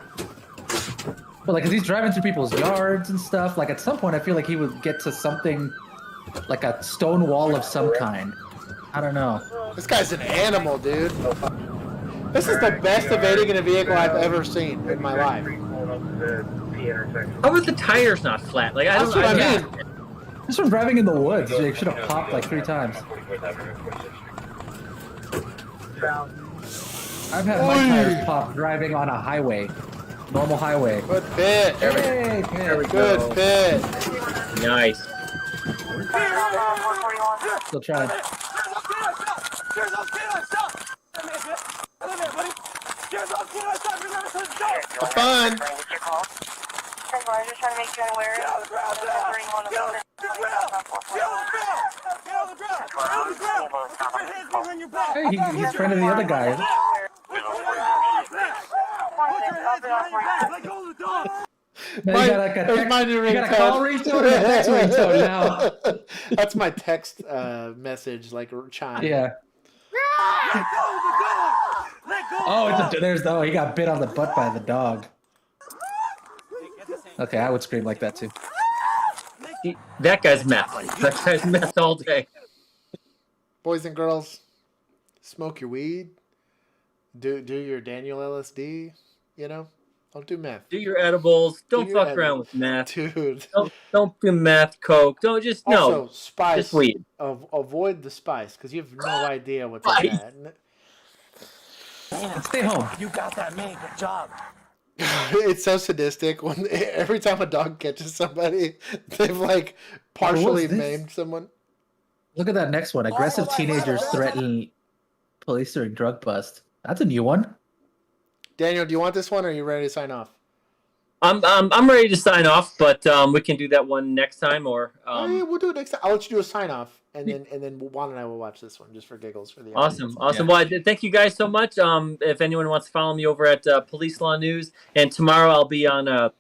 But like, as he's driving through people's yards and stuff, like at some point I feel like he would get to something like a stone wall of some kind. I don't know. This guy's an animal, dude. This is the best evading in a vehicle I've ever seen in my life. How are the tires not flat? Like, That's what I mean. Just from driving in the woods, they should have popped like 3 times. I've had my tires pop driving on a highway. Normal highway. Good pit. Hey, Good pit. Nice. Still trying. Have fun. Just trying to make you aware of Hey, he's friend of the other guy. Now you got like a call ringtone and a text ringtone now. That's my text message, like chime. Yeah. Oh, he got bit on the butt by the dog. Okay, I would scream like that too. That guy's meth. That guy's meth all day. Boys and girls, smoke your weed. Do your Daniel LSD. You know, don't do meth. Do your edibles. Don't your fuck around with meth, dude. Don't do meth, coke. Don't just Also, spice. Just weed. Avoid the spice because you have no idea what's in that. Man, stay home. You got that, man. Good job. It's so sadistic when every time a dog catches somebody, they've like partially maimed someone. Look at that next one. Aggressive teenagers threaten police during drug bust. That's a new one. Daniel, do you want this one or are you ready to sign off? I'm ready to sign off, but we can do that one next time or we'll do it next time. I'll let you do a sign off and then Juan and I will watch this one just for giggles for the Awesome. audience. Well, thank you guys so much. If anyone wants to follow me over at Police.Law.News, and tomorrow I'll be on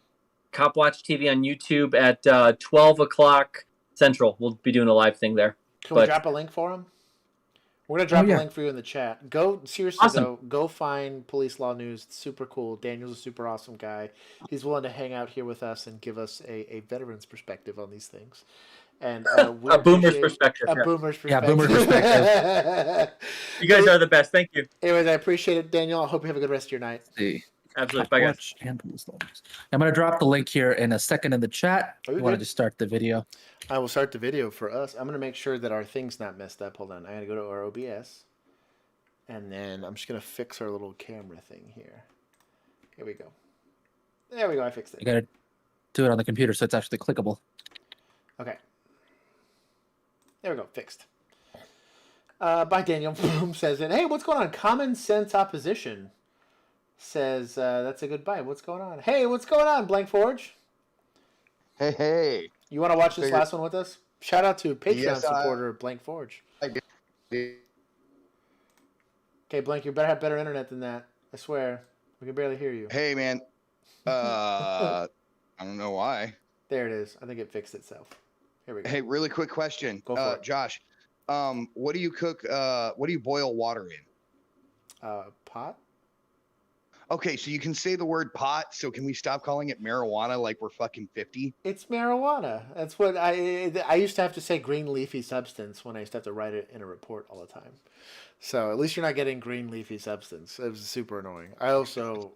Cop Watch TV on YouTube at 12 o'clock Central. We'll be doing a live thing there. Can we drop a link for him? We're gonna drop a link for you in the chat. Go go find Police.Law.News. It's super cool. Daniel's a super awesome guy. He's willing to hang out here with us and give us a veteran's perspective on these things. And a boomer's perspective. A boomer's perspective. Yeah, boomer's perspective. You guys are the best. Thank you. Anyways, I appreciate it, Daniel. I hope you have a good rest of your night. Absolutely. Bye, guys. I'm going to drop the link here in a second in the chat. Are you I wanted good? to start the video. I will start the video for us. I'm going to make sure that our thing's not messed up. Hold on. I got to go to our OBS. And then I'm just going to fix our little camera thing here. Here we go. There we go. I fixed it. You got to do it on the computer so it's actually clickable. Okay. There we go. Fixed. Bye, Daniel. Boom says it. Hey, what's going on? Common Sense Opposition says that's a good bye. What's going on? Hey, what's going on, Blank Forge? Hey. You want to watch this last one with us? Shout out to Patreon Yes, supporter Blank Forge. Okay, Blank, you better have better internet than that. I swear. We can barely hear you. Hey, man. I don't know why. There it is. I think it fixed itself. Here we go. Hey, really quick question. Go for it. Josh, what do you cook? What do you boil water in? Pot? Okay, so you can say the word pot, so can we stop calling it marijuana like we're fucking 50? It's marijuana. That's what I used to have to say green leafy substance when I used to have to write it in a report all the time. So at least you're not getting green leafy substance. It was super annoying. I also,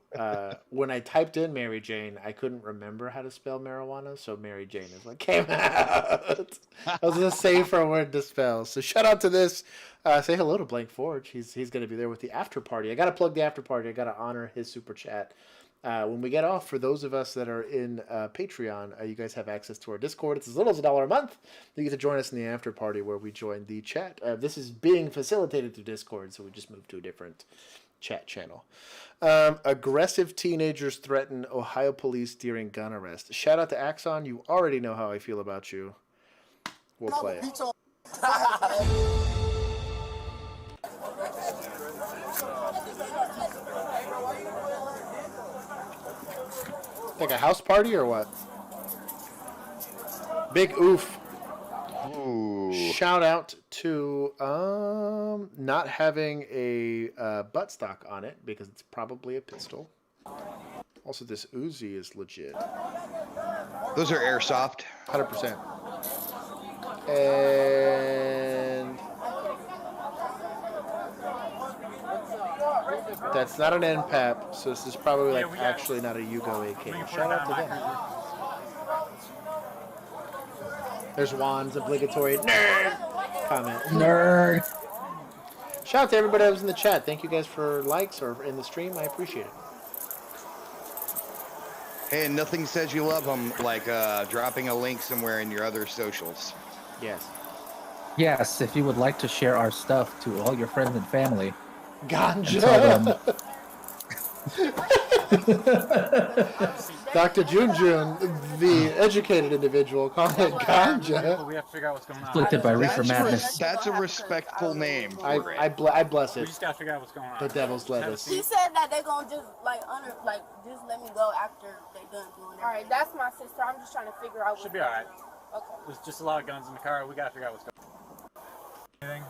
when I typed in Mary Jane, I couldn't remember how to spell marijuana, so Mary Jane is what came out. That was a safer word to spell. So shout out to this. Say hello to Blank Forge. He's going to be there with the after party. I got to plug the after party. I got to honor his super chat. When we get off, for those of us that are in Patreon, you guys have access to our Discord. It's as little as $1 a month. You get to join us in the after party where we join the chat. This is being facilitated through Discord, so we just moved to a different chat channel. Aggressive teenagers threaten Ohio police during gun arrest. Shout out to Axon. You already know how I feel about you. We'll play it. Like a house party or what? Big oof. Ooh. Shout out to not having a buttstock on it because it's probably a pistol. Also, this Uzi is legit. Those are airsoft. 100%. And that's not an NPAP, so this is probably like actually not a Yugo AK. Shout out to them. There's Juan's obligatory nerd comment. Nerd. Shout out to everybody that was in the chat. Thank you guys for likes or in the stream. I appreciate it. Hey, and nothing says you love them like dropping a link somewhere in your other socials. Yes. Yes, if you would like to share our stuff to all your friends and family. Ganja. And Dr. Junjun, the educated individual, called it ganja. We have to figure out what's going on. Afflicted by reefer madness. That's a respectful name. I bless it. We just gotta figure out what's going on. The devil's lettuce. She said that they're gonna just just let me go after they done doing it. All right, that's my sister. I'm just trying to figure out. Should be all right. Okay. There's just a lot of guns in the car. We gotta figure out what's going on. Anything?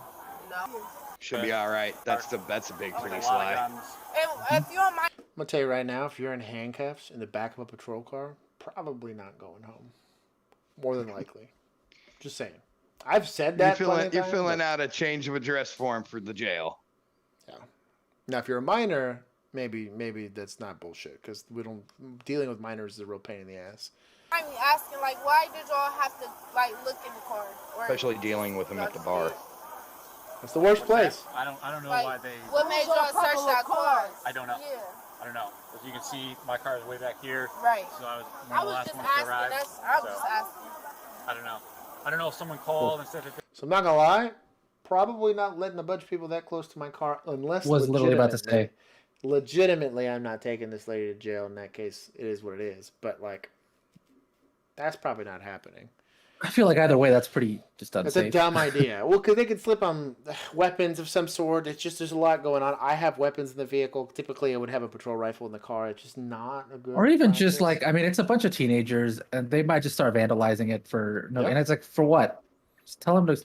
No. Should be all right. That's a big pretty A lot of slide. guns. And if you don't mind. I'm gonna tell you right now, if you're in handcuffs in the back of a patrol car, probably not going home. More than likely. Just saying. I've said that. You're filling out a change of address form for the jail. Yeah. Now, if you're a minor, maybe that's not bullshit because dealing with minors is a real pain in the ass. I'm asking why did y'all have to look in the car? Especially dealing with them at the bar. It's the worst place. I don't know why they. What made y'all search that car? I don't know. Yeah. I don't know. As you can see, my car is way back here. Right. So I was one I of the was last just ones to asking. arrive. I was just asking. I don't know. I don't know if someone called and said that. So I'm not gonna lie, probably not letting a bunch of people that close to my car unless. Was literally about to say. Legitimately, I'm not taking this lady to jail. In that case, it is what it is. But that's probably not happening. I feel like either way, that's pretty just unsafe. That's a dumb idea. Well, because they could slip on weapons of some sort. It's just there's a lot going on. I have weapons in the vehicle. Typically, I would have a patrol rifle in the car. It's just not a good. Or even practice. just it's a bunch of teenagers, and they might just start vandalizing it for no. Yep. And it's like, for what? Just tell them to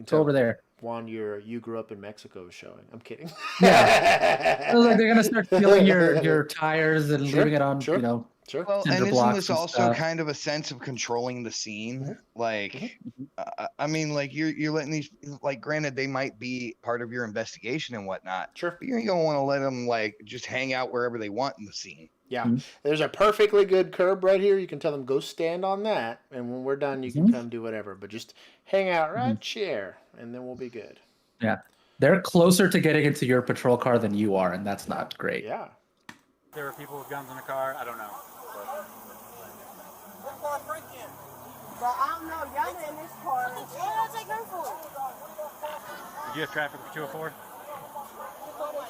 go over there. Juan, you grew up in Mexico is showing. I'm kidding. Yeah. It was like they're gonna start stealing your tires and leaving it on, Sure. Sure. Well, and cinder isn't blocks this and also stuff. kind of a sense of controlling the scene? I mean, you're letting these, granted, they might be part of your investigation and whatnot. Sure. But you're going to want to let them, just hang out wherever they want in the scene. Yeah. There's a perfectly good curb right here. You can tell them, go stand on that. And when we're done, you can come do whatever. But just hang out right here, and then we'll be good. Yeah. They're closer to getting into your patrol car than you are, and that's not great. Yeah. There were people with guns in the car. I don't know. But I don't know. Y'all in this car. What did I take her for? Did you have traffic for 204?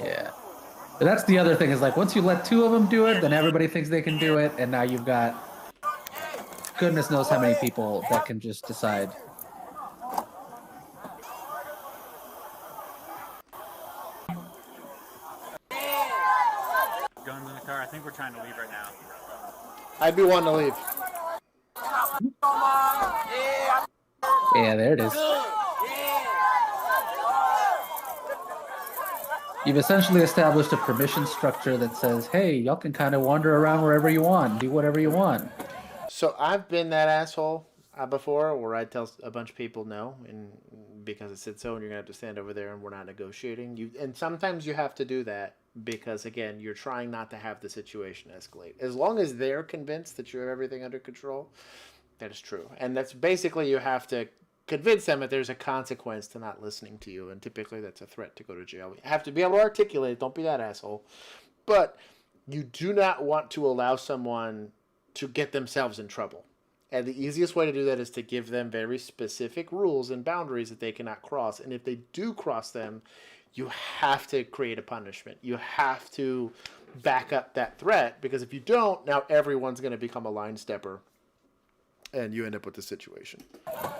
Yeah. But that's the other thing is once you let two of them do it, then everybody thinks they can do it, and now you've got goodness knows how many people that can just decide. Guns in the car. I think we're trying to leave right now. I'd be wanting to leave. Yeah, there it is. You've essentially established a permission structure that says, hey, y'all can kind of wander around wherever you want, do whatever you want. So I've been that asshole before, where I tell a bunch of people no, and because I said so, and you're gonna have to stand over there, and we're not negotiating. And sometimes you have to do that because, again, you're trying not to have the situation escalate. As long as they're convinced that you have everything under control, that is true. And that's basically, you have to convince them that there's a consequence to not listening to you, and typically that's a threat to go to jail. You have to be able to articulate, don't be that asshole. But you do not want to allow someone to get themselves in trouble. And the easiest way to do that is to give them very specific rules and boundaries that they cannot cross. And if they do cross them, you have to create a punishment. You have to back up that threat, because if you don't, now everyone's going to become a line stepper, and you end up with the situation.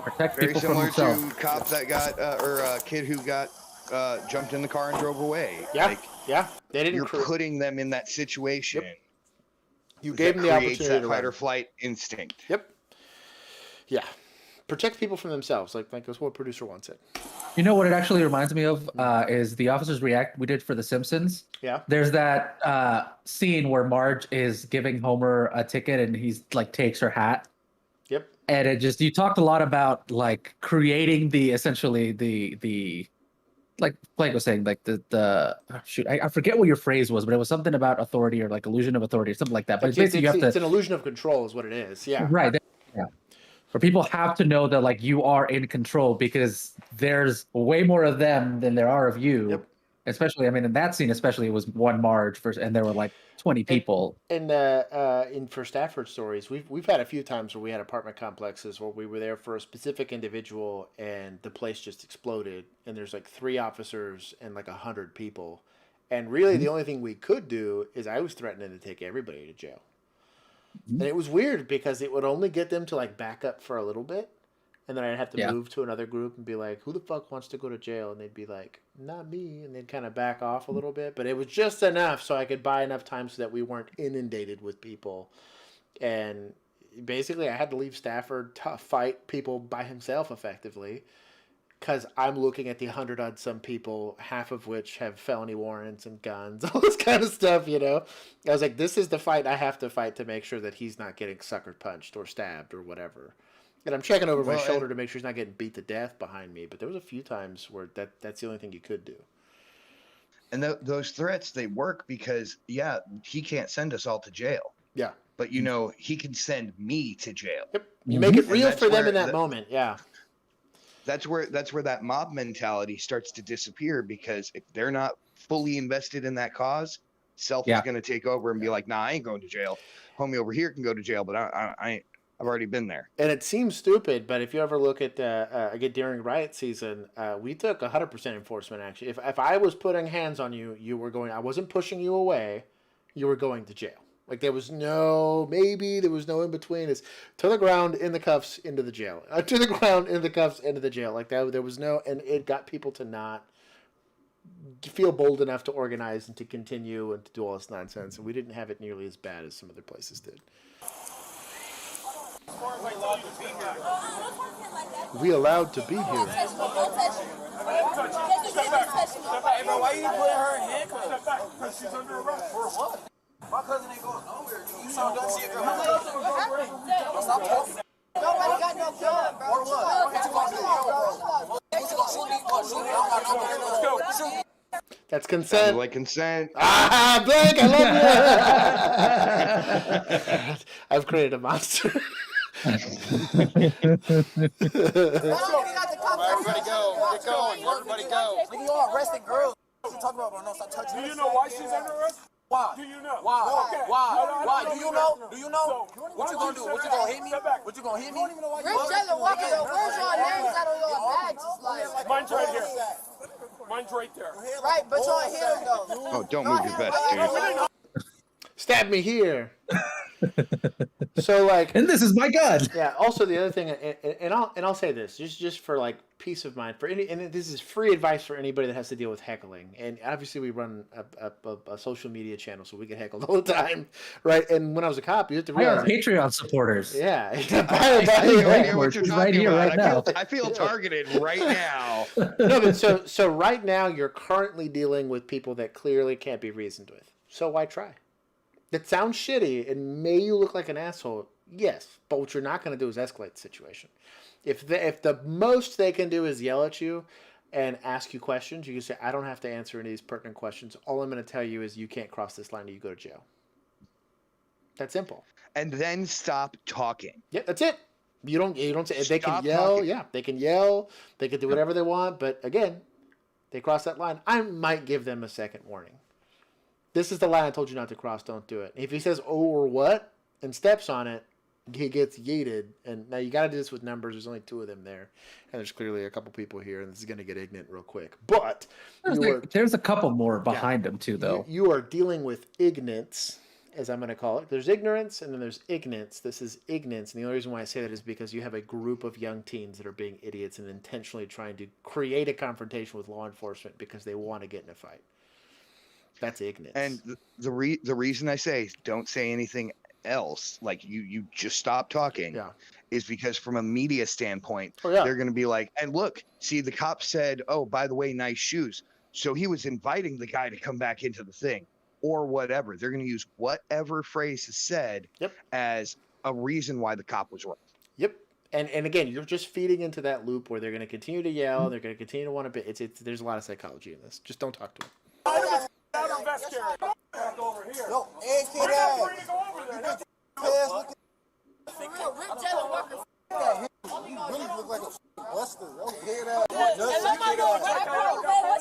Protect Very people from similar themselves. to cops that got, or a kid who got jumped in the car and drove away. Yeah, Like, yeah. They didn't. You're putting them in that situation. Yep. You gave them the creates opportunity that to fight run. or flight instinct. Yep. Yeah. Protect people from themselves, like that's what producer once said. You know what it actually reminds me of is the officers react we did for The Simpsons. Yeah. There's that scene where Marge is giving Homer a ticket and he's like takes her hat. Yep. And it just, you talked a lot about like creating the like Blake was saying, like I forget what your phrase was, but it was something about authority or like illusion of authority or something like that. But it's basically you have to. It's an illusion of control, is what it is. Yeah. Right. Yeah. Where people have to know that like you are in control, because there's way more of them than there are of you. Yep. Especially, I mean, in that scene, especially, it was one Marge and there were like 20 people. And in for Stafford stories, we've had a few times where we had apartment complexes where we were there for a specific individual and the place just exploded, and there's like 3 officers and like 100 people, and really the only thing we could do is I was threatening to take everybody to jail. And it was weird because it would only get them to like back up for a little bit, and then I'd have to move to another group and be like, who the fuck wants to go to jail? And they'd be like, not me. And they'd kind of back off a little bit. But it was just enough so I could buy enough time so that we weren't inundated with people. And basically I had to leave Stafford to fight people by himself effectively, because I'm looking at the 100-odd some people, half of which have felony warrants and guns, all this kind of stuff, you know? I was like, this is the fight I have to fight to make sure that he's not getting sucker punched or stabbed or whatever. And I'm checking over my shoulder to make sure he's not getting beat to death behind me. But there was a few times where that's the only thing you could do. And those threats, they work because, yeah, he can't send us all to jail. Yeah. But, you know, he can send me to jail. Yep. You make it real for them in that moment. Yeah. That's where that mob mentality starts to disappear, because if they're not fully invested in that cause, self is going to take over and be like, nah, I ain't going to jail. Homie over here can go to jail, but I've already been there. And it seems stupid, but if you ever look at again during riot season, we took 100% enforcement action. If I was putting hands on you, you were going. I wasn't pushing you away. You were going to jail. Like there was no in between. It's to the ground, in the cuffs, into the jail. To the ground, in the cuffs, into the jail. Like that, there was no, and it got people to not feel bold enough to organize and to continue and to do all this nonsense. And we didn't have it nearly as bad as some other places did. We allowed to be here. Hey, bro, why you putting her in handcuffs? Because she's under arrest. For what? My cousin ain't going nowhere. You saw don't see a girl. Stop talking. Nobody got no gun, bro. Or what? What you gonna do, bro? What you gonna shoot me? Shoot me? I don't got no gun. Let's go. Shoot me. That's consent. Like consent. Ah, Blake, I love you. I've created a monster. Everybody go. Get going. Everybody go. Nigga, you all arrested girls. What you talking about, bro? No, stop touching me. Do you know why she's under arrest? Why? Do you know? Why? Okay. Why? Do you know? Do you know? What you gonna do? What you gonna hit me? What you gonna hit me? We're jello walking. Where's your names out on your badges? Like, mine's right here. Mine's right there. Right, but your hair though. Oh, don't move your vest, dude. Stab me here. So like, and this is my gun. Yeah. Also, the other thing, and I'll say this just for like peace of mind for any, and this is free advice for anybody that has to deal with heckling. And obviously, we run a social media channel, so we get heckled all the time, right? And when I was a cop, you have to We are realize Patreon supporters. Yeah. I have no idea what you're right talking here, about. right now. I feel targeted right now. No, but so right now you're currently dealing with people that clearly can't be reasoned with. So why try? That sounds shitty and may you look like an asshole. Yes, but what you're not going to do is escalate the situation. If the most they can do is yell at you and ask you questions, you can say, I don't have to answer any of these pertinent questions. All I'm going to tell you is you can't cross this line or you go to jail. That's simple. And then stop talking. Yeah, that's it. You don't say they can Stop yell. talking. Yeah, they can yell. They can do whatever they want. But again, they cross that line. I might give them a second warning. This is the line I told you not to cross. Don't do it. If he says, oh, or what, and steps on it, he gets yeeted. And now you got to do this with numbers. There's only 2 of them there. And there's clearly a couple people here. And this is going to get ignorant real quick. But there's a couple more behind them, too, though. You are dealing with ignorance, as I'm going to call it. There's ignorance and then there's ignorance. This is ignorance. And the only reason why I say that is because you have a group of young teens that are being idiots and intentionally trying to create a confrontation with law enforcement because they want to get in a fight. That's ignorance. And the reason I say don't say anything else, like you just stop talking, is because from a media standpoint, they're going to be like, and look, see, the cop said, oh, by the way, nice shoes. So he was inviting the guy to come back into the thing or whatever. They're going to use whatever phrase is said as a reason why the cop was right. Yep. And again, you're just feeding into that loop where they're going to continue to yell. They're going to continue to want to be. There's a lot of psychology in this. Just don't talk to them. Yo, hey, kid,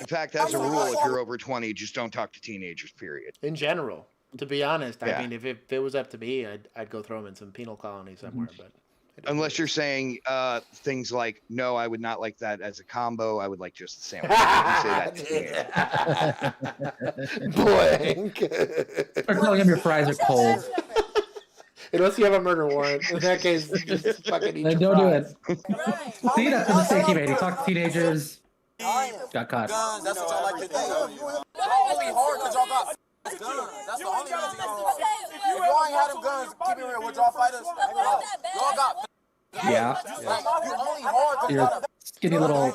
In fact, as a rule, if you're over 20, just don't talk to teenagers, period. In general, to be honest, Yeah. I mean, if it was up to me, I'd go throw them in some penal colony somewhere. But Unless you're saying things like, no, I would not like that as a combo. I would like just the sandwich. You can say that to teenagers. Blank. Or telling him your fries are cold. Unless you have a murder warrant. In that case, just fucking eat Then your don't fries. do it. See, that's the mistake he made. He talked to teenagers. Got caught. Guns, that's what y'all like to do. Y'all only hard because y'all got guns. That's the only reason y'all hard. If y'all ain't had them guns, keep it real, would y'all fight us? Y'all got Yeah. like, you only hard because You're a skinny little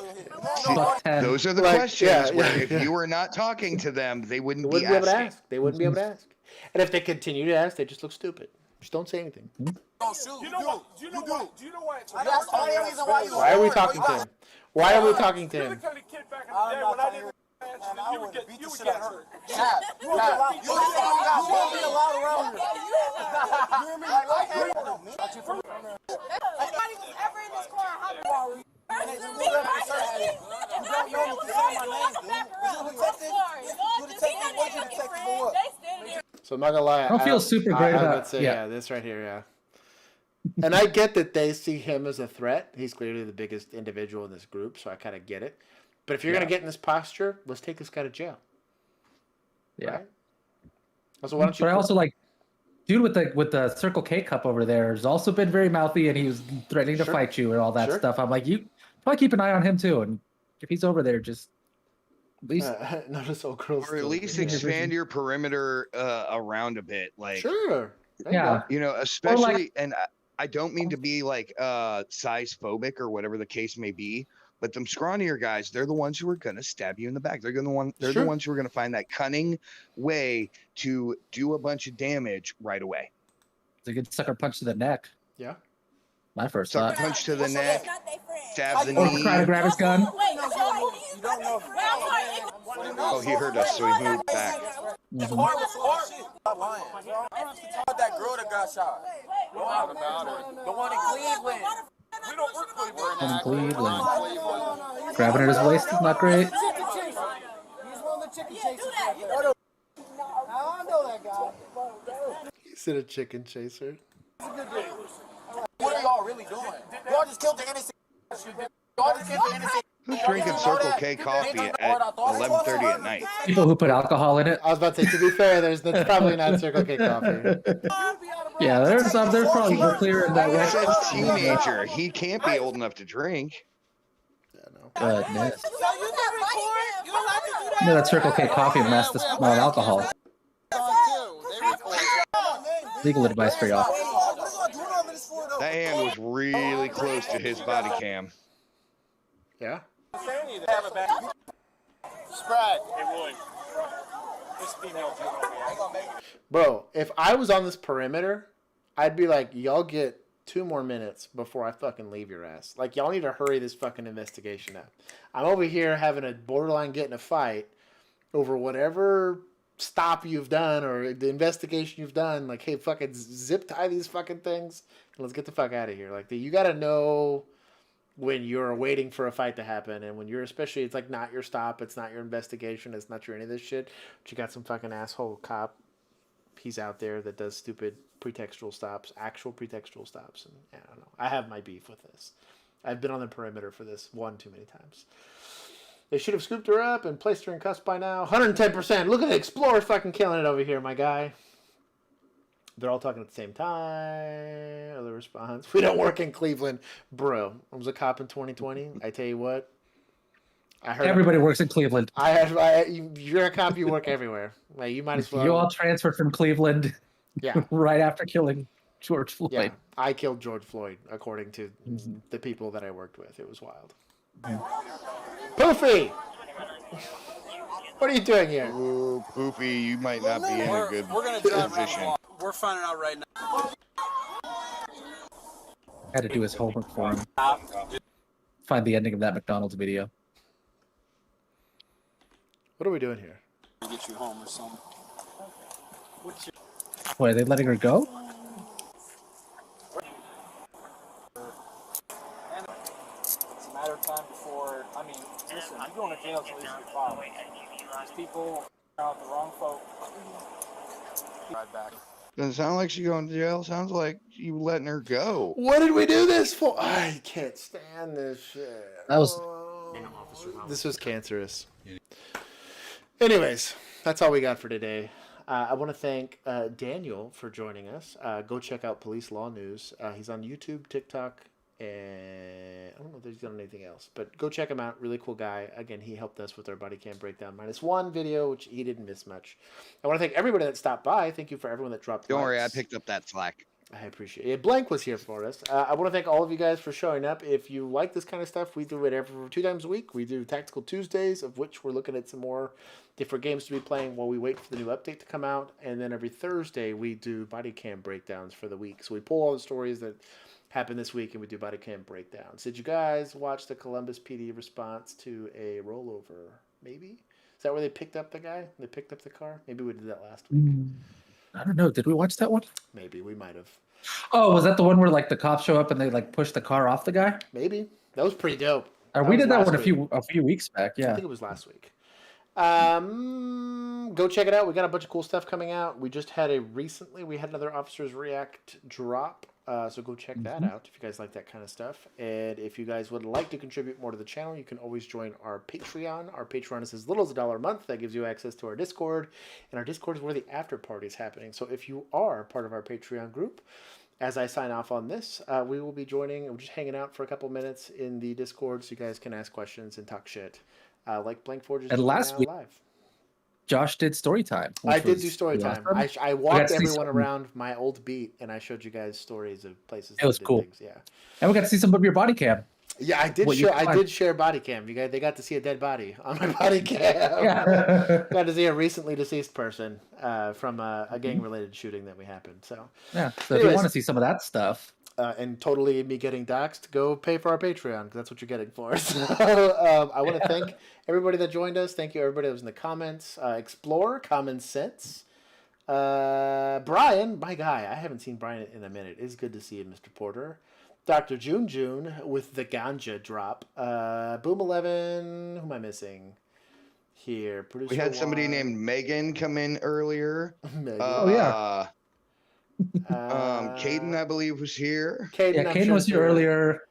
buck 10. Those are the Like, questions yeah, where yeah, if yeah. you were not talking to them, they wouldn't, They wouldn't be able to asking. ask. They wouldn't be able to ask. And if they continue to ask, they just look stupid. Just don't say anything. don't shoot. You know what? Do you know why it's That's the only reason why you Why are we hard. talking to him? Why are we talking to You're the him? kind of kid back in the day when I didn't you would get hurt. Cap, you only got be allowed around here. You hear me? Nobody was ever in this car and hopped in. You don't know me to say my name, dude. You detective, what you detective for what? So I'm not gonna lie. I don't feel super great I about- would say, yeah. this right here, yeah. And I get that they see him as a threat. He's clearly the biggest individual in this group, so I kind of get it. But if you're gonna get in this posture, let's take this guy to jail. Yeah. Right? Also, why don't you? But I also like, dude with the Circle K cup over there has also been very mouthy, and he was threatening to fight you and all that stuff. I'm like, you probably keep an eye on him too, and if he's over there, just at least notice old girls. Or at least expand your perimeter around a bit. Like, sure. Yeah. You know, especially, and I don't mean to be like size phobic or whatever the case may be, but them scrawnier guys, they're the ones who are gonna stab you in the back. They're the ones who are gonna find that cunning way to do a bunch of damage right away. It's a good sucker punch to the neck. Yeah. My first Sucker thought. punch to the neck, stab the Or knee. try to grab his gun. Oh, he heard us, so he moved back. Stop lying. That girl that got shot. The one in Cleveland. We don't work Cleveland. In Cleveland. Grabbing at his waist is not great. He's one of the chicken chasers. I know that guy. He's in a chicken chaser. What are y'all really doing? Y'all just killed the innocent. Y'all just killed the innocent. Who's drinking Circle K coffee at 11:30 at night? People who put alcohol in it. I was about to say, to be fair, that's probably not Circle K coffee. Yeah, there's probably more clear in that It way. says teenager. He can't be old enough to drink. Goodness. So you can record. You don't have to do that. You know that Circle K coffee masks the smell of alcohol. Legal advice for y'all. That hand was really close to his body cam. Yeah. Sprag. Hey, Roy. This female Bro, if I was on this perimeter, I'd be like, y'all get 2 more minutes before I fucking leave your ass. Like, y'all need to hurry this fucking investigation up. I'm over here having a borderline get in a fight over whatever stop you've done or the investigation you've done. Like, hey, fucking zip tie these fucking things and let's get the fuck out of here. Like, you gotta know when you're waiting for a fight to happen, and when you're, especially, it's like not your stop, it's not your investigation, it's not your any of this shit, but you got some fucking asshole cop, he's out there that does stupid pretextual stops, actual pretextual stops, and I don't know. I have my beef with this. I've been on the perimeter for this one too many times. They should have scooped her up and placed her in cuffs by now. 110%. Look at the Explorer fucking killing it over here, my guy. They're all talking at the same time. Other response. We don't work in Cleveland. Bro, I was a cop in 2020. I tell you what. I heard Everybody works in Cleveland. You're a cop, you work everywhere. Like, you might as well. You all transferred from Cleveland Yeah. right after killing George Floyd. Yeah, I killed George Floyd, according to the people that I worked with. It was wild. Poofy! What are you doing here? Ooh, Poofy, you might not be in a good We're gonna drive position. around. We're finding out right now. Had to do his homework for him. Find the ending of that McDonald's video. What are we doing here? Get you home or something. Wait, are they letting her go? It's a matter of time before. I mean, listen, you're going to jail till at least you file. These people are out the wrong folk. Right back. Doesn't sound like she's going to jail. Sounds like you letting her go. What did we do this for? I can't stand this shit. This was cancerous. Anyways, that's all we got for today. I want to thank Daniel for joining us. Go check out Police.Law.News. He's on YouTube, TikTok, and I don't know if he's done anything else, but go check him out. Really cool guy. Again, he helped us with our body cam breakdown -1 video, which he didn't miss much. I want to thank everybody that stopped by. Thank you for everyone that dropped Don't likes. worry, I picked up that slack. I appreciate it. Blank was here for us. I want to thank all of you guys for showing up. If you like this kind of stuff, we do it every 2 times a week. We do Tactical Tuesdays, of which we're looking at some more different games to be playing while we wait for the new update to come out. And then every Thursday, we do body cam breakdowns for the week. So we pull all the stories that happened this week and we do body cam breakdowns. Did you guys watch the Columbus PD response to a rollover? Maybe? Is that where they picked up the guy? They picked up the car? Maybe we did that last week. I don't know. Did we watch that one? Maybe. We might have. Oh, was that the one where like the cops show up and they like push the car off the guy? Maybe. That was pretty dope. We did that one last a few weeks back. Yeah. I think it was last week. Go check it out. We got a bunch of cool stuff coming out. We just had we had another Officers React drop. So go check that out if you guys like that kind of stuff. And if you guys would like to contribute more to the channel, you can always join our Patreon. Our Patreon is as little as $1 a month. That gives you access to our Discord. And our Discord is where the after party is happening. So if you are part of our Patreon group, as I sign off on this, we will be joining and we're just hanging out for a couple minutes in the Discord so you guys can ask questions and talk shit. Like Blank Forge is And last week, live. Josh did story time. I did do story time. I walked everyone some... around my old beat and I showed you guys stories of places. It was cool. Things. Yeah. And we got to see some of your body cam. Yeah, I did share body cam. They got to see a dead body on my body cam. Yeah. Got to see a recently deceased person from a gang related shooting that we happened. So yeah. So if you want to see some of that stuff. And totally me getting doxxed, go pay for our Patreon because that's what you're getting for us. So, I want to thank everybody that joined us. Thank you everybody that was in the comments. Explore, Common Sense. Brian, my guy. I haven't seen Brian in a minute. It's good to see you, Mr. Porter. Dr. June with the ganja drop. Boom 11. Who am I missing? Here. Producer We had somebody named Megan come in earlier. Megan. Oh yeah. Caden, I believe, was here. Caden was here earlier.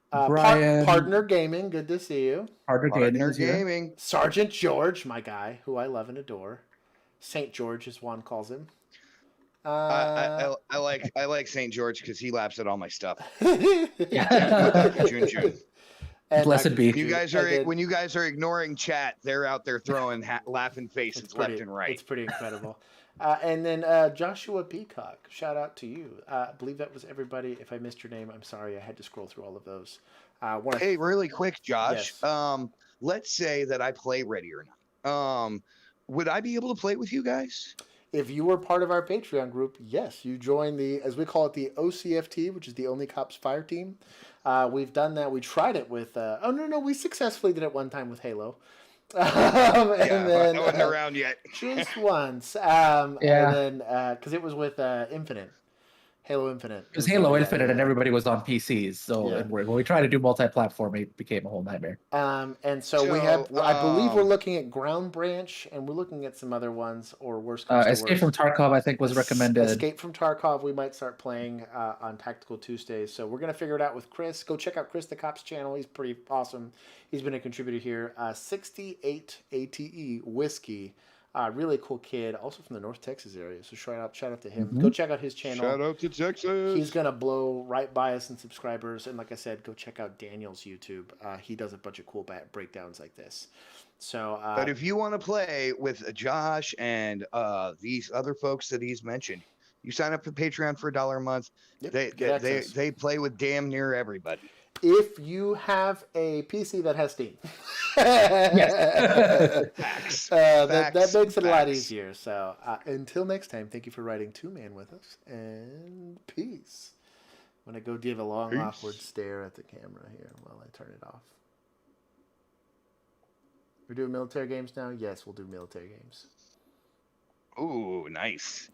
Brian. Partner Gaming, good to see you. Partner Gaming. Sergeant George, my guy, who I love and adore. St. George, as Juan calls him. I like St. George because he laughs at all my stuff. Yeah. June. And, Blessed be. When you guys are ignoring chat, they're out there throwing laughing faces left and right. It's pretty incredible. And then Joshua Peacock, shout out to you. I believe that was everybody. If I missed your name, I'm sorry. I had to scroll through all of those. Hey, really quick, Josh. Yes. Let's say that I play Ready or Not. Would I be able to play with you guys? If you were part of our Patreon group, yes, you joined the, as we call it, the OCFT, which is the Only Cops Fire Team. We've done that. We tried it with. We successfully did it one time with Halo. And then, I wasn't around yet. Just once. And then because it was with Infinite. Halo Infinite. It was Halo Infinite, and everybody was on PCs. So and when we tried to do multi-platform, it became a whole nightmare. And so we have, I believe we're looking at Ground Branch, and we're looking at some other ones, or worse comes to Escape worse. from Tarkov, I think, was recommended. Escape from Tarkov, we might start playing on Tactical Tuesdays. So we're going to figure it out with Chris. Go check out Chris the Cop's channel. He's pretty awesome. He's been a contributor here. 68 ATE Whiskey. Really cool kid, also from the North Texas area. So shout out to him. Go check out his channel. Shout out to Texas. He's gonna blow right by us in subscribers. And like I said, go check out Daniel's YouTube. He does a bunch of cool breakdowns like this. So, but if you want to play with Josh and these other folks that he's mentioned, you sign up for Patreon for $1 a month. Yep, they play with damn near everybody. If you have a PC that has Steam. Yes. Facts. That makes it a lot easier. So until next time, thank you for writing 2-man with us, and peace. I'm going to go give a long, awkward stare at the camera here while I turn it off. We're doing military games now? Yes, we'll do military games. Ooh, nice.